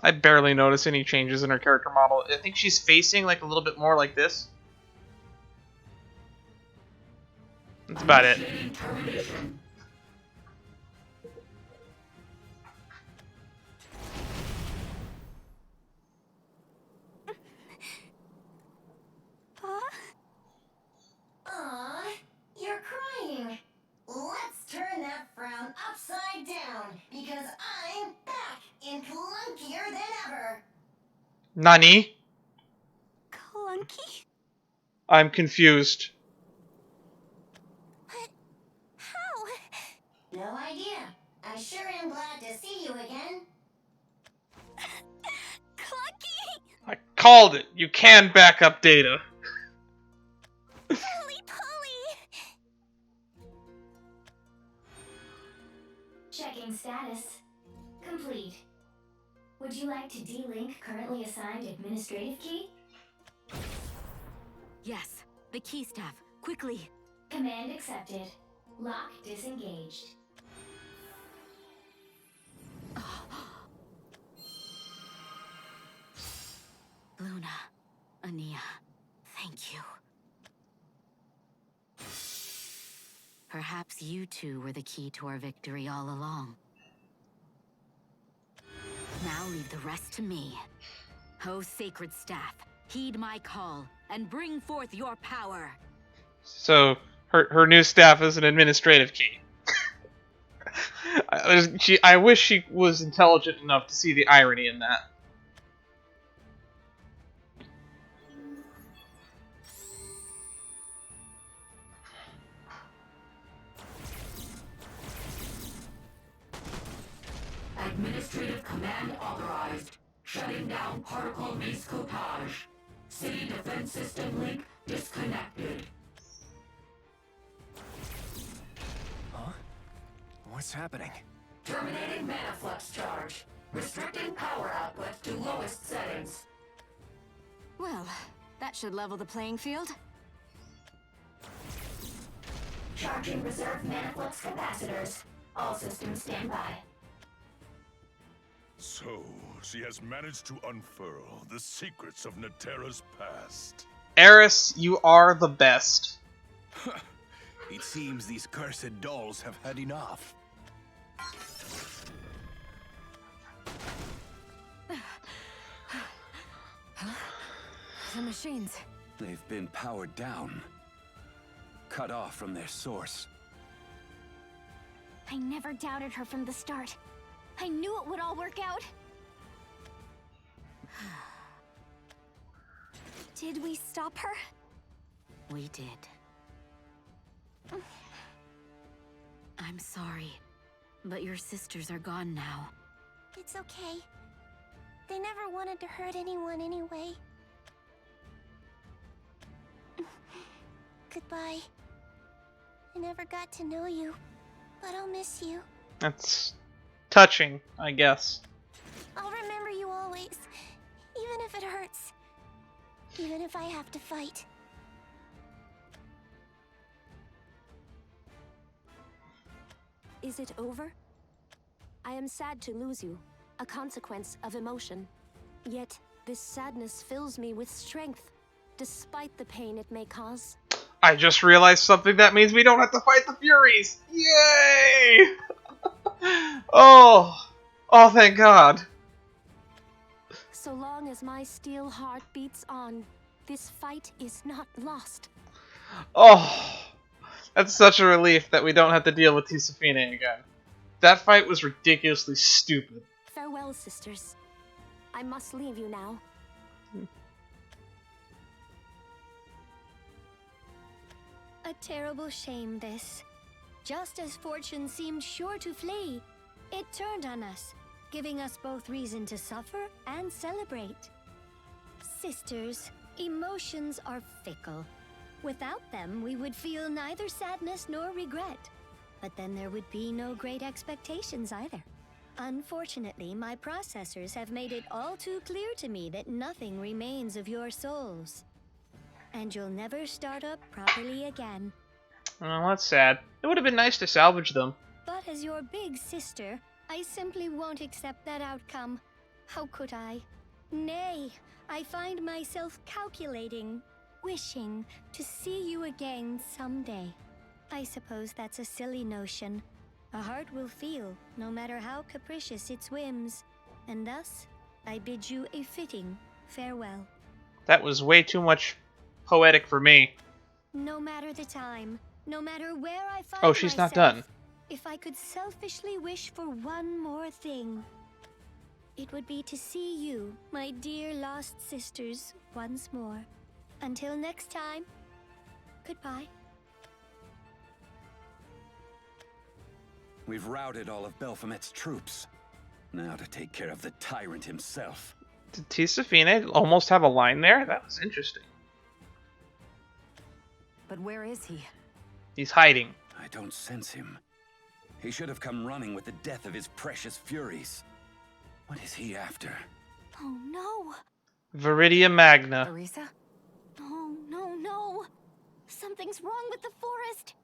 I barely notice any changes in her character model. I think she's facing like a little bit more like this. That's about it. Aw, you're crying. Let's turn that frown upside down, because I'm back and clunkier than ever. Nani? Clunky? I'm confused. How? No idea. I sure am glad to see you again. Clunky! I called it. You can back up data. Checking status. Complete. Would you like to de-link currently assigned administrative key? Yes, the key staff. Quickly. Command accepted. Lock disengaged. Luna, Ania, thank you. Perhaps you two were the key to our victory all along. Now leave the rest to me. O sacred staff, heed my call and bring forth your power. So her new staff is an administrative key. I wish she was intelligent enough to see the irony in that. Administrative command authorized. Shutting down particle rescopage. City defense system link disconnected. Huh? What's happening? Terminating mana flux charge. Restricting power output to lowest settings. Well, that should level the playing field. Charging reserve mana flux capacitors. All systems stand by. So, she has managed to unfurl the secrets of Natera's past. Eris, you are the best. It seems these cursed dolls have had enough. The machines. They've been powered down. Cut off from their source. I never doubted her from the start. I knew it would all work out. Did we stop her? We did. I'm sorry, but your sisters are gone now. It's okay. They never wanted to hurt anyone anyway. Goodbye. I never got to know you, but I'll miss you. That's touching, I guess. I'll remember you always, even if it hurts. Even if I have to fight. Is it over? I am sad to lose you, a consequence of emotion. Yet, this sadness fills me with strength, despite the pain it may cause. I just realized something that means we don't have to fight the Furies! Yay! Oh, thank God. So long as my steel heart beats on, this fight is not lost. Oh, that's such a relief that we don't have to deal with Tisafine again. That fight was ridiculously stupid. Farewell, sisters. I must leave you now. A terrible shame, this. Just as fortune seemed sure to flee, it turned on us, giving us both reason to suffer and celebrate. Sisters, emotions are fickle. Without them, we would feel neither sadness nor regret. But then there would be no great expectations either. Unfortunately, my processors have made it all too clear to me that nothing remains of your souls. And you'll never start up properly again. Well, that's sad. It would have been nice to salvage them. But as your big sister, I simply won't accept that outcome. How could I? Nay, I find myself calculating, wishing to see you again someday. I suppose that's a silly notion. A heart will feel, no matter how capricious its whims. And thus, I bid you a fitting farewell. That was way too much poetic for me. No matter the time, no matter where I find Oh, she's not myself, done. if I could selfishly wish for one more thing, it would be to see you, my dear lost sisters, once more. Until next time, goodbye. We've routed all of Belphomet's troops. Now to take care of the tyrant himself. Did Tisafine almost have a line there? That was interesting. But where is he? He's hiding. I don't sense him. He should have come running with the death of his precious Furies. What is he after? Oh no! Viridia Magna. Arisa? Oh no, no! Something's wrong with the forest!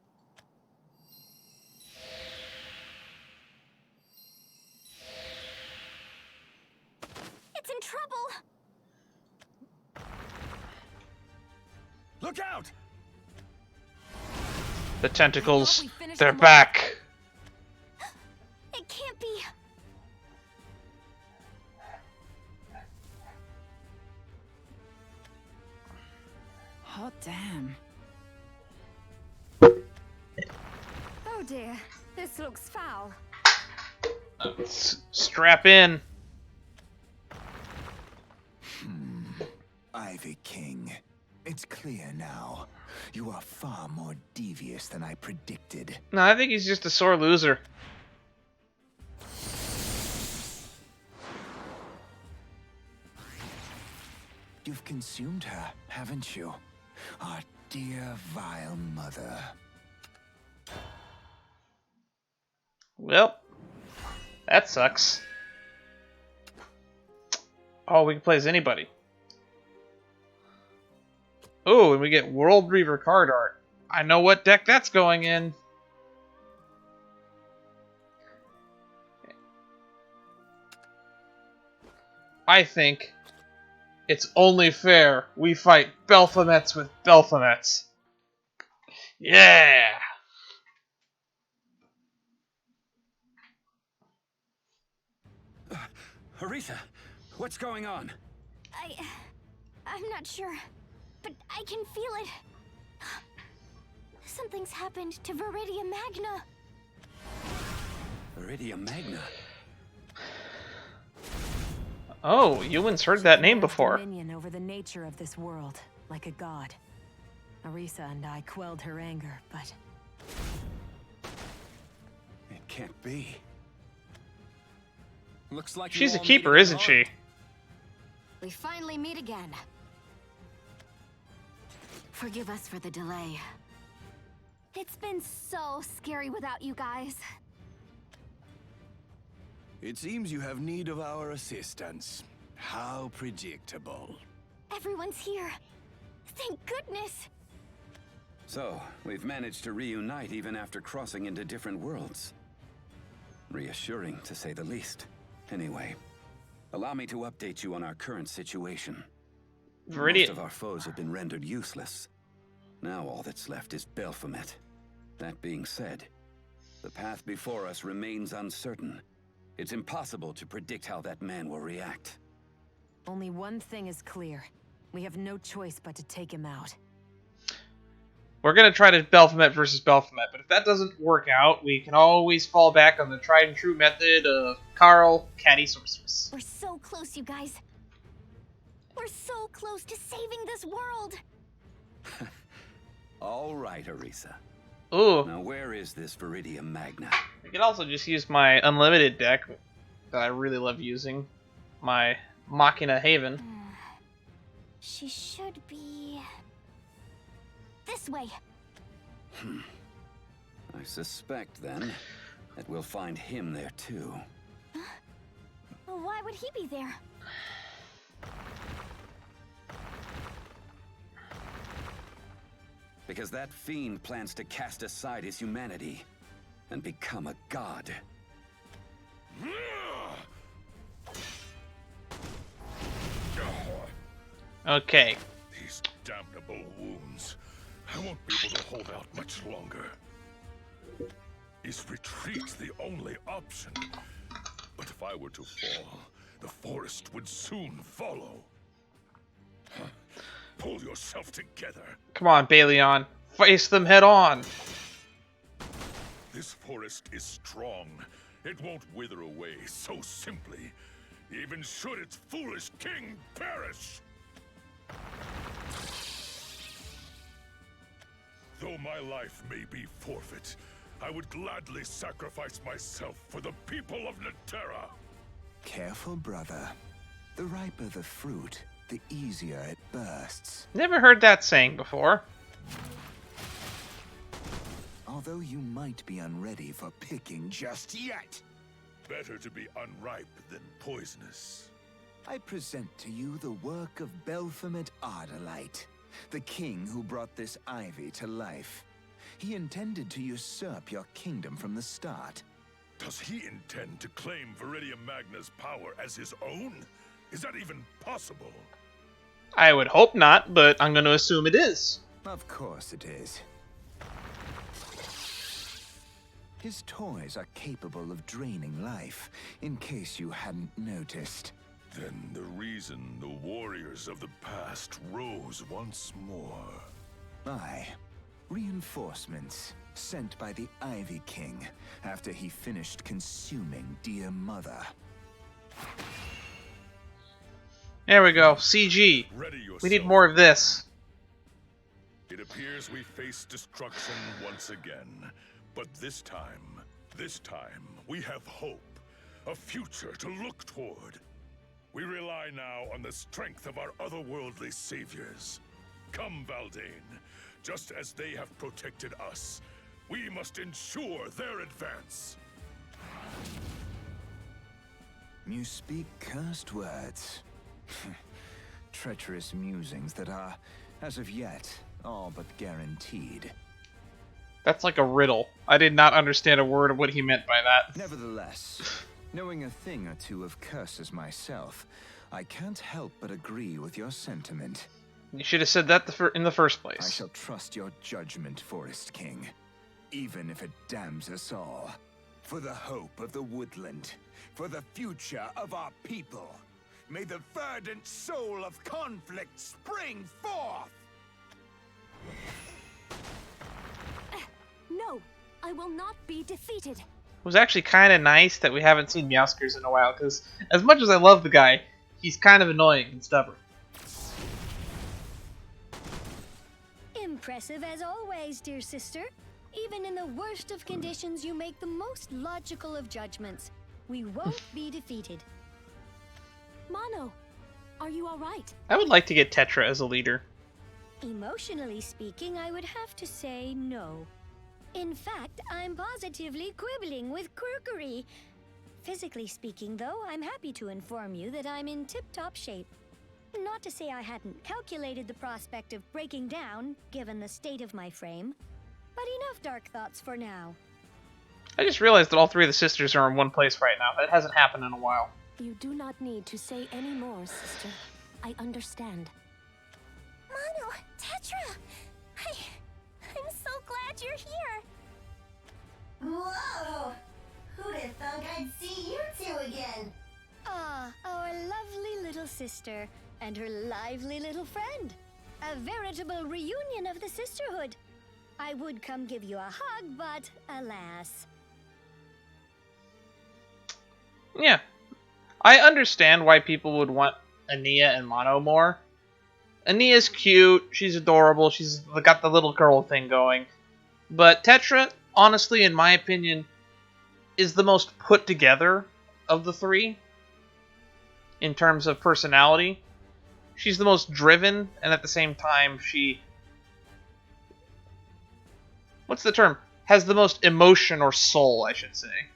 It's in trouble! Look out! The tentacles, they're back. It can't be. Oh, damn. Oh dear, this looks foul. Strap in. Ivy King, it's clear now. You are far more devious than I predicted. No, I think he's just a sore loser. You've consumed her, haven't you? Our dear, vile mother. Well, that sucks. Oh, we can play as anybody. Oh, and we get Worldreaver card art. I know what deck that's going in. I think it's only fair we fight Belphomets with Belphomets. Yeah! Arisa, what's going on? I'm not sure, but I can feel it. Something's happened to Viridia Magna. Viridia Magna? Oh, Ewan's heard that name before. Dominion over the nature of this world, like a god. Arisa and I quelled her anger, but it can't be. Looks like she's a keeper, isn't she? We finally meet again. Forgive us for the delay. It's been so scary without you guys. It seems you have need of our assistance. How predictable. Everyone's here. Thank goodness. So, we've managed to reunite even after crossing into different worlds. Reassuring, to say the least. Anyway, allow me to update you on our current situation. Most of our foes have been rendered useless. Now all that's left is Belphomet. That being said, the path before us remains uncertain. It's impossible to predict how that man will react. only one thing is clear. We have no choice but to take him out. We're going to try to Belphomet versus Belphomet, but if that doesn't work out, we can always fall back on the tried and true method of Carl, Catty Sorceress. We're so close, you guys. We're so close to saving this world. All right, Arisa. Ooh. Now where is this Viridia Magna? I can also just use my unlimited deck that I really love using. My Machina Haven. She should be... this way. I suspect, then, that we'll find him there, too. Well, why would he be there? Because that fiend plans to cast aside his humanity and become a god. Okay. These damnable wounds. I won't be able to hold out much longer. Is retreat the only option? But if I were to fall, the forest would soon follow. Pull yourself together. Come on, Baleon. Face them head on. This forest is strong. It won't wither away so simply, even should its foolish king perish. Though my life may be forfeit, I would gladly sacrifice myself for the people of Netera. Careful, brother. The riper the fruit, the easier it bursts. Never heard that saying before. Although you might be unready for picking just yet. Better to be unripe than poisonous. I present to you the work of Belphomet Ardalite, the king who brought this ivy to life. He intended to usurp your kingdom from the start. Does he intend to claim Viridium Magna's power as his own? Is that even possible? I would hope not, but I'm going to assume it is. Of course it is. His toys are capable of draining life, in case you hadn't noticed. Then the reason the warriors of the past rose once more. Aye. Reinforcements sent by the Ivy King after he finished consuming Dear Mother. There we go. CG. We need more of this. It appears we face destruction once again. But this time, we have hope. A future to look toward. We rely now on the strength of our otherworldly saviors. Come, Valdane. Just as they have protected us, we must ensure their advance. You speak cursed words. Treacherous musings that are, as of yet, all but guaranteed. That's like a riddle. I did not understand a word of what he meant by that. Nevertheless, knowing a thing or two of curses myself, I can't help but agree with your sentiment. You should have said that in the first place. I shall trust your judgment, Forest King, even if it damns us all. For the hope of the woodland, for the future of our people, may the verdant soul of conflict spring forth! No, I will not be defeated. It was actually kind of nice that we haven't seen Meowskers in a while, because as much as I love the guy, he's kind of annoying and stubborn. Impressive as always, dear sister. Even in the worst of conditions, you make the most logical of judgments. We won't be defeated. Mono, are you all right? I would like to get Tetra as a leader. Emotionally speaking, I would have to say no. In fact, I'm positively quibbling with Crookery. Physically speaking, though, I'm happy to inform you that I'm in tip-top shape. Not to say I hadn't calculated the prospect of breaking down, given the state of my frame. But enough dark thoughts for now. I just realized that all three of the sisters are in one place right now. That hasn't happened in a while. You do not need to say any more, sister. I understand. Mono, Tetra! I'm so glad you're here! Whoa! Who'd have thunk I'd see you two again? Ah, our lovely little sister and her lively little friend. A veritable reunion of the sisterhood. I would come give you a hug, but alas. Yeah. I understand why people would want Ania and Mono more. Ania's cute, she's adorable, she's got the little girl thing going. But Tetra, honestly, in my opinion, is the most put together of the three. In terms of personality. She's the most driven, and at the same time, she... What's the term? Has the most emotion or soul, I should say.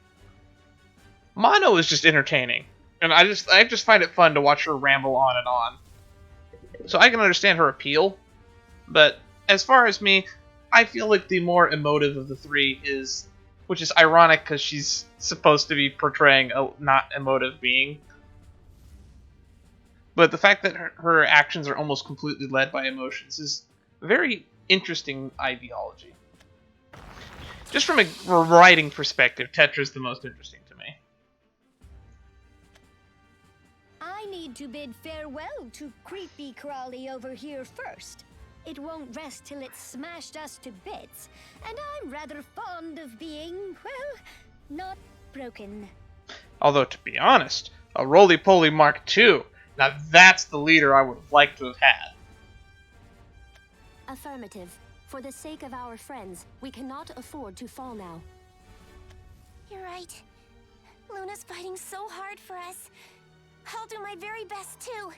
Mono is just entertaining. And I just find it fun to watch her ramble on and on. So I can understand her appeal. But as far as me, I feel like the more emotive of the three is which is ironic because she's supposed to be portraying a not emotive being. But the fact that her actions are almost completely led by emotions is a very interesting ideology. Just from a writing perspective, Tetra's the most interesting to me. I need to bid farewell to creepy crawly over here first. It won't rest till it's smashed us to bits, and I'm rather fond of being, well, not broken. Although, to be honest, a Roly-Poly Mark II, now that's the leader I would have liked to have had. Affirmative. For the sake of our friends, we cannot afford to fall now. You're right. Luna's fighting so hard for us. I'll do my very best too.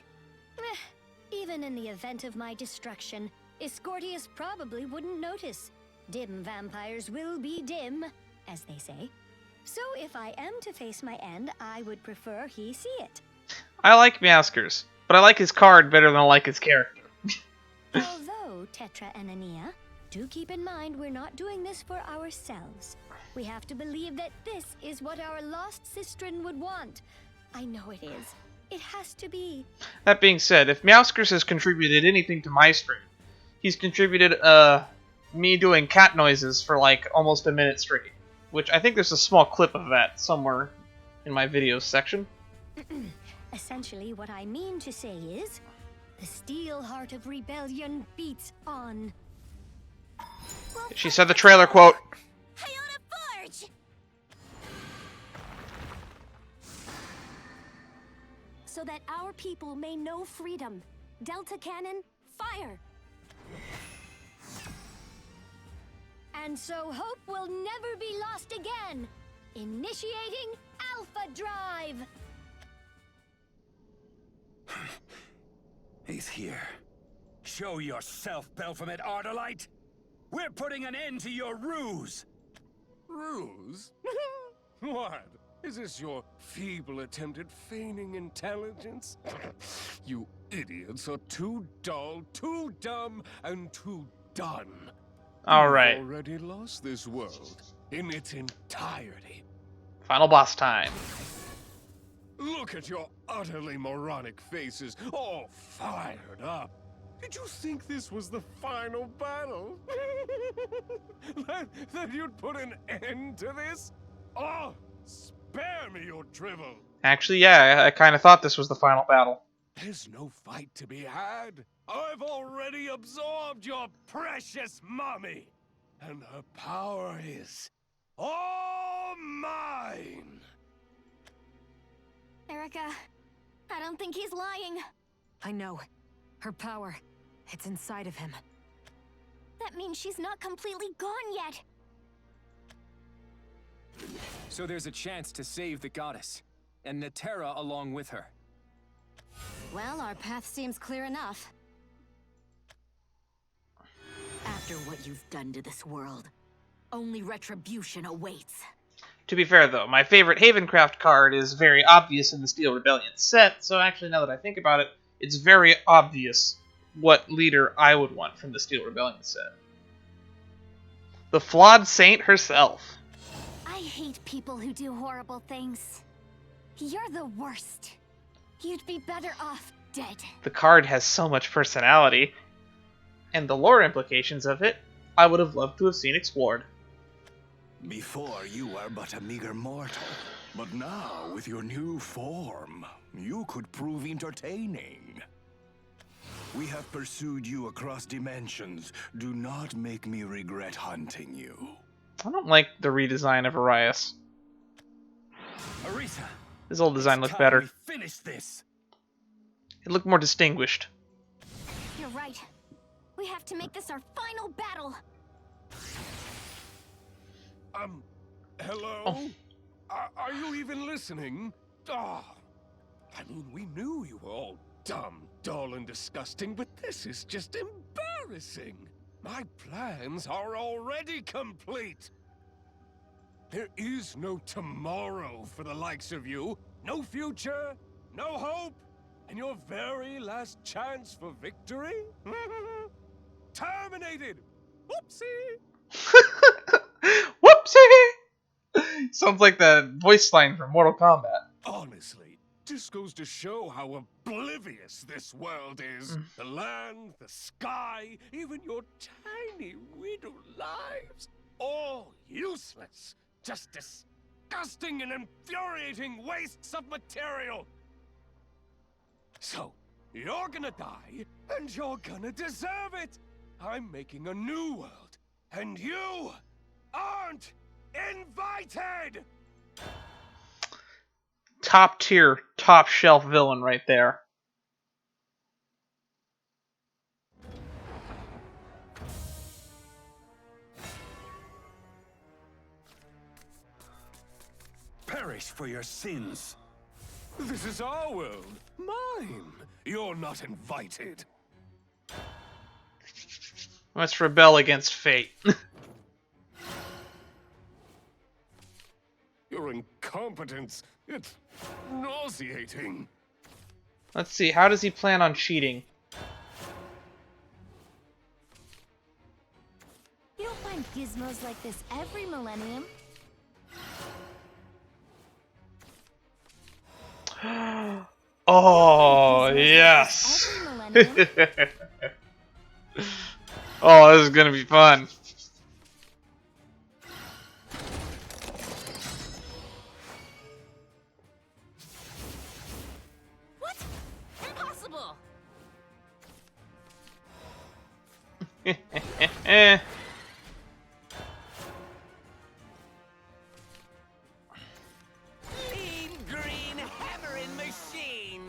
Even in the event of my destruction, Escortius probably wouldn't notice. Dim vampires will be dim, as they say. So if I am to face my end, I would prefer he see it. I like Meowskers, but I like his card better than I like his character. Although, Tetra and Ania, do keep in mind we're not doing this for ourselves. We have to believe that this is what our lost sistren would want. I know it is. It has to be. That being said, if Meowskers has contributed anything to my stream, he's contributed me doing cat noises for like almost a minute straight, which I think there's a small clip of that somewhere in my videos section. Essentially, what I mean to say is, the steel heart of rebellion beats on. She said the trailer quote. Forge! So that our people may know freedom. Delta Cannon, fire! And so hope will never be lost again. Initiating Alpha Drive! He's here. Show yourself, Belphomet Ardalite! We're putting an end to your ruse! Ruse? What? Is this your feeble attempt at feigning intelligence? You idiots are too dull, too dumb, and too done. All right. You've already lost this world in its entirety. Final boss time. Look at your utterly moronic faces, all fired up. Did you think this was the final battle? that you'd put an end to this? Oh, spare me your drivel. Actually, yeah, I kind of thought this was the final battle. There's no fight to be had. I've already absorbed your precious mummy, and her power is all mine. Erica, I don't think he's lying. I know. Her power, it's inside of him. That means she's not completely gone yet. So there's a chance to save the goddess, and Natera along with her. Well, our path seems clear enough. After what you've done to this world, only retribution awaits. To be fair, though, my favorite Havencraft card is very obvious in the Steel Rebellion set, so actually, now that I think about it, it's very obvious what leader I would want from the Steel Rebellion set. The Flawed Saint herself. I hate people who do horrible things. You're the worst. You'd be better off dead. The card has so much personality, and the lore implications of it, I would have loved to have seen explored. Before you were but a meager mortal, but now with your new form, you could prove entertaining. We have pursued you across dimensions. Do not make me regret hunting you. I don't like the redesign of Arias. Arisa, His old design looked better. finish this. It looked more distinguished. You're right. We have to make this our final battle. Hello? Oh. Are you even listening? Oh, I mean, we knew you were all dumb, dull, and disgusting, but this is just embarrassing. My plans are already complete. There is no tomorrow for the likes of you. No future, no hope, and your very last chance for victory? Terminated! Whoopsie! Whoopsie! Sounds like the voice line from Mortal Kombat. Honestly, just goes to show how oblivious this world is. The land, the sky, even your tiny little lives. All useless. Just disgusting and infuriating wastes of material. So, you're gonna die, and you're gonna deserve it. I'm making a new world, and you aren't invited! Top tier, top shelf villain right there. Perish for your sins. This is our world. Mine. You're not invited. Let's rebel against fate. Your incompetence. It's nauseating. Let's see, how does he plan on cheating? You don't find gizmos like this every millennium. Oh, yes. Oh, this is gonna be fun. What? Impossible! Mean green hammering machine!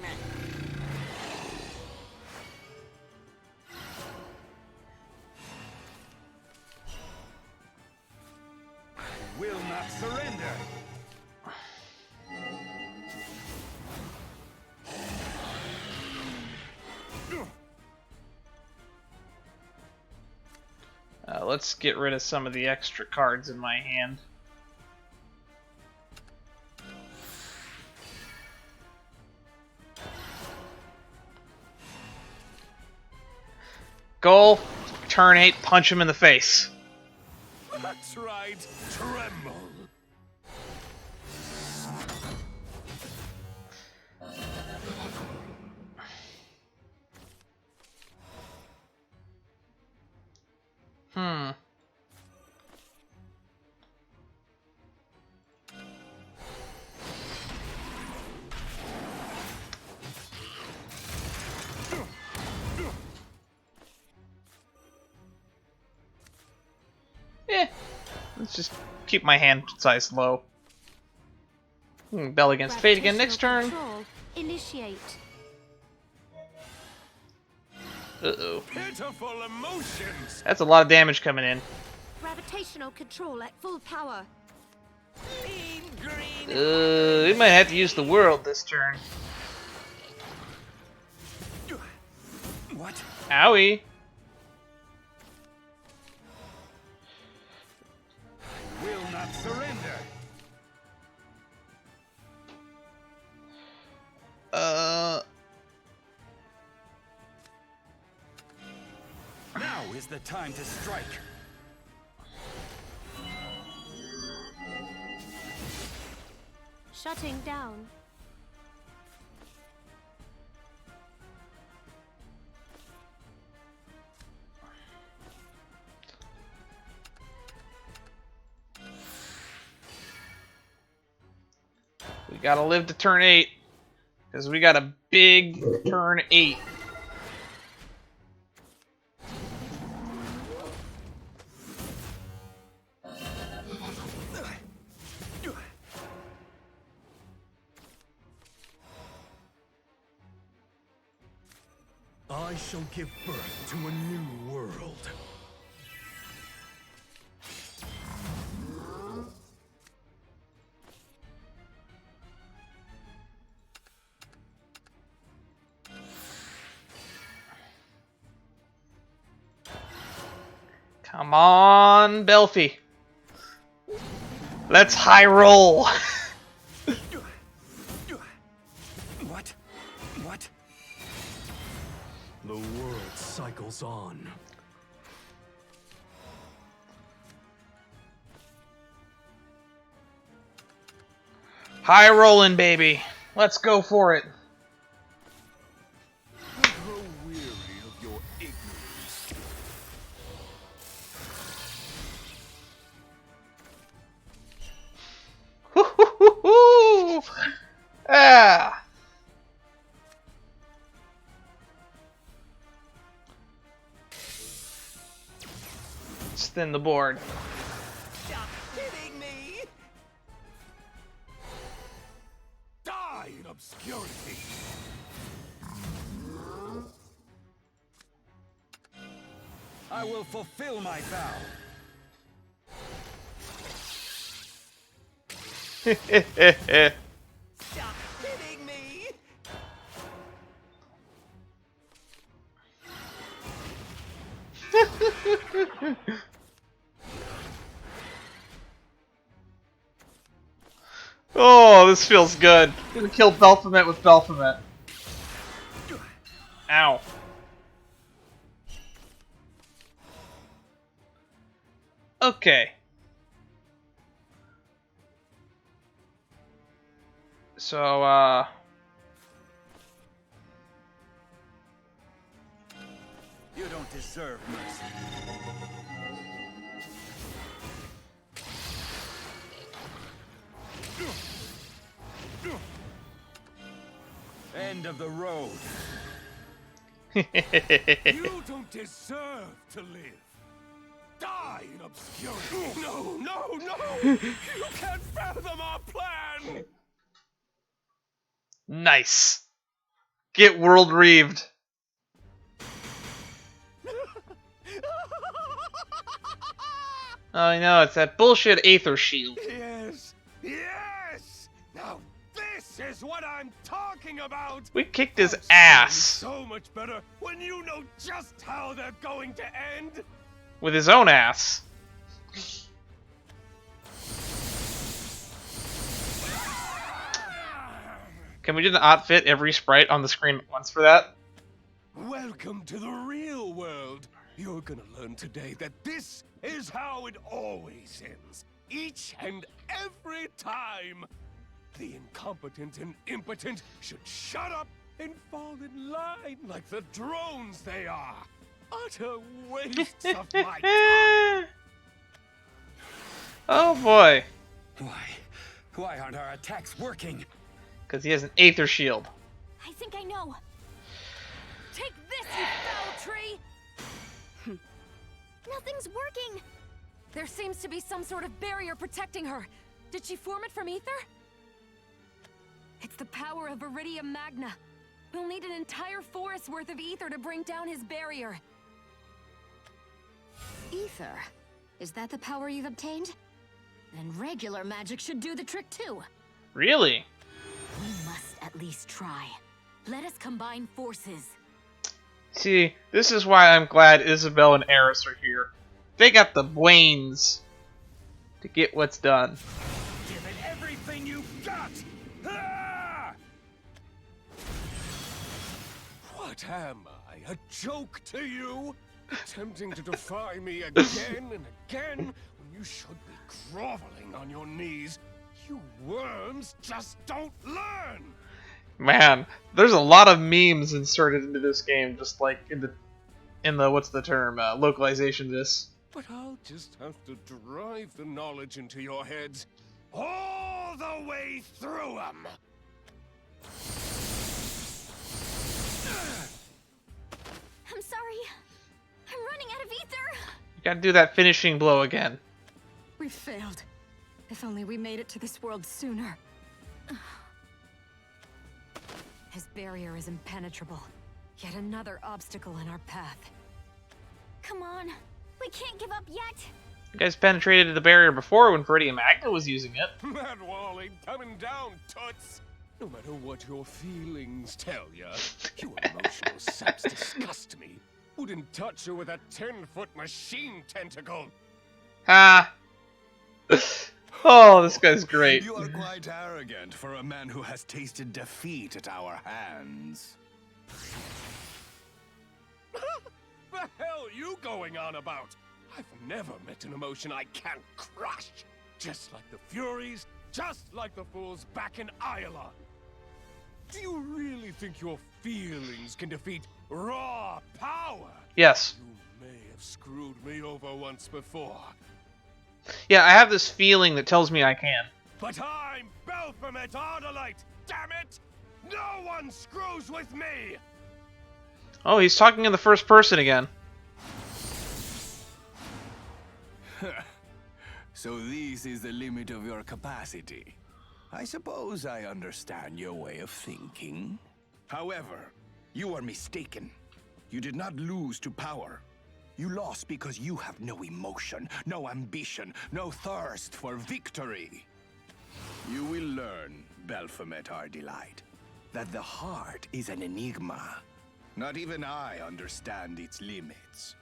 Will not surrender. Let's get rid of some of the extra cards in my hand. Goal, turn 8, punch him in the face. That's right. Tremble. Let's just keep my hand size low. Bell against fate again next turn. Initiate. Uh-oh. Pitiful emotions. That's a lot of damage coming in. Gravitational control at full power. We might have to use the world this turn. What? Owie. Will not surrender. Now is the time to strike. Shutting down. We gotta live to turn 8. Because we got a big turn 8. I shall give birth to a new world. Come on, Belfie. Let's high roll. What? What? The world cycles on. High rolling, baby. Let's go for it. I grow weary of your ignorance. Hoo-hoo-hoo-hoo! Ah! Let's thin the board. Stop hitting me! Die in obscurity! I will fulfill my vow. Stop hitting me! Oh, this feels good. I'm gonna kill Belphomet with Belphomet. Ow. Okay. So, You don't deserve mercy. End of the road. You don't deserve to live. Die in obscurity. No, no, no! You can't fathom our plan! Nice. Get Worldreaved. Oh, I know, it's that bullshit Aether Shield. Yes! Yes! Now this is what I'm talking about! We kicked his Our ass. story's so much better when you know just how they're going to end! With his own ass. Can we do the outfit every sprite on the screen at once for that? Welcome to the real world! You're gonna learn today that this is how it always ends. Each and every time. The incompetent and impotent should shut up and fall in line like the drones they are. Utter wastes of my time. Oh boy. Why aren't our attacks working? Because he has an Aether Shield. I think I know. Take this, you foul tree! Nothing's working! There seems to be some sort of barrier protecting her. Did she form it from ether? It's the power of Iridium Magna. We'll need an entire forest worth of ether to bring down his barrier. Ether? Is that the power you've obtained? Then regular magic should do the trick too. Really? We must at least try. Let us combine forces. See, this is why I'm glad Isabel and Eris are here. They got the brains to get what's done. Give it everything you've got! Ah! What am I, a joke to you? Attempting to defy me again and again when you should be groveling on your knees. You worms just don't learn! Man, there's a lot of memes inserted into this game, just like in the what's the term, localization of this. But I'll just have to drive the knowledge into your heads all the way through them. I'm sorry. I'm running out of ether. You gotta do that finishing blow again. We failed. If only we made it to this world sooner. His barrier is impenetrable. Yet another obstacle in our path. Come on. We can't give up yet. You guys penetrated the barrier before when Iridium Magna was using it. That wall ain't coming down, Toots. No matter what your feelings tell ya, you emotional saps disgust me. Wouldn't touch you with a 10-foot machine tentacle. Ha! Oh, this guy's great. You are quite arrogant for a man who has tasted defeat at our hands. The hell you going on about? I've never met an emotion I can't crush. Just like the Furies, just like the fools back in Iola. Do you really think your feelings can defeat raw power? Yes. You may have screwed me over once before. Yeah, I have this feeling that tells me I can. But I'm Baphomet Ardolite, damn it! No one screws with me! Oh, he's talking in the first person again. So this is the limit of your capacity. I suppose I understand your way of thinking. However, you are mistaken. You did not lose to power. You lost because you have no emotion, no ambition, no thirst for victory. You will learn, Baphomet Ardolite, that the heart is an enigma. Not even I understand its limits.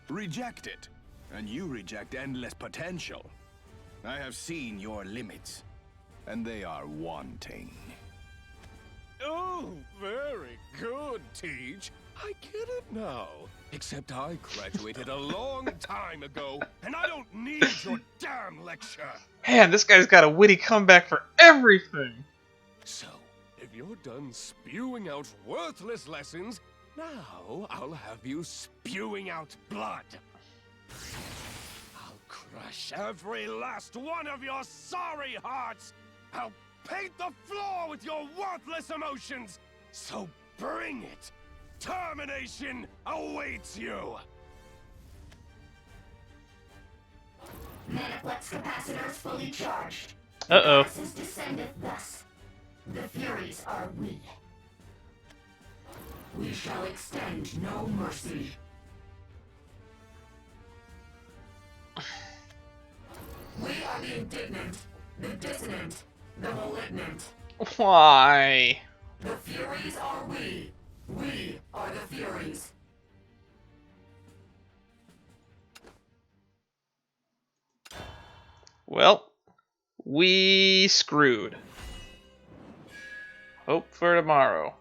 Reject it, and you reject endless potential. I have seen your limits, and they are wanting. Oh, very good, Teach. I get it now. Except I graduated a long time ago, and I don't need your damn lecture. Man, this guy's got a witty comeback for everything. So, if you're done spewing out worthless lessons, now I'll have you spewing out blood. I'll crush every last one of your sorry hearts. I'll paint the floor with your worthless emotions. So bring it. Termination awaits you! Maniplex capacitors fully charged. Uh-oh. The gases descended thus. The Furies are we. We shall extend no mercy. We are the indignant, the dissonant, the malignant. Why? The Furies are we. We are the Furies. Well, we screwed. Hope for tomorrow.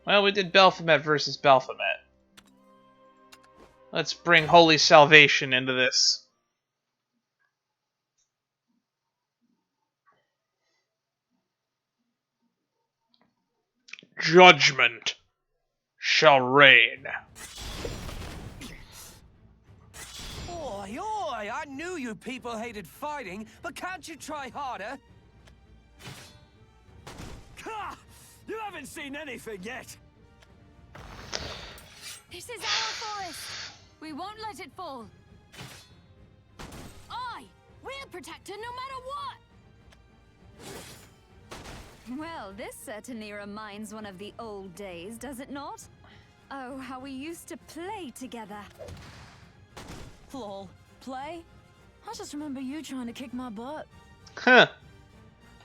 Well, we did Baphomet versus Baphomet. Let's bring Holy Salvation into this. Judgment shall reign. Oi, oi! I knew you people hated fighting, but can't you try harder? Ha! You haven't seen anything yet. This is our forest. We won't let it fall. Aye, we'll protect her no matter what. Well, this certainly reminds one of the old days, does it not? Oh, how we used to play together. Lol. Play? I just remember you trying to kick my butt. Huh.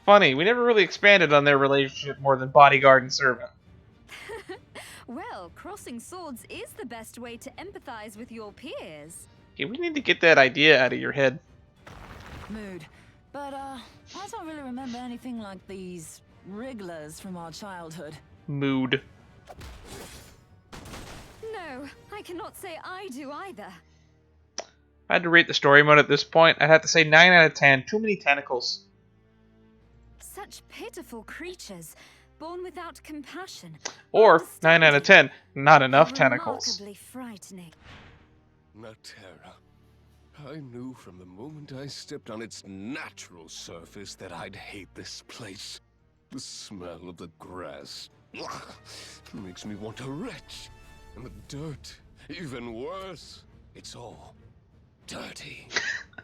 Funny, we never really expanded on their relationship more than bodyguard and servant. Well, crossing swords is the best way to empathize with your peers. Okay, we need to get that idea out of your head. Mood. But, I don't really remember anything like these wrigglers from our childhood. Mood. No, I cannot say I do either. If I had to rate the story mode at this point, I'd have to say 9 out of 10. Too many tentacles. Such pitiful creatures, born without compassion. Or 9 out of 10. Not enough tentacles. Remarkably frightening. Natera. I knew from the moment I stepped on its natural surface that I'd hate this place. The smell of the grass makes me want to retch. And the dirt, even worse. It's all dirty,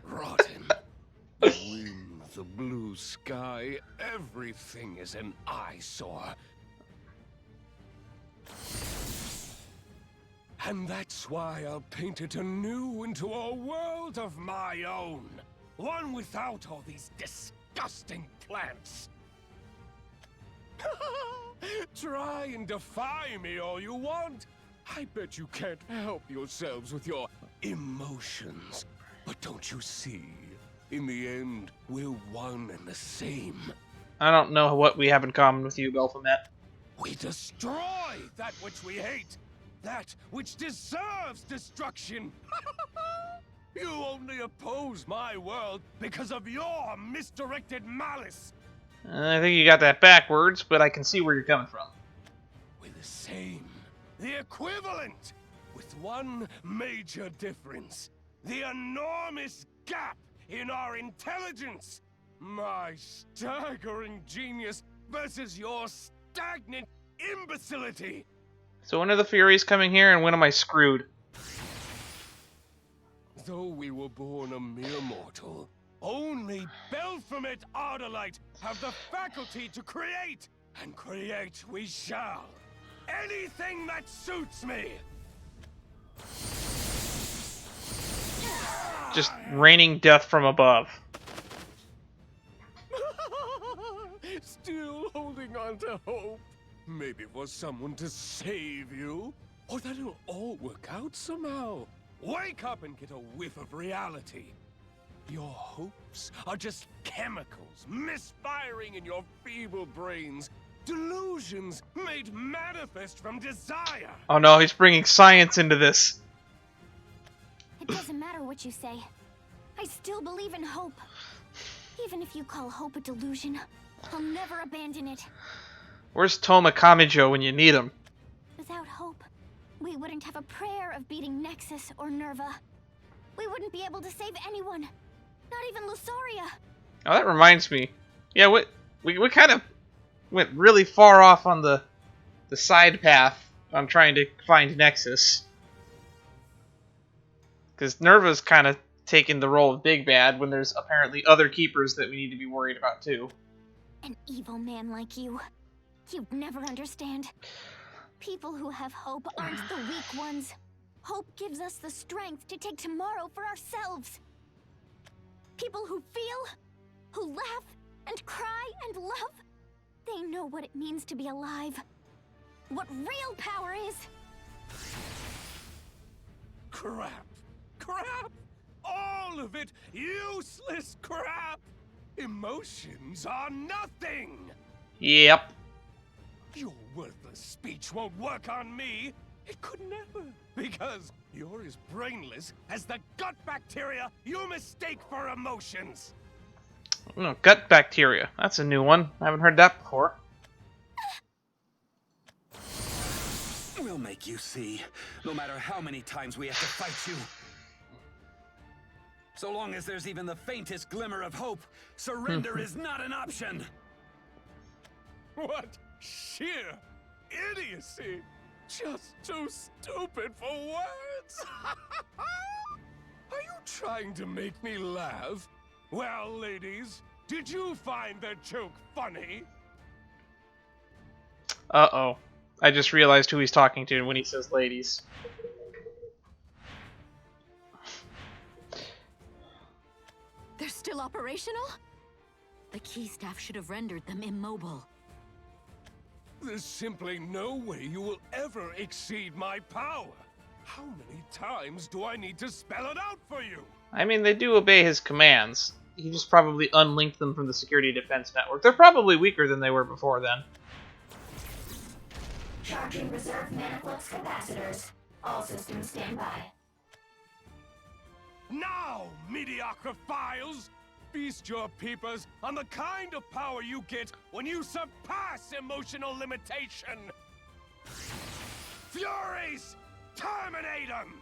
rotten. The wind, the blue sky, everything is an eyesore. And that's why I'll paint it anew into a world of my own. One without all these disgusting plants. Try and defy me all you want. I bet you can't help yourselves with your emotions. But don't you see? In the end, we're one and the same. I don't know what we have in common with you, Baphomet. We destroy that which we hate. That which deserves destruction. You only oppose my world because of your misdirected malice. I think you got that backwards, but I can see where you're coming from. We're the same. The equivalent. With one major difference. The enormous gap in our intelligence. My staggering genius versus your stagnant imbecility. So when are the Furies coming here, and when am I screwed? Though we were born a mere mortal, only Belphomet Ardalite have the faculty to create, and create we shall. Anything that suits me. Just raining death from above. Still holding on to hope. Maybe for someone to save you, or that it'll all work out somehow. Wake up and get a whiff of reality. Your hopes are just chemicals misfiring in your feeble brains. Delusions made manifest from desire. Oh no, he's bringing science into this. It doesn't matter what you say. I still believe in hope. Even if you call hope a delusion, I'll never abandon it. Where's Toma Kamijo when you need him? Without hope, we wouldn't have a prayer of beating Nexus or Nerva. We wouldn't be able to save anyone. Not even Lusaria. Oh, that reminds me. Yeah, we kind of went really far off on the side path on trying to find Nexus. Because Nerva's kind of taking the role of Big Bad when there's apparently other keepers that we need to be worried about too. An evil man like you. You'd never understand. People who have hope aren't the weak ones. Hope gives us the strength to take tomorrow for ourselves. People who feel, who laugh, and cry, and love, they know what it means to be alive. What real power is. Crap. Crap! All of it useless crap! Emotions are nothing! Yep. Your worthless speech won't work on me. It could never. Because you're as brainless as the gut bacteria you mistake for emotions. No, gut bacteria. That's a new one. I haven't heard that before. We'll make you see, no matter how many times we have to fight you. So long as there's even the faintest glimmer of hope, surrender is not an option. What sheer idiocy! Just too stupid for words! Are you trying to make me laugh? Well, ladies, did you find the joke funny? Uh-oh. I just realized who he's talking to when he says ladies. They're still operational? The key staff should have rendered them immobile. There's simply no way you will ever exceed my power. How many times do I need to spell it out for you? I mean, they do obey his commands. He just probably unlinked them from the Security Defense Network. They're probably weaker than they were before then. Charging reserve maniflux capacitors. All systems stand by. Now, mediocrophiles! Feast your peepers on the kind of power you get when you surpass emotional limitation! Furies! Terminate them!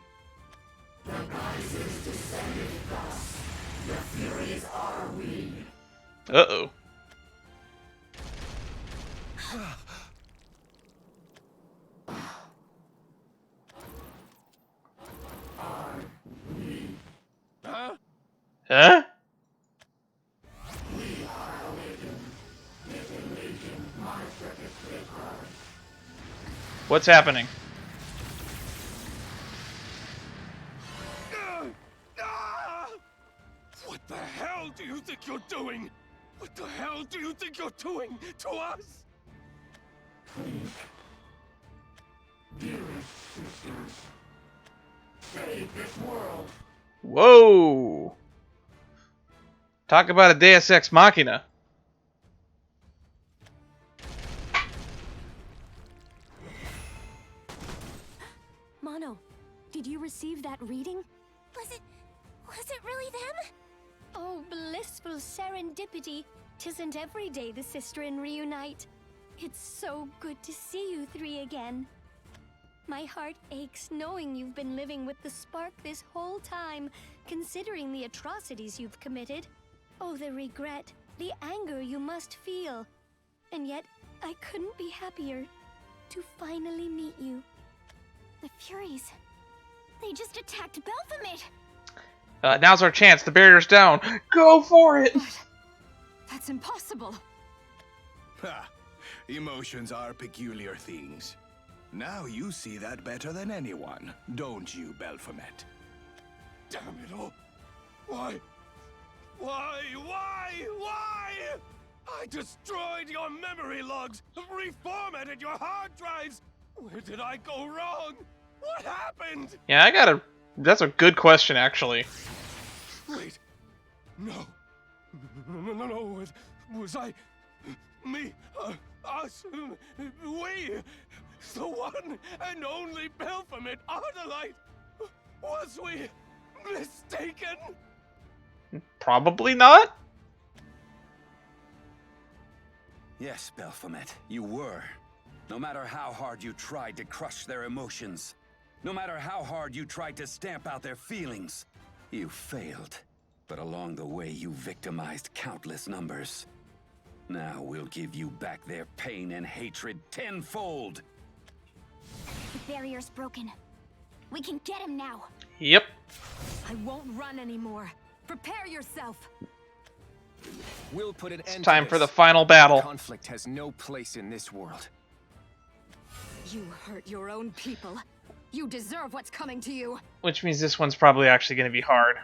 The goddesses descended thus. The Furies are we. Uh-oh. Huh? Huh? What's happening? What the hell do you think you're doing? What the hell do you think you're doing to us? Save this world. Whoa! Talk about a Deus Ex Machina. Mono, did you receive that reading? Was it really them? Oh, blissful serendipity. 'Tisn't every day the sisterin reunite. It's so good to see you three again. My heart aches knowing you've been living with the spark this whole time, considering the atrocities you've committed. Oh, the regret, the anger you must feel. And yet, I couldn't be happier to finally meet you. The Furies. They just attacked Baphomet. Now's our chance. The barrier's down. Go for it! That's impossible. Ha! Emotions are peculiar things. Now you see that better than anyone, don't you, Baphomet? Damn it all! Why? Why? I destroyed your memory logs, reformatted your hard drives! Where did I go wrong? What happened? Yeah, that's a good question, actually. Wait. No. Was I... Me? Us? We? The one and only Baphomet Ardalite? Was we mistaken? Probably not? Yes, Baphomet, you were. No matter how hard you tried to crush their emotions, no matter how hard you tried to stamp out their feelings, you failed. But along the way, you victimized countless numbers. Now we'll give you back their pain and hatred tenfold. The barrier's broken. We can get him now. Yep. I won't run anymore. Prepare yourself. We'll put an end It's time to for the this. final battle. Conflict has no place in this world. You hurt your own people. You deserve what's coming to you. Which means this one's probably actually going to be hard.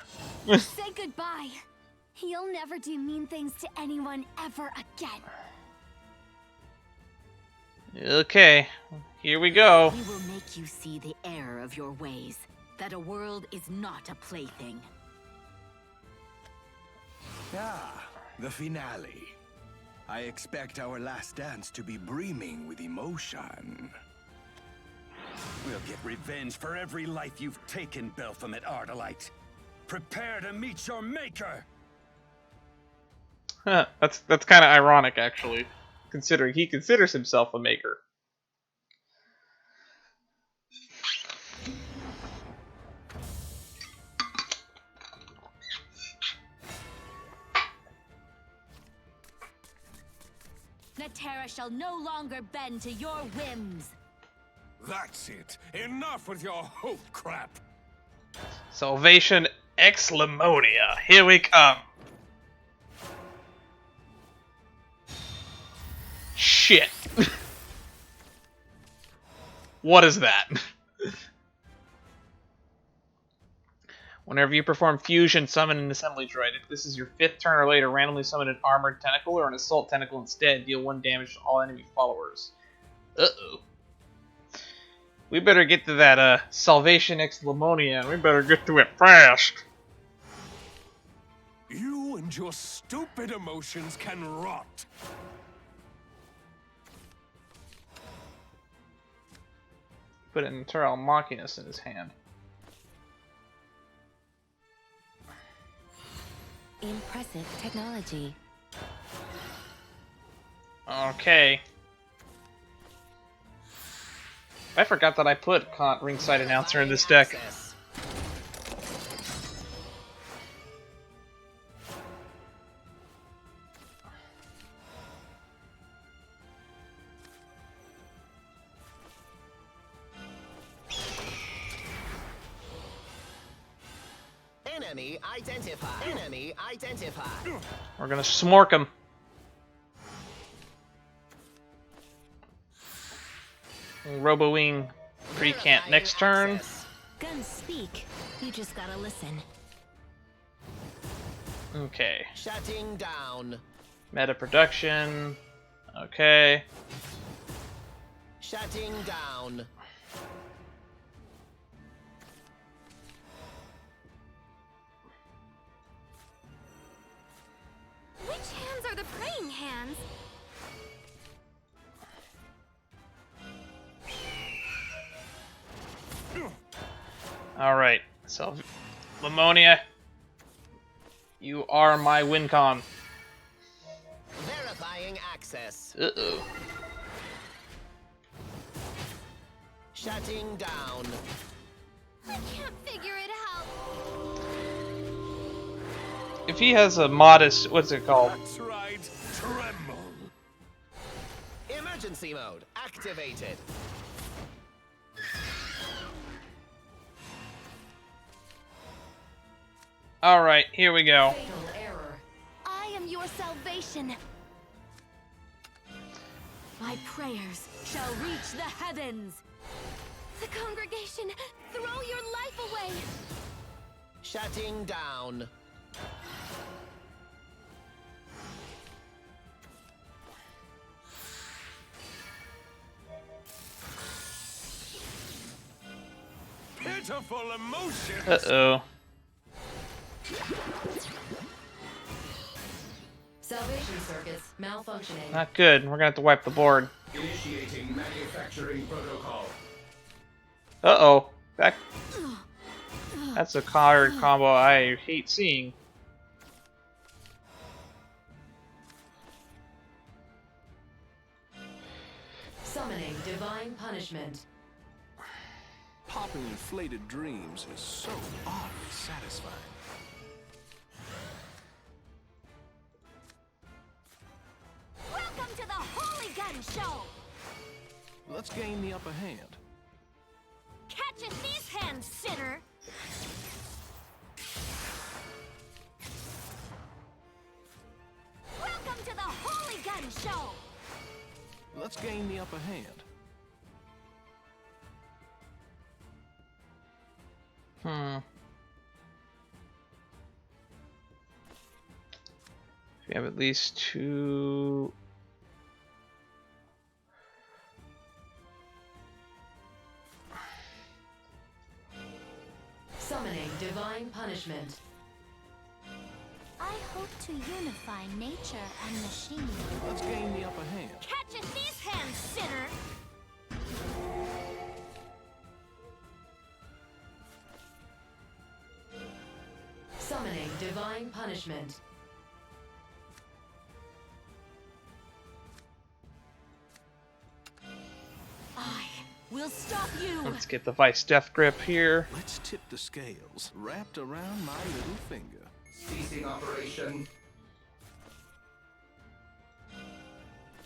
Say goodbye. He'll never do mean things to anyone ever again. Okay, here we go. We will make you see the error of your ways. That a world is not a plaything. Ah, the finale. I expect our last dance to be brimming with emotion. We'll get revenge for every life you've taken, Baphomet Ardalite. Prepare to meet your maker! Huh, that's kind of ironic, actually, considering he considers himself a maker. Natera shall no longer bend to your whims. That's it. Enough with your hope crap. Salvation ex Lemonia. Here we come. Shit. What is that? Whenever you perform fusion, summon an assembly droid. If this is your 5th turn or later, randomly summon an armored tentacle or an assault tentacle instead. Deal 1 damage to all enemy followers. Uh-oh. We better get to that Salvation ex Lemonia, and we better get to it fast. You and your stupid emotions can rot. Put an Internal Machinus in his hand. Impressive technology. Okay. I forgot that I put ringside announcer in this deck. Enemy identified. Enemy identified. We're gonna smork him. Robo Wing pre-cant next turn. Guns speak. You just gotta listen. Okay. Shutting down. Meta production. Okay. Shutting down. Which hands are the praying hands? Alright, so Lemonia, You are my WinCon. Verifying access. Uh-oh. Shutting down. I can't figure it out. If he has a modest, what's it called? That's right. Tremble. Emergency mode activated. All right, here we go. I am your salvation. My prayers shall reach the heavens. The congregation, throw your life away. Shutting down. Pitiful emotions. Uh-oh. Salvation circuits malfunctioning. Not good. We're gonna have to wipe the board. Initiating manufacturing protocol. Uh-oh. That's a card combo I hate seeing. Summoning divine punishment. Popping inflated dreams is so oddly satisfying. Welcome to the Holy Gun Show. Let's gain the upper hand. Catch us these hands, sinner. Welcome to the Holy Gun Show. Let's gain the upper hand. We have at least two. Summoning divine punishment. I hope to unify nature and machine. Let's gain the upper hand. Catch us these hands, sinner. Summoning divine punishment. I will stop you. Let's get the Vice Death Grip here. Let's tip the scales wrapped around my little finger. Ceasing operation.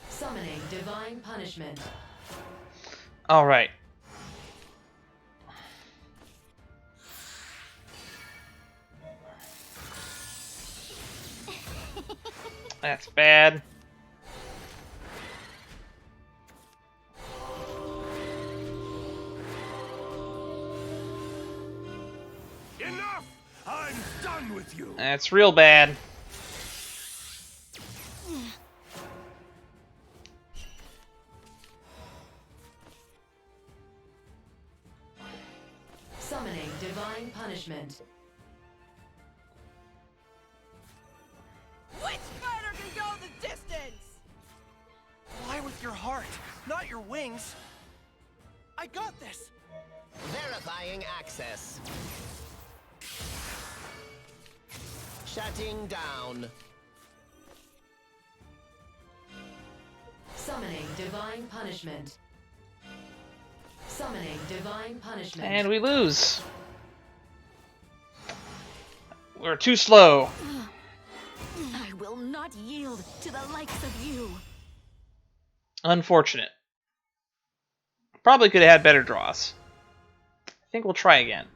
Summoning divine punishment. All right. That's bad. Enough! I'm done with you. That's real bad. Summoning divine punishment. Which fighter can go the distance? Fly with your heart, not your wings. I got this. Verifying access. Shutting down. Summoning divine punishment. Summoning divine punishment. And we lose. We're too slow. I will not yield to the likes of you. Unfortunate. Probably could have had better draws. I think we'll try again.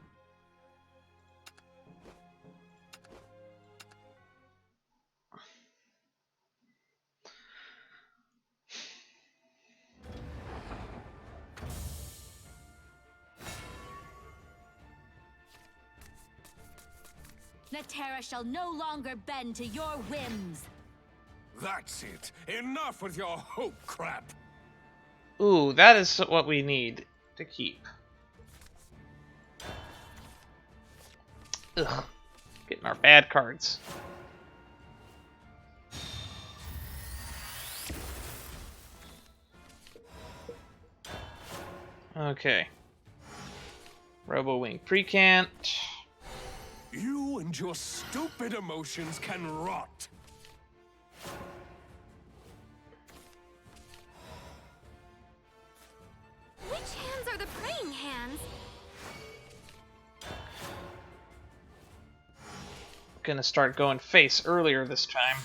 Natera shall no longer bend to your whims. That's it. Enough with your hope crap. Ooh, that is what we need to keep. Ugh. Getting our bad cards. Okay. Robo Wing Precant. You and your stupid emotions can rot. Which hands are the praying hands? Gonna start going face earlier this time.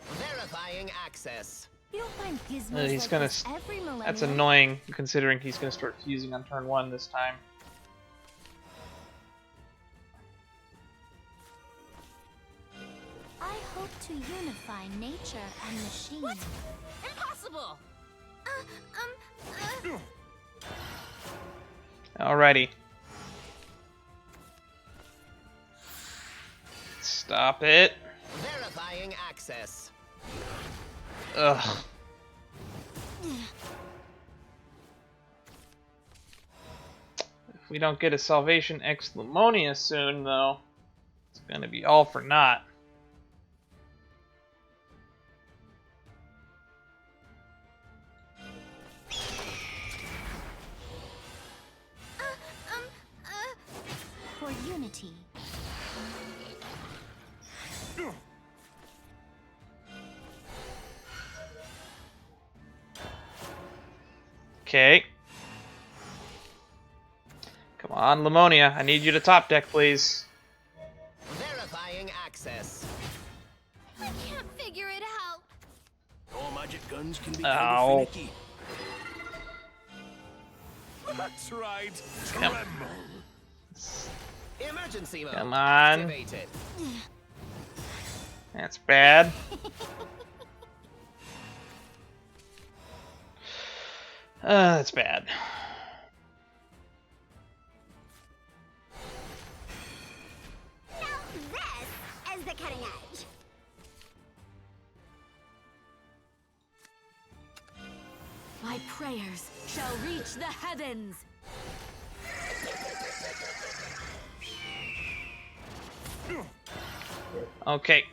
Verifying access. You don't find gizmos He's like gonna. this every millennium. That's annoying, considering he's gonna start fusing on turn 1 this time. I hope to unify nature and machine. What? Impossible! Alrighty. Stop it. Verifying access. Ugh. If we don't get a Salvation X Lamonia soon, though, it's gonna be all for naught. For unity. Okay. Come on, Lamonia. I need you to top deck, please. Verifying access. I can't figure it out. Your magic guns can be Ow. finicky. That's right. Come. Tremble. Emergency mode. Come on. Activated. That's bad. That's bad. Now this is the cutting edge. My prayers shall reach the heavens. Okay.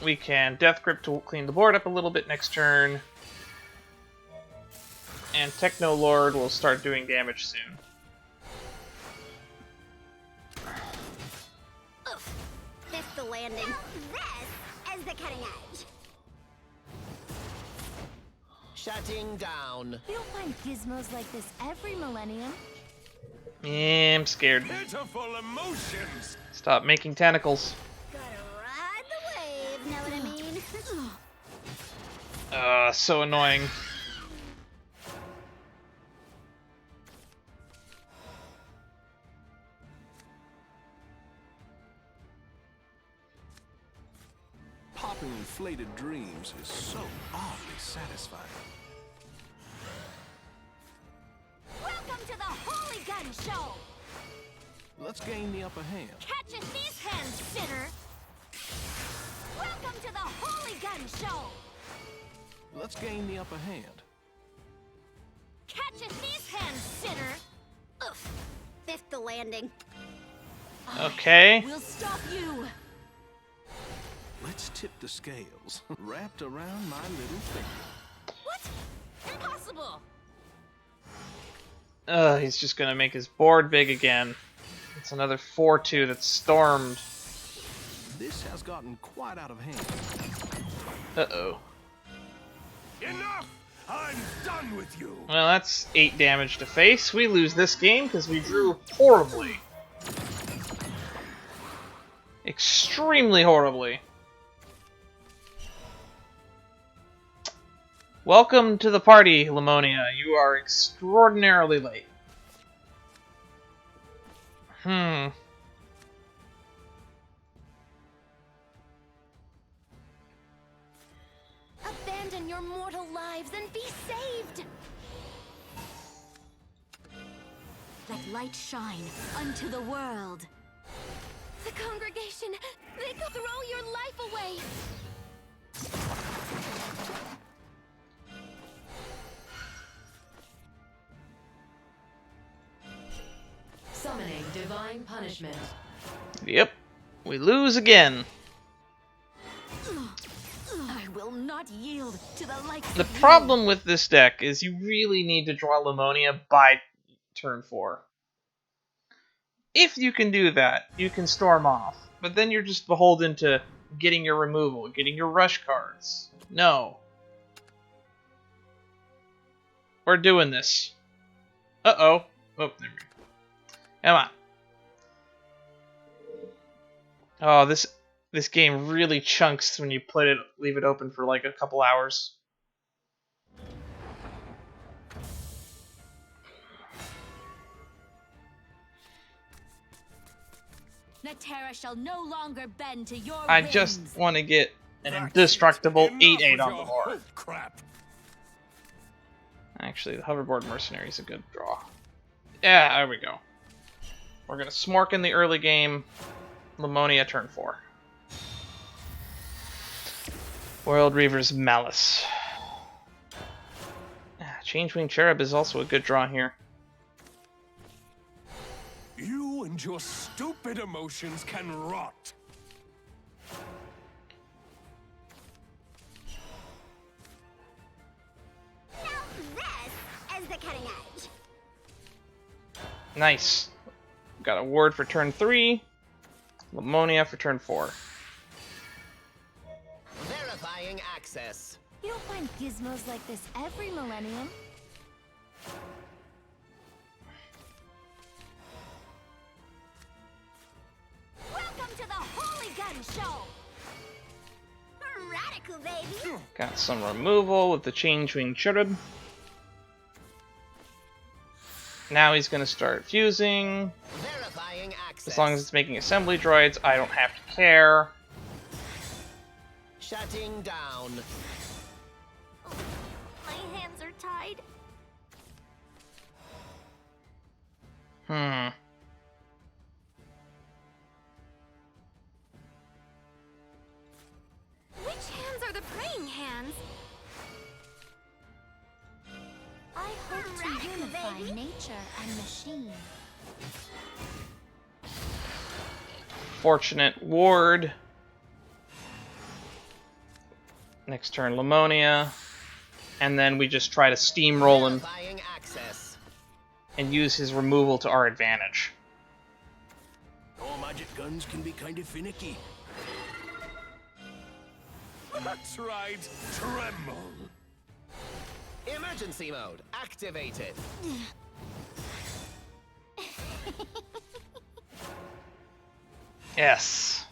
We can Death Grip to clean the board up a little bit next turn. And Techno Lord will start doing damage soon. Oof. This the landing. This is the cutting edge. Shutting down. You don't find gizmos like this every millennium. Yeah, I'm scared. Pitiful emotions. Stop making tentacles. Gotta ride the wave, know what I mean? So annoying. Popping inflated dreams is so oddly satisfying. Welcome to the Holy Gun Show! Let's gain the upper hand. Catch us these hands, sinner! Welcome to the Holy Gun Show! Let's gain the upper hand. Catch us these hands, sinner! Oof. Fifth the landing. Okay. We'll stop you. Let's tip the scales, wrapped around my little finger. What? Impossible! He's just gonna make his board big again. It's another 4-2 that's stormed. This has gotten quite out of hand. Uh-oh. Enough! I'm done with you! Well, that's 8 damage to face. We lose this game because we drew horribly. Extremely horribly. Welcome to the party, Lamonia. You are extraordinarily late. Abandon your mortal lives and be saved! Let light shine unto the world. The congregation, they could throw your life away! Summoning divine punishment. Yep. We lose again. I will not yield to the likes The of you. problem with this deck is you really need to draw Lamonia by turn 4. If you can do that, you can storm off. But then you're just beholden to getting your removal, getting your rush cards. No. We're doing this. Uh-oh. Oh, there we go. Come on. Oh, this game really chunks when you leave it open for like a couple hours. Natera shall no longer bend to your I whims. just want to get an indestructible 8/8 on the board. Crap. Actually, the hoverboard mercenary is a good draw. Yeah, there we go. We're gonna Smork in the early game. Lamonia turn 4. Worldreaver's Malice. Changewing Cherub is also a good draw here. You and your stupid emotions can rot. Now this is the cutting edge. Nice. Got a ward for turn 3. Lamonia for turn 4. Verifying access. You don't find gizmos like this every millennium. Welcome to the Holy Gun Show! Radical, baby! Got some removal with the Changewing Cherub. Now he's gonna start fusing. Verifying access. As long as it's making assembly droids, I don't have to care. Shutting down. My hands are tied. Which hands are the praying hands? I hope to unify nature and machine. Fortunate ward. Next turn, Lamonia. And then we just try to steamroll him and use his removal to our advantage. All magic guns can be kind of finicky. That's right. Tremble. Emergency mode activated. Yes.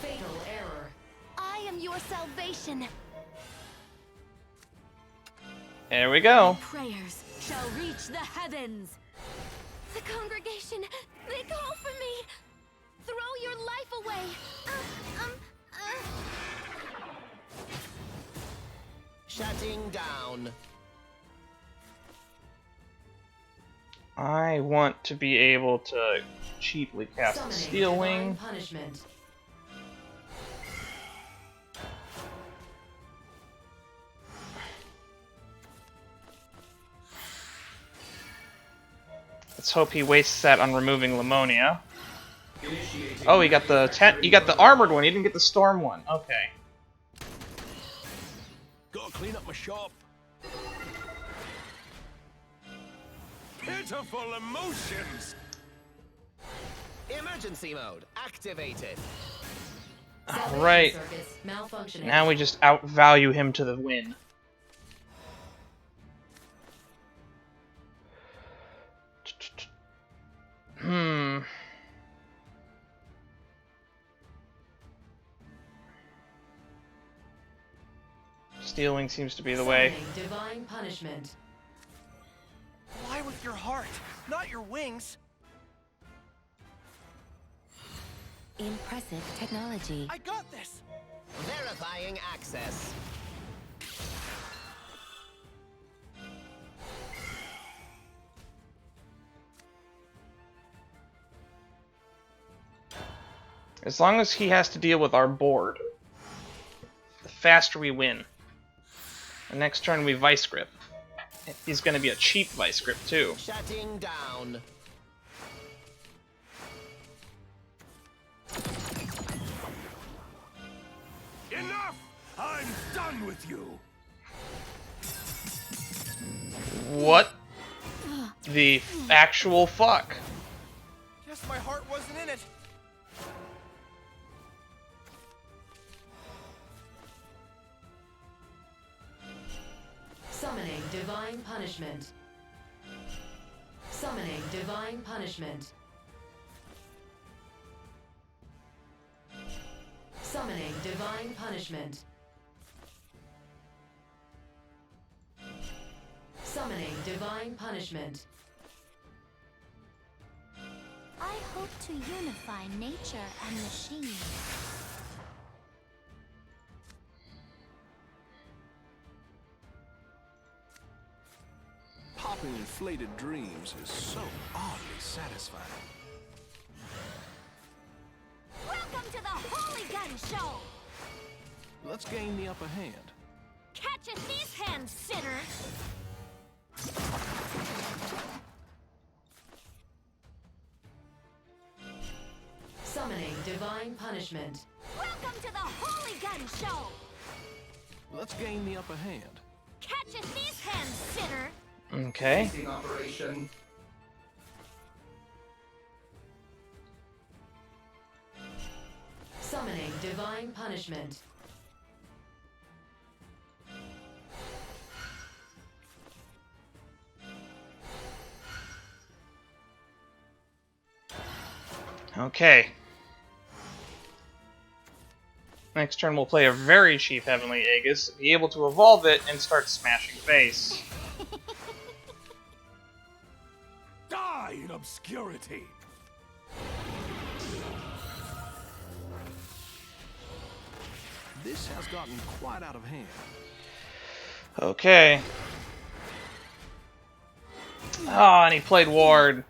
Fatal error. I am your salvation. There we go. Prayers shall reach the heavens. The congregation, they call for me. Throw your life away. Shutting down. I want to be able to cheaply cast a Steel Wing. Punishment. Let's hope he wastes that on removing Lamonia. Oh, he got the armored one. He didn't get the storm one. Okay. Gotta clean up my shop. Pitiful emotions. Emergency mode activated. Alright. Now we just outvalue him to the win. Steel Wing seems to be the way. Divine punishment. Fly with your heart, not your wings. Impressive technology. I got this. Verifying access. As long as he has to deal with our board, the faster we win. The next turn we Vice Grip. He's going to be a cheap Vice Grip too. Shutting down. Enough! I'm done with you. What the actual fuck? Guess my heart wasn't in it. Summoning divine punishment. Summoning divine punishment. Summoning divine punishment. Summoning divine punishment. I hope to unify nature and machine. Popping inflated dreams is so oddly satisfying. Welcome to the Holy Gun Show! Let's gain the upper hand. Catch a thief's hand, sinner! Summoning divine punishment. Welcome to the Holy Gun Show! Let's gain the upper hand. Catch a thief's hand, sinner! Okay. Operation. Summoning divine punishment. Okay. Next turn we'll play a very cheap Heavenly Aegis, be able to evolve it, and start smashing face. Die in obscurity! This has gotten quite out of hand. Okay. Oh, and he played Ward.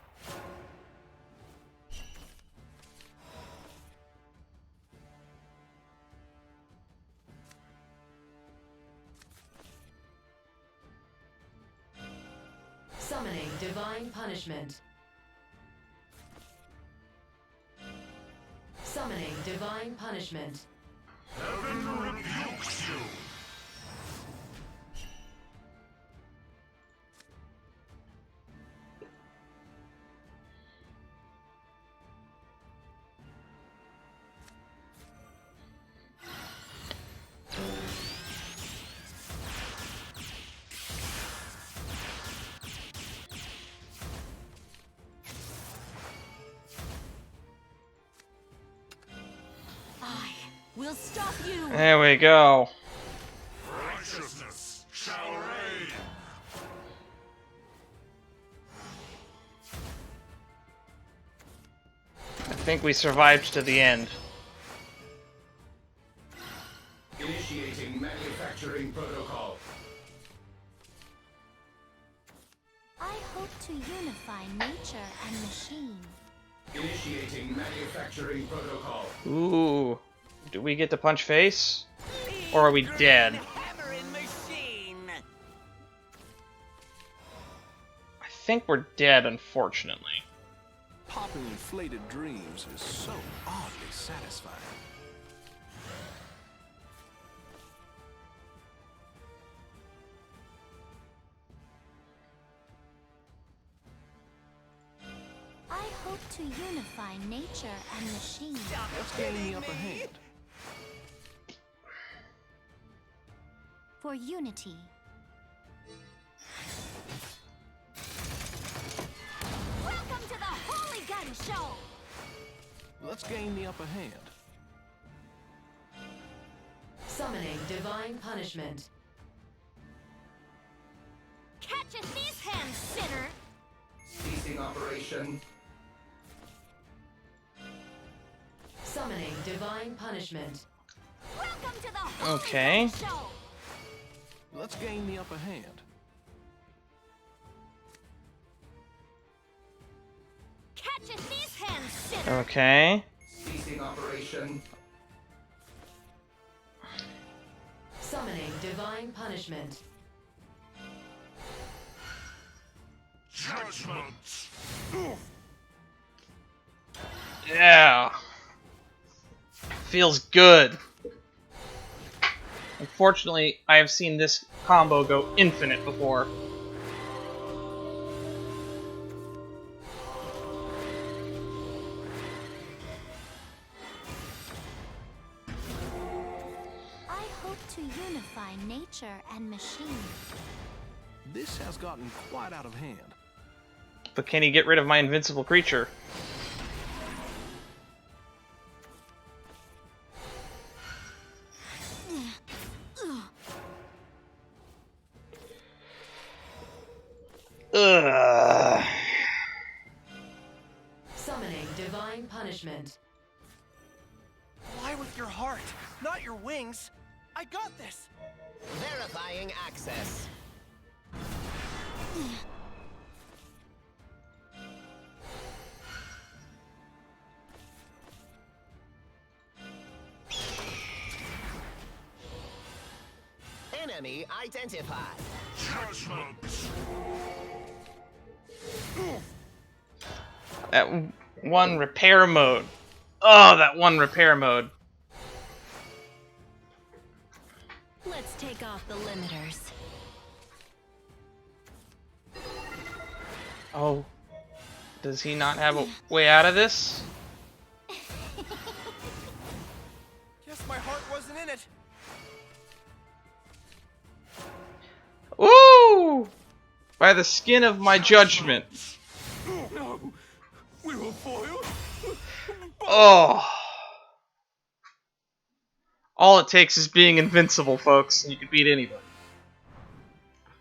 Summoning divine punishment. Summoning divine punishment. Heaven rebukes you! We'll stop you! There we go. Righteousness shall reign! I think we survived to the end. Initiating manufacturing protocol. I hope to unify nature and machine. Initiating manufacturing protocol. Ooh. Do we get to punch face? Or are we dead? I think we're dead, unfortunately. Popping inflated dreams is so oddly satisfying. I hope to unify nature and machine. Let's gain the upper hand. For unity. Welcome to the Holy Gun Show! Let's gain the upper hand. Summoning divine punishment. Catch a thief's hand, sinner! Ceasing operation. Summoning divine punishment. Welcome to the Holy Okay. Gun Show! Let's gain the upper hand. Catch a thief's hand, sinner! Okay. Ceasing operation. Summoning divine punishment. Judgment! Yeah. Feels good. Unfortunately, I have seen this combo go infinite before. to unify nature and machine. This has gotten quite out of hand. But can he get rid of my invincible creature? Ugh. Summoning divine punishment. Fly with your heart, not your wings. I got this. Verifying access. Enemy identified. Judgment. That one repair mode. Oh, that one repair mode. Let's take off the limiters. Oh. Does he not have a way out of this? Guess my heart wasn't in it. Ooh! By the skin of my judgment. No, we were foiled. Oh. All it takes is being invincible, folks, and you can beat anybody.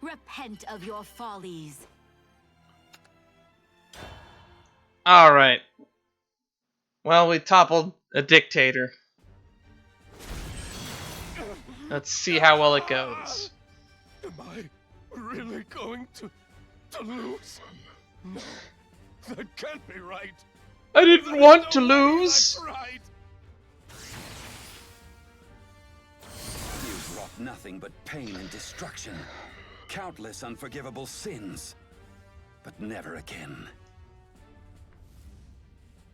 Repent of your follies. Alright. Well, we toppled a dictator. Let's see how well it goes. Am I really going to lose? No, that can't be right. I didn't want to lose. That's right. You've wrought nothing but pain and destruction. Countless unforgivable sins. But never again.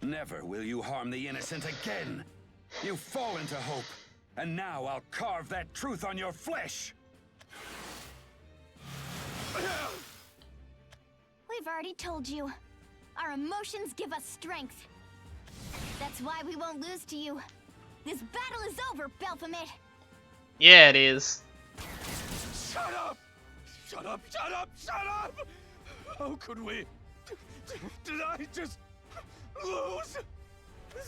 Never will you harm the innocent again. You've fallen to hope, and now I'll carve that truth on your flesh. We've already told you. Our emotions give us strength. That's why we won't lose to you. This battle is over, Baphomet. Yeah, it is. Shut up! Shut up! Shut up! Shut up! How could we? Did I just lose?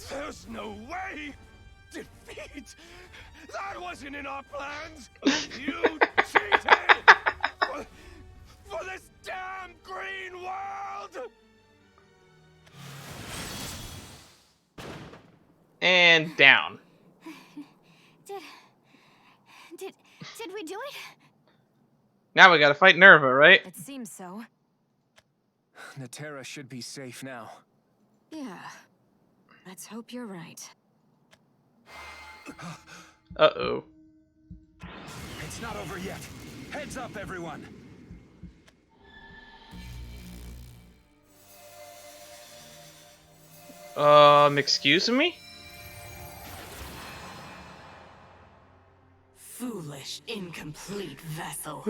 There's no way! Defeat! That wasn't in our plans! You cheated! For this damn green world! And down. Did we do it? Now we gotta fight Nerva, right? It seems so. Natera should be safe now. Yeah. Let's hope you're right. Uh-oh. It's not over yet. Heads up, everyone. Excuse me? Foolish, incomplete vessel.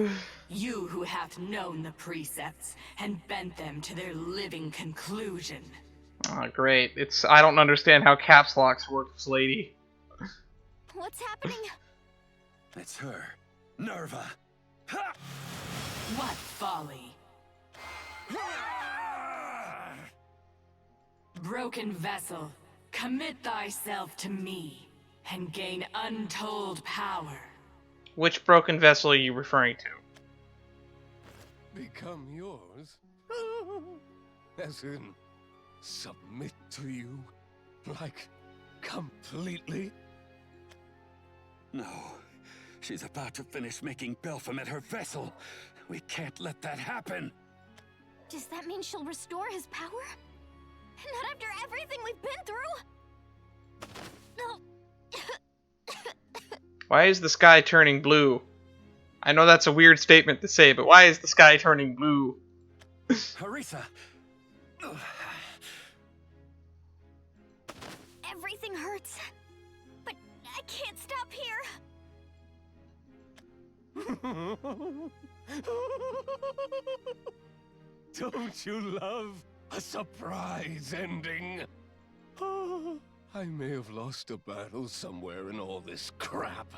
You who hath known the precepts and bent them to their living conclusion. Oh, great. I don't understand how caps locks works, lady. What's happening? It's her. Nerva. Ha! What folly. Broken vessel, commit thyself to me and gain untold power. Which broken vessel are you referring to? Become yours? As in, submit to you? Like, completely? No. She's about to finish making Baphomet her vessel. We can't let that happen. Does that mean she'll restore his power? Not after everything we've been through? No. Why is the sky turning blue? I know that's a weird statement to say, but why is the sky turning blue? Harissa! Everything hurts. But I can't stop here. Don't you love a surprise ending? I may have lost a battle somewhere in all this crap,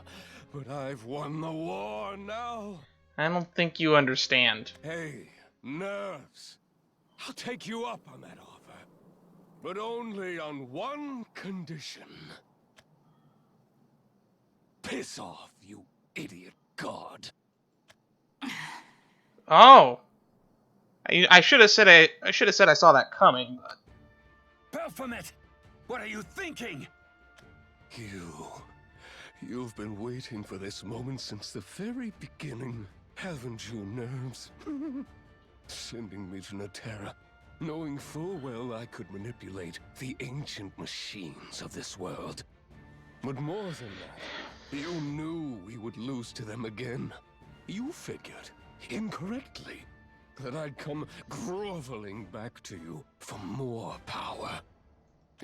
But I've won the war now. I don't think you understand. Hey, nerves. I'll take you up on that offer. But only on one condition. Piss off, you idiot god. Oh. I should have said I saw that coming, but Baphomet! What are you thinking? You've been waiting for this moment since the very beginning, haven't you, nerves? Sending me to Naterra, knowing full well I could manipulate the ancient machines of this world. But more than that, you knew we would lose to them again. You figured, incorrectly, that I'd come groveling back to you for more power.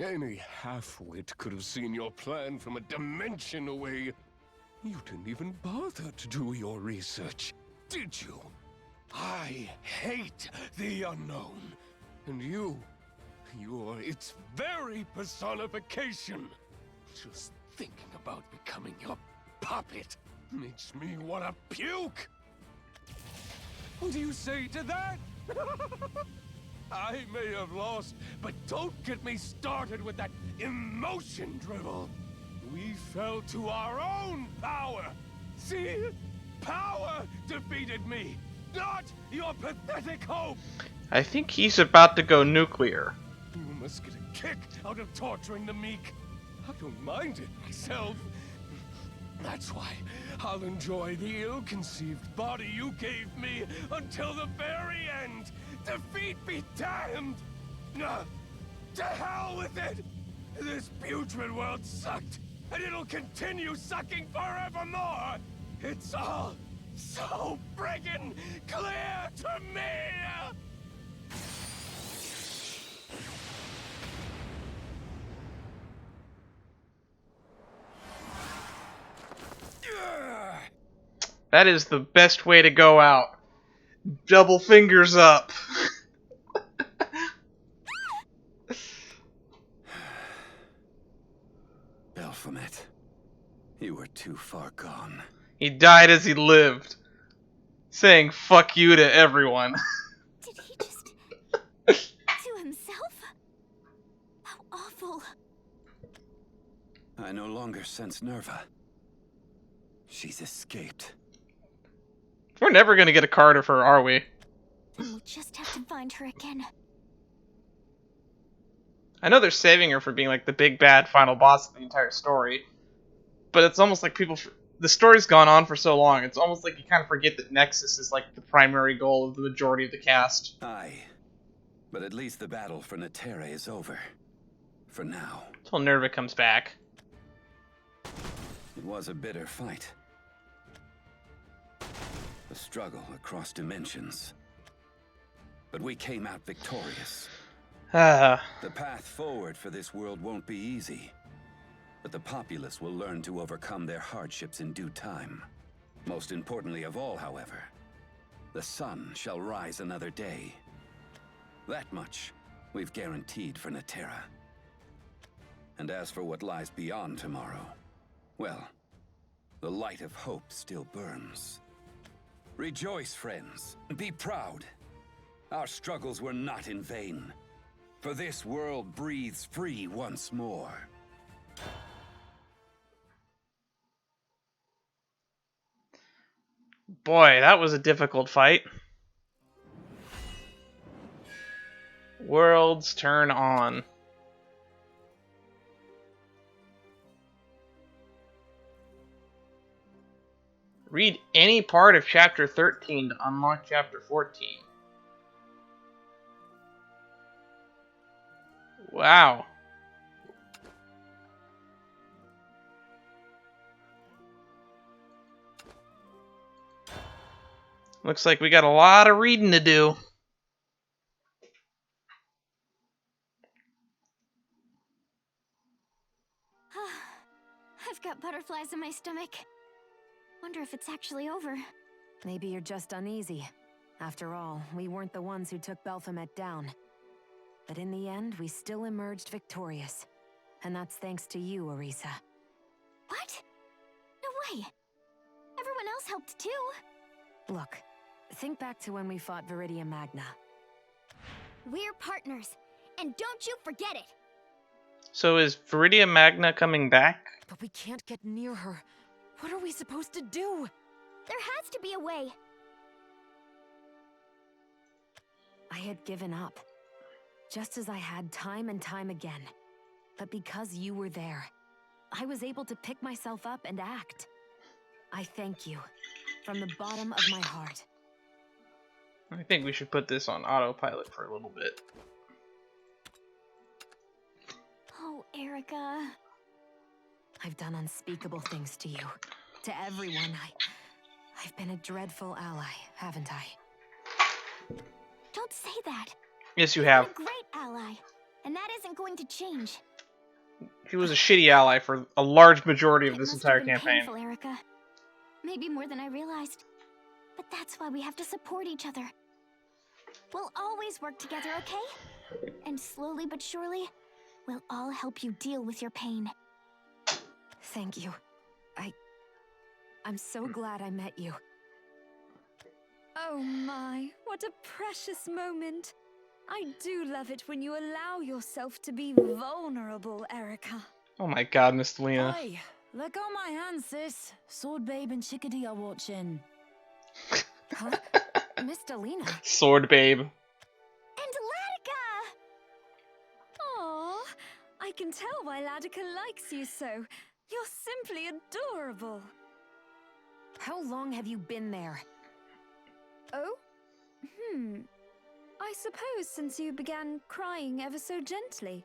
Any half-wit could have seen your plan from a dimension away. You didn't even bother to do your research, did you? I hate the unknown. And you're its very personification. Just thinking about becoming your puppet makes me want to puke. What do you say to that? I may have lost, but don't get me started with that emotion drivel. We fell to our own power. See? Power defeated me, not your pathetic hope. I think he's about to go nuclear. You must get a kick out of torturing the meek. I don't mind it myself. That's why I'll enjoy the ill-conceived body you gave me until the very end. Defeat be damned! To hell with it! This putrid world sucked, and it'll continue sucking forevermore! It's all so friggin' clear to me! That is the best way to go out. Double fingers up. Baphomet, you were too far gone. He died as he lived, saying fuck you to everyone. Did he just to himself? How awful. I no longer sense Nerva. She's escaped. We're never gonna get a card of her, are we? Then we'll just have to find her again. I know they're saving her for being like the big bad final boss of the entire story, but it's almost like the story's gone on for so long, it's almost like you kind of forget that Nexus is like the primary goal of the majority of the cast. Aye, but at least the battle for Naterra is over. For now. Until Nerva comes back. It was a bitter fight. A struggle across dimensions. But we came out victorious. The path forward for this world won't be easy. But the populace will learn to overcome their hardships in due time. Most importantly of all, however, the sun shall rise another day. That much we've guaranteed for Naterra. And as for what lies beyond tomorrow, well, the light of hope still burns. Rejoice, friends. Be proud. Our struggles were not in vain. For this world breathes free once more. Boy, that was a difficult fight. Worlds turn on. Read any part of Chapter 13 to unlock Chapter 14. Wow. Looks like we got a lot of reading to do. I've got butterflies in my stomach. Wonder if it's actually over. Maybe you're just uneasy. After all, we weren't the ones who took Baphomet down. But in the end, we still emerged victorious. And that's thanks to you, Orisa. What? No way. helped too. Look, think back to when we fought Viridia Magna. We're partners, and don't you forget it. So is Viridia Magna coming back? But we can't get near her. What are we supposed to do? There has to be a way. I had given up, just as I had time and time again. But because you were there, I was able to pick myself up and act. I thank you, from the bottom of my heart. I think we should put this on autopilot for a little bit. Oh, Erica. I've done unspeakable things to you. To everyone, I've been a dreadful ally, haven't I? Don't say that. Yes, you You've have. been a great ally, and that isn't going to change. He was a shitty ally for a large majority of this It must entire have been campaign. painful, Erica. Maybe more than I realized. But that's why we have to support each other. We'll always work together, okay? And slowly but surely, we'll all help you deal with your pain. Thank you. I'm so glad I met you. Oh my, what a precious moment. I do love it when you allow yourself to be vulnerable, Erica. Oh my god, Miss Lena. Hey, let go my hand, sis. Sword Babe and Chickadee are watching. Huh? Miss Delina. Sword Babe. And Latica! Aw, I can tell why Latica likes you so. You're simply adorable. How long have you been there? Oh? I suppose since you began crying ever so gently.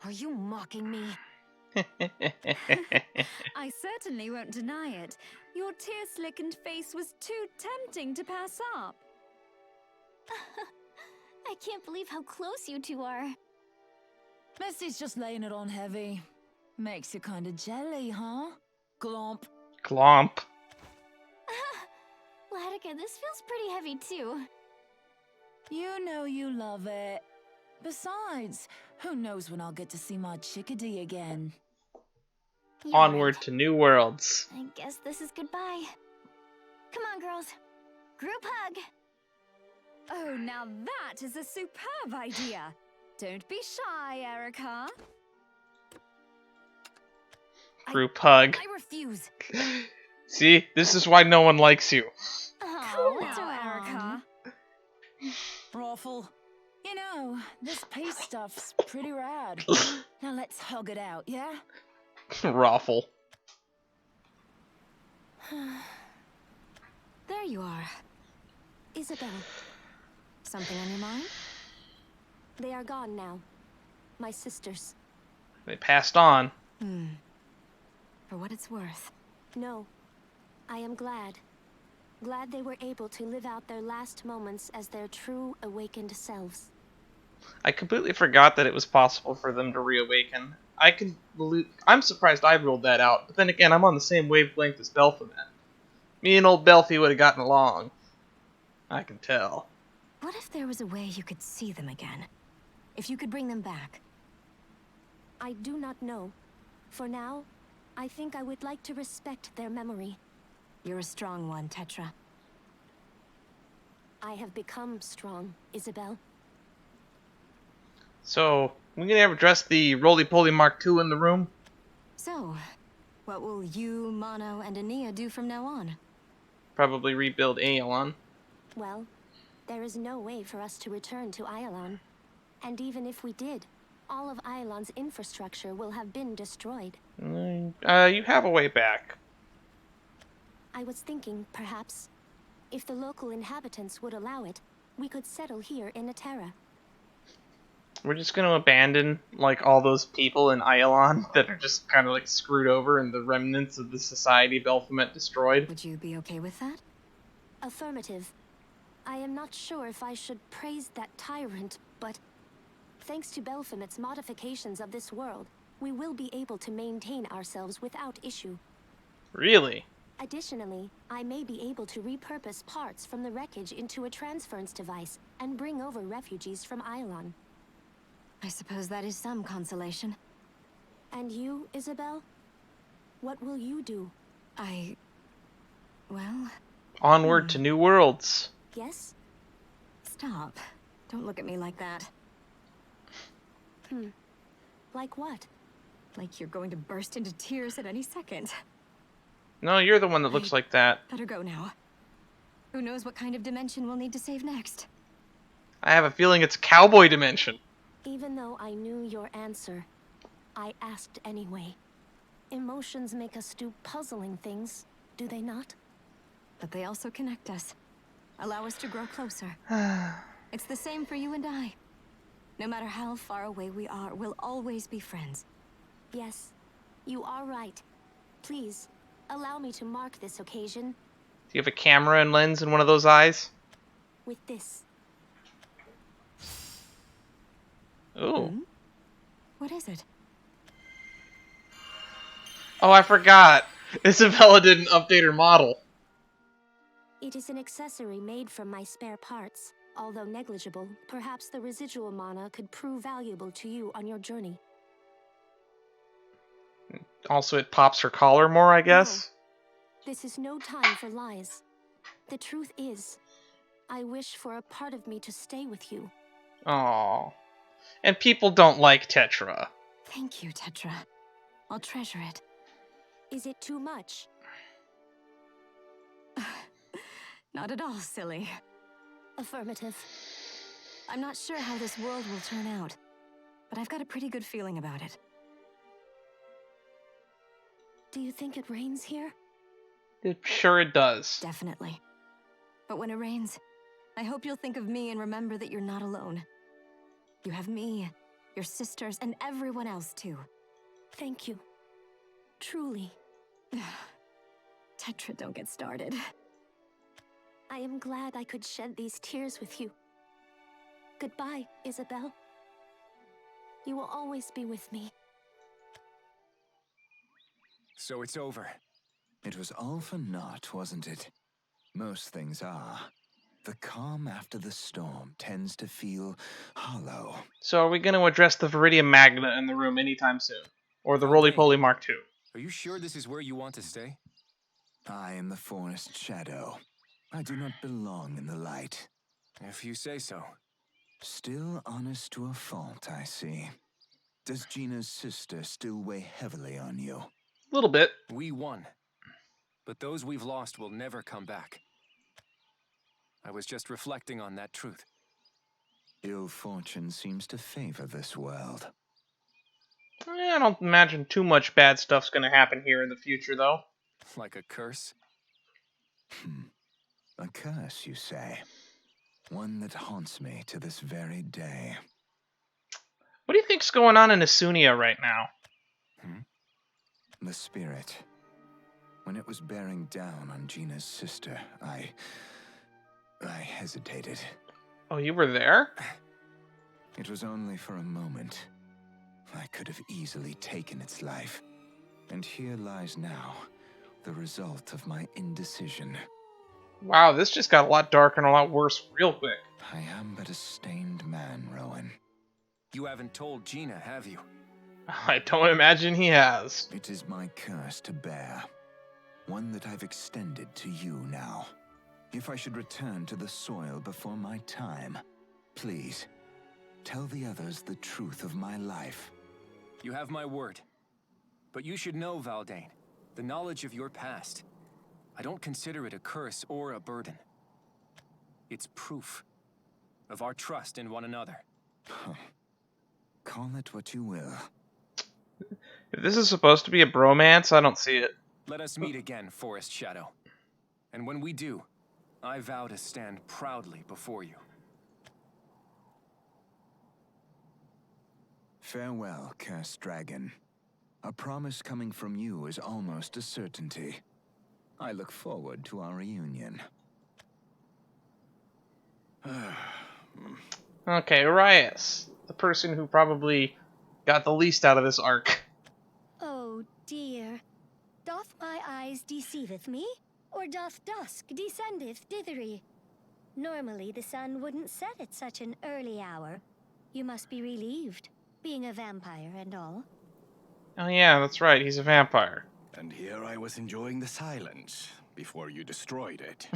Are you mocking me? I certainly won't deny it. Your tear-slickened face was too tempting to pass up. I can't believe how close you two are. Misty's just laying it on heavy. Makes you kinda jelly, huh? Glomp. Glomp. Latica, this feels pretty heavy too. You know you love it. Besides, who knows when I'll get to see my Chickadee again. You're Onward right. to new worlds. I guess this is goodbye. Come on, girls. Group hug. Oh, now that is a superb idea. Don't be shy, Erica. Group hug. I refuse. See, this is why no one likes you. Oh, Erica. Raffle. You know, this peace stuff's pretty rad. Now let's hug it out, yeah? Raffle. There you are. Isabel, Something on your mind? they are gone now. My sisters. They passed on. For what it's worth. No, I am glad. Glad they were able to live out their last moments as their true awakened selves. I completely forgot that it was possible for them to reawaken. I'm surprised I ruled that out, but then again, I'm on the same wavelength as Belphamet. Me and old Belphy would have gotten along. I can tell. What if there was a way you could see them again? If you could bring them back? I do not know. For now, I think I would like to respect their memory. You're a strong one, Tetra. I have become strong, Isabel. So, we gonna ever address the Roly-Poly Mark II in the room? So, what will you, Mono, and Ania do from now on? Probably rebuild Aeolon. Well, there is no way for us to return to Iolon. And even if we did, all of Iolon's infrastructure will have been destroyed. You have a way back. I was thinking, perhaps, if the local inhabitants would allow it, we could settle here in Atera. We're just gonna abandon, like, all those people in Iolon that are just kind of, like, screwed over and the remnants of the society Belphamet destroyed. Would you be okay with that? Affirmative. I am not sure if I should praise that tyrant, but thanks to Belphamet's modifications of this world, we will be able to maintain ourselves without issue. Really? Additionally, I may be able to repurpose parts from the wreckage into a transference device and bring over refugees from Iolon. I suppose that is some consolation. And you, Isabel? What will you do? Well... Onward to new worlds. Yes? Stop. Don't look at me like that. Like what? Like you're going to burst into tears at any second. No, you're the one that looks like that. Better go now. Who knows what kind of dimension we'll need to save next? I have a feeling it's cowboy dimension. Even though I knew your answer, I asked anyway. Emotions make us do puzzling things, do they not? But they also connect us. Allow us to grow closer. It's the same for you and I. No matter how far away we are, we'll always be friends. Yes, you are right. Please, allow me to mark this occasion. Do you have a camera and lens in one of those eyes? With this. Ooh. What is it? Oh, I forgot. Isabella didn't update her model. It is an accessory made from my spare parts. Although negligible, perhaps the residual mana could prove valuable to you on your journey. Also, it pops her collar more, I guess. No, this is no time for lies. The truth is, I wish for a part of me to stay with you. Aww. And people don't like Tetra. Thank you, Tetra. I'll treasure it. Is it too much? Not at all, silly. Affirmative. I'm not sure how this world will turn out, but I've got a pretty good feeling about it. Do you think it rains here? Sure it does. Definitely. But when it rains, I hope you'll think of me and remember that you're not alone. You have me, your sisters, and everyone else too. Thank you. Truly. Tetra, don't get started. I am glad I could shed these tears with you. Goodbye, Isabel. You will always be with me. So it's over. It was all for naught, wasn't it? Most things are. The calm after the storm tends to feel hollow. So are we going to address the Viridian Magna in the room anytime soon? Or the Roly-Poly Mark II? Are you sure this is where you want to stay? I am the forest shadow. I do not belong in the light. If you say so. Still honest to a fault, I see. Does Gina's sister still weigh heavily on you? A little bit. We won. But those we've lost will never come back. I was just reflecting on that truth. Ill fortune seems to favor this world. I don't imagine too much bad stuff's going to happen here in the future, though. Like a curse? A curse, you say? One that haunts me to this very day. What do you think's going on in Asunia right now? The spirit. When it was bearing down on Gina's sister, I hesitated. Oh, you were there? It was only for a moment. I could have easily taken its life. And here lies now the result of my indecision. Wow, this just got a lot darker and a lot worse real quick. I am but a stained man, Rowan. You haven't told Gina, have you? I don't imagine he has. It is my curse to bear. One that I've extended to you now. If I should return to the soil before my time, please, tell the others the truth of my life. You have my word. But you should know, Valdane, the knowledge of your past. I don't consider it a curse or a burden. It's proof of our trust in one another. Call it what you will. If this is supposed to be a bromance, I don't see it. Let us meet again, Forest Shadow. And when we do, I vow to stand proudly before you. Farewell, cursed dragon. A promise coming from you is almost a certainty. I look forward to our reunion. Okay, Urias. The person who probably got the least out of this arc. Oh dear. Doth my eyes deceiveth me? Or doth dusk descendeth dithery? Normally the sun wouldn't set at such an early hour. You must be relieved, being a vampire and all. Oh yeah, that's right, he's a vampire. And here I was enjoying the silence, before you destroyed it.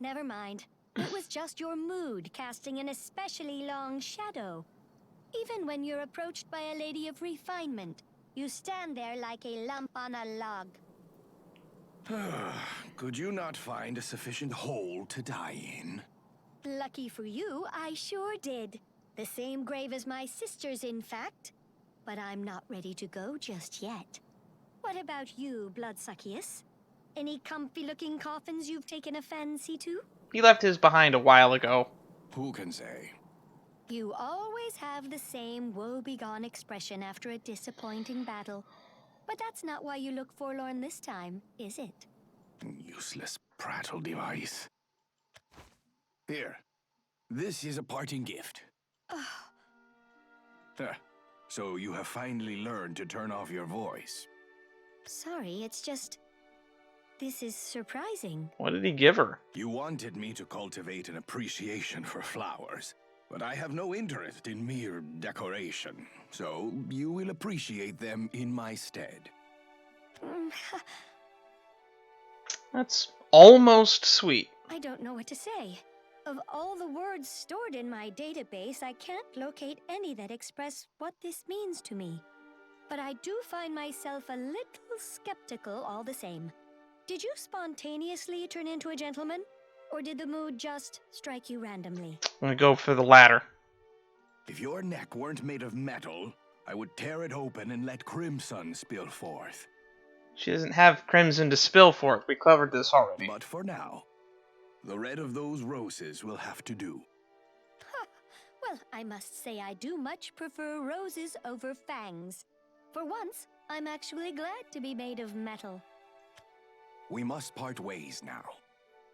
Never mind. It was just your mood casting an especially long shadow. Even when you're approached by a lady of refinement, you stand there like a lump on a log. Could you not find a sufficient hole to die in? Lucky for you, I sure did. The same grave as my sister's, in fact. But I'm not ready to go just yet. What about you, Bloodsuckius? Any comfy-looking coffins you've taken a fancy to? He left his behind a while ago. Who can say? You always have the same woe-begone expression after a disappointing battle. But that's not why you look forlorn this time, is it? Useless prattle device. Here. This is a parting gift. So you have finally learned to turn off your voice. Sorry, it's just... This is surprising. What did he give her? You wanted me to cultivate an appreciation for flowers, but I have no interest in mere decoration, so you will appreciate them in my stead. That's almost sweet. I don't know what to say. Of all the words stored in my database, I can't locate any that express what this means to me. But I do find myself a little skeptical all the same. Did you spontaneously turn into a gentleman? Or did the mood just strike you randomly? I'm gonna go for the latter. If your neck weren't made of metal, I would tear it open and let crimson spill forth. She doesn't have crimson to spill forth. We covered this already. But for now, the red of those roses will have to do. Well, I must say I do much prefer roses over fangs. For once, I'm actually glad to be made of metal. We must part ways now.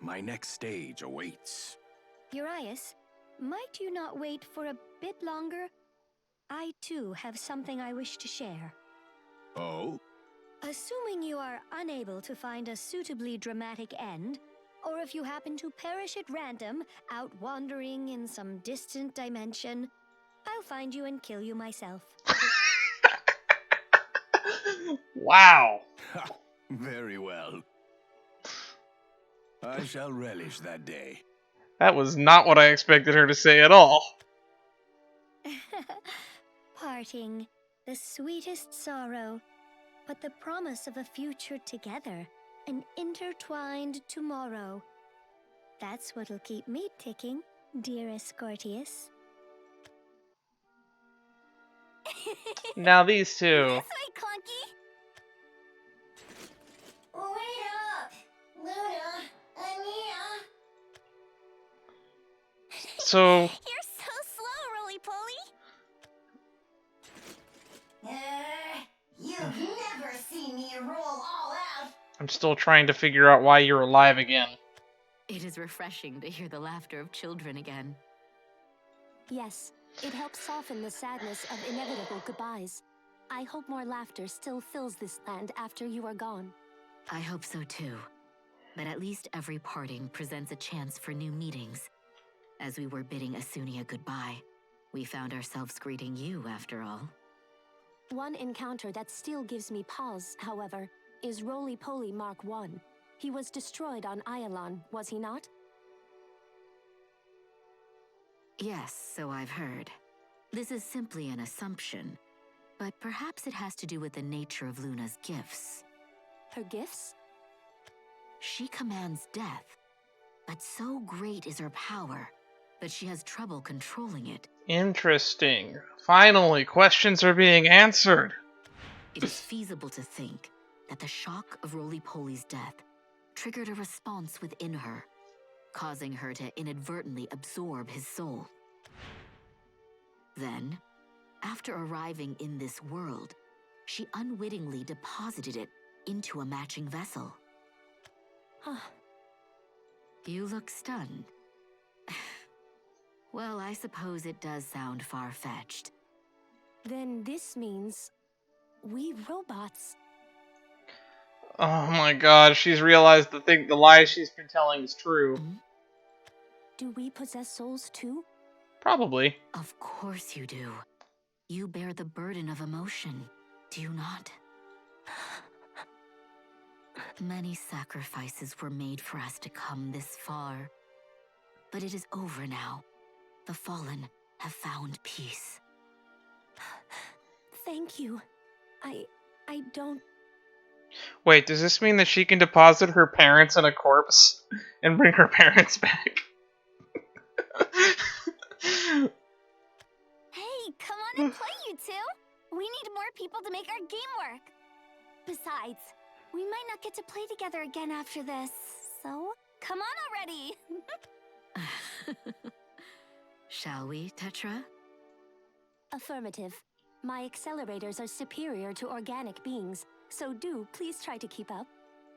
My next stage awaits. Urias, might you not wait for a bit longer? I, too, have something I wish to share. Oh? Assuming you are unable to find a suitably dramatic end, or if you happen to perish at random, out wandering in some distant dimension, I'll find you and kill you myself. Wow. Very well. I shall relish that day. That was not what I expected her to say at all. Parting, the sweetest sorrow, but the promise of a future together, an intertwined tomorrow. That's what'll keep me ticking, dearest Scortius. Now these two. This way, Clunky! Wait up! Luna! Ania! So... You're so slow, Roly-Poly! You've never seen me roll all out! I'm still trying to figure out why you're alive again. It is refreshing to hear the laughter of children again. Yes, it helps soften the sadness of inevitable goodbyes. I hope more laughter still fills this land after you are gone. I hope so too. But at least every parting presents a chance for new meetings. As we were bidding Asunia goodbye, we found ourselves greeting you after all. One encounter that still gives me pause, however, is Roly-Poly Mark I. He was destroyed on Ialon, was he not? Yes, so I've heard. This is simply an assumption, but perhaps it has to do with the nature of Luna's gifts. Her gifts? She commands death, but so great is her power that she has trouble controlling it. Interesting. Finally, questions are being answered. It is feasible to think that the shock of Roly-Poly's death triggered a response within her, causing her to inadvertently absorb his soul. Then, after arriving in this world, she unwittingly deposited it into a matching vessel. You look stunned. Well, I suppose it does sound far-fetched. Then this means we robots. Oh my god, she's realized the lie she's been telling is true. Do we possess souls too? Probably. Of course you do. You bear the burden of emotion, do you not? Many sacrifices were made for us to come this far. But it is over now. The Fallen have found peace. Thank you. I don't... Wait, does this mean that she can deposit her parents in a corpse and bring her parents back? Hey, come on and play, you two! We need more people to make our game work. Besides, we might not get to play together again after this, so come on already! Shall we, Tetra? Affirmative. My accelerators are superior to organic beings, so do please try to keep up.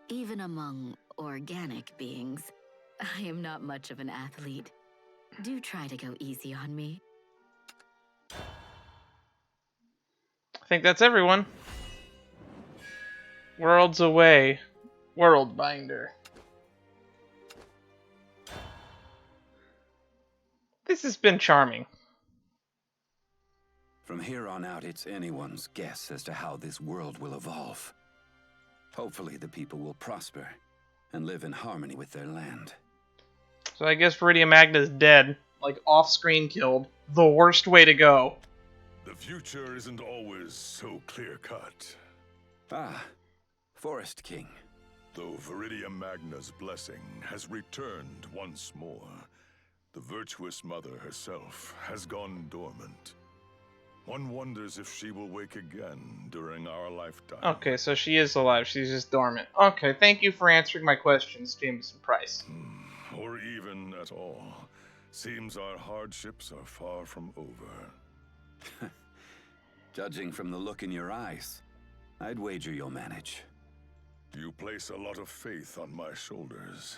Even among organic beings, I am not much of an athlete. Do try to go easy on me. I think that's everyone. Worlds away. Worldbinder. This has been charming. From here on out, it's anyone's guess as to how this world will evolve. Hopefully the people will prosper and live in harmony with their land. So I guess Viridian Magna's dead. Like, off-screen killed. The worst way to go. The future isn't always so clear-cut. Ah, Forest King. Though Viridian Magna's blessing has returned once more, the virtuous mother herself has gone dormant. One wonders if she will wake again during our lifetime. Okay, so she is alive. She's just dormant. Okay, thank you for answering my questions, Jameson Price. Or even at all. Seems our hardships are far from over. Judging from the look in your eyes, I'd wager you'll manage. You place a lot of faith on my shoulders.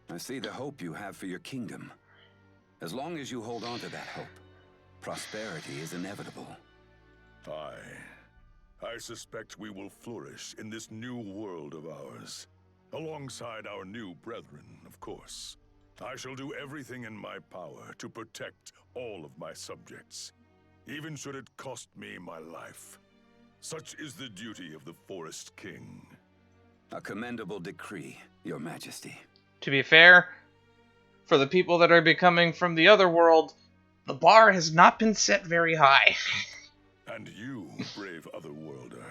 I see the hope you have for your kingdom. As long as you hold on to that hope, prosperity is inevitable. I suspect we will flourish in this new world of ours. Alongside our new brethren, of course. I shall do everything in my power to protect all of my subjects, even should it cost me my life. Such is the duty of the Forest King. A commendable decree, Your Majesty. To be fair, for the people that are becoming from the other world, the bar has not been set very high. And you, brave Otherworlder,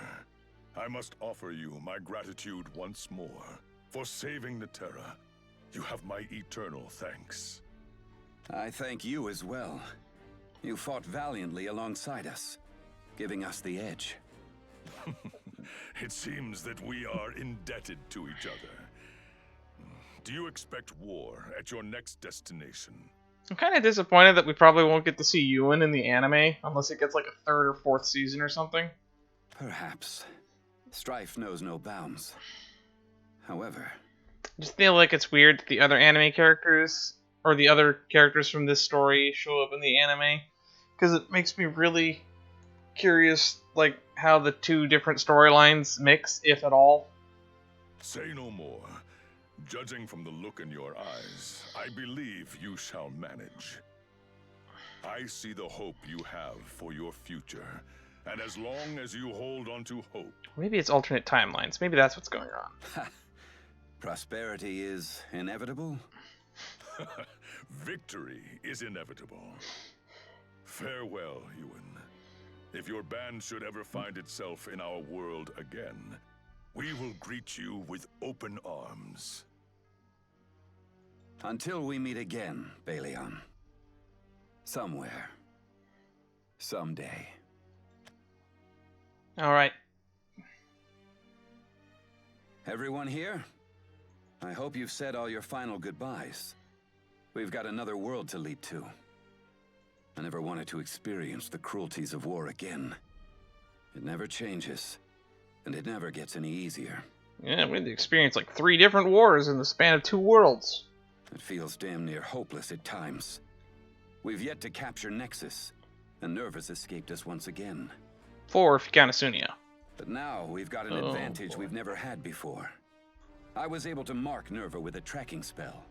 I must offer you my gratitude once more for saving the Terra. You have my eternal thanks. I thank you as well. You fought valiantly alongside us, giving us the edge. It seems that we are indebted to each other. Do you expect war at your next destination? I'm kind of disappointed that we probably won't get to see Ewan in the anime, unless it gets like a 3rd or 4th season or something. Perhaps. Strife knows no bounds. However... I just feel like it's weird that the other anime characters, or the other characters from this story, show up in the anime. Because it makes me really curious, like, how the two different storylines mix, if at all. Say no more. Judging from the look in your eyes, I believe you shall manage. I see the hope you have for your future, and as long as you hold on to hope... Maybe it's alternate timelines. Maybe that's what's going on. Prosperity is inevitable? Victory is inevitable. Farewell, Ewan. If your band should ever find itself in our world again, we will greet you with open arms. Until we meet again, Balion. Somewhere. Someday. Alright. Everyone here? I hope you've said all your final goodbyes. We've got another world to leap to. I never wanted to experience the cruelties of war again. It never changes, and it never gets any easier. Yeah, we had to experience like 3 different wars in the span of 2 worlds. It feels damn near hopeless at times. We've yet to capture Nexus, and Nervous escaped us once again. 4 if you count Asunia. But now we've got an advantage we've never had before. I was able to mark Nerva with a tracking spell.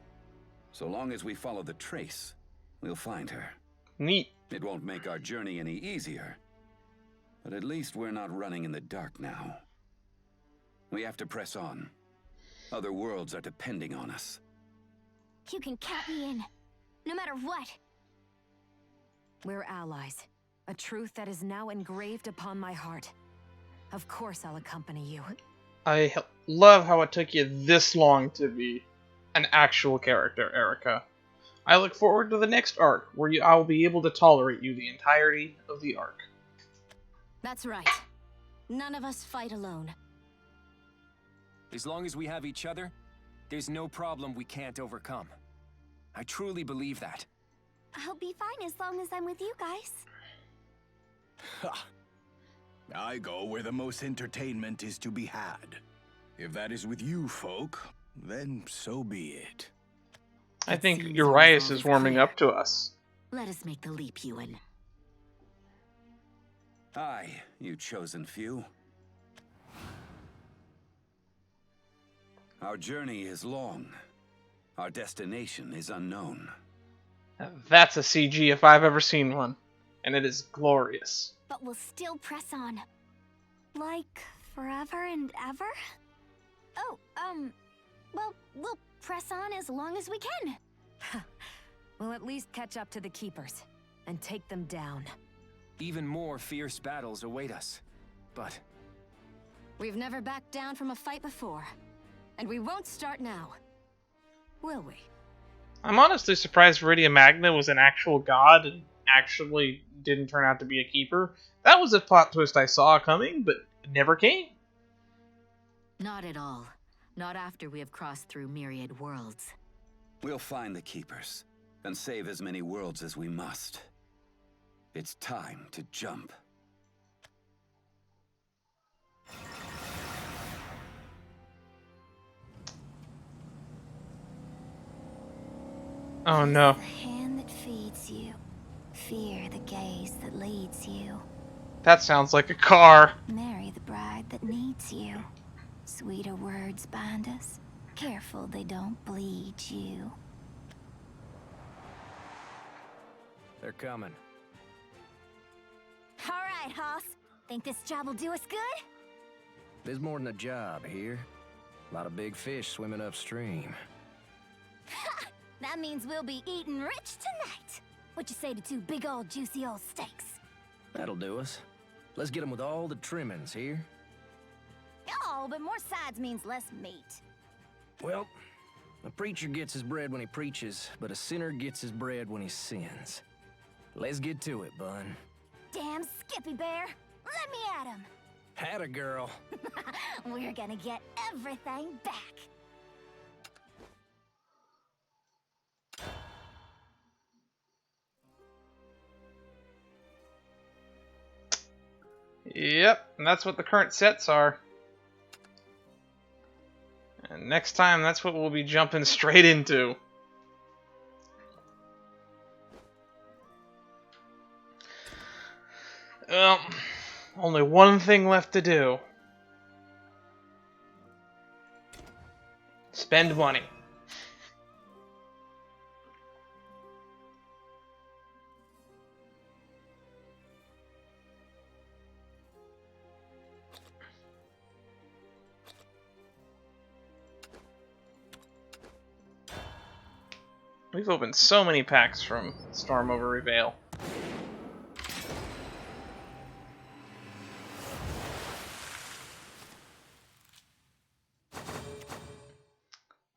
So long as we follow the trace, we'll find her. Neat. It won't make our journey any easier, but at least we're not running in the dark now. We have to press on. Other worlds are depending on us. You can count me in, no matter what. We're allies. A truth that is now engraved upon my heart. Of course I'll accompany you. I love how it took you this long to be an actual character, Erica. I look forward to the next arc, where I will be able to tolerate you the entirety of the arc. That's right. None of us fight alone. As long as we have each other, there's no problem we can't overcome. I truly believe that. I'll be fine as long as I'm with you guys. Ha! I go where the most entertainment is to be had. If that is with you folk, then so be it. I think Urias is warming up to us. Let us make the leap, Ewan. Aye, you chosen few. Our journey is long. Our destination is unknown. That's a CG if I've ever seen one. And it is glorious. But we'll still press on. Like, forever and ever? Oh, well, we'll press on as long as we can. We'll at least catch up to the Keepers, and take them down. Even more fierce battles await us. But we've never backed down from a fight before. And we won't start now. Will we? I'm honestly surprised Viridia Magna was an actual god and actually didn't turn out to be a keeper. That was a plot twist I saw coming, but it never came. Not at all. Not after we have crossed through myriad worlds. We'll find the Keepers, and save as many worlds as we must. It's time to jump. Oh no. The hand that feeds you. Fear the gaze that leads you. That sounds like a car. Marry the bride that needs you. Sweeter words bind us. Careful they don't bleed you. they're coming. All right, Hoss. Think this job will do us good? There's more than a job here. A lot of big fish swimming upstream. That means we'll be eating rich tonight. What you say to 2 big old juicy old steaks? That'll do us. Let's get them with all the trimmings here. Oh, but more sides means less meat. Well, a preacher gets his bread when he preaches, but a sinner gets his bread when he sins. Let's get to it, bun. Damn Skippy Bear. Let me at him. Had a girl. We're gonna get everything back. Yep, and that's what the current sets are. And next time, that's what we'll be jumping straight into. Well, only one thing left to do. Spend money. We've opened so many packs from Storm over Reveal.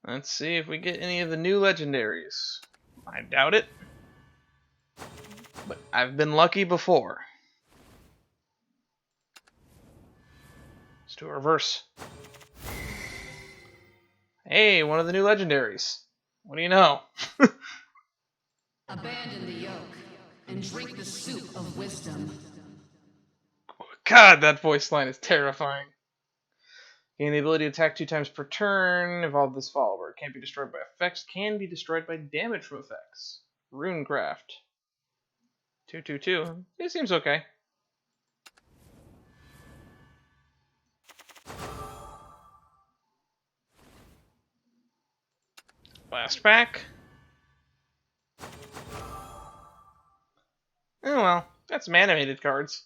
Let's see if we get any of the new legendaries. I doubt it. But I've been lucky before. Let's do a reverse. Hey, one of the new legendaries. What do you know? Abandon the yoke and drink the soup of wisdom. God, that voice line is terrifying. Gain the ability to attack 2 times per turn. Evolve this follower. Can't be destroyed by effects. Can be destroyed by damage from effects. Runecraft. 2/2/2. It seems okay. Last pack. Oh well, got some animated cards.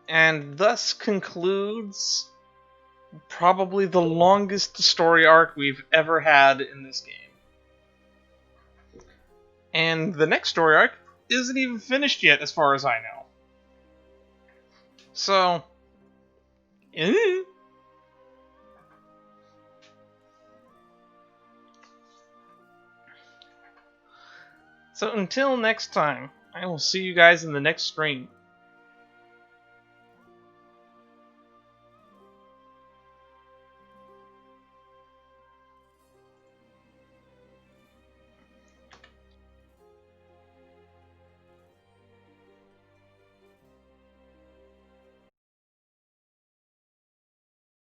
And thus concludes probably the longest story arc we've ever had in this game. And the next story arc isn't even finished yet, as far as I know. So, So until next time, I will see you guys in the next stream.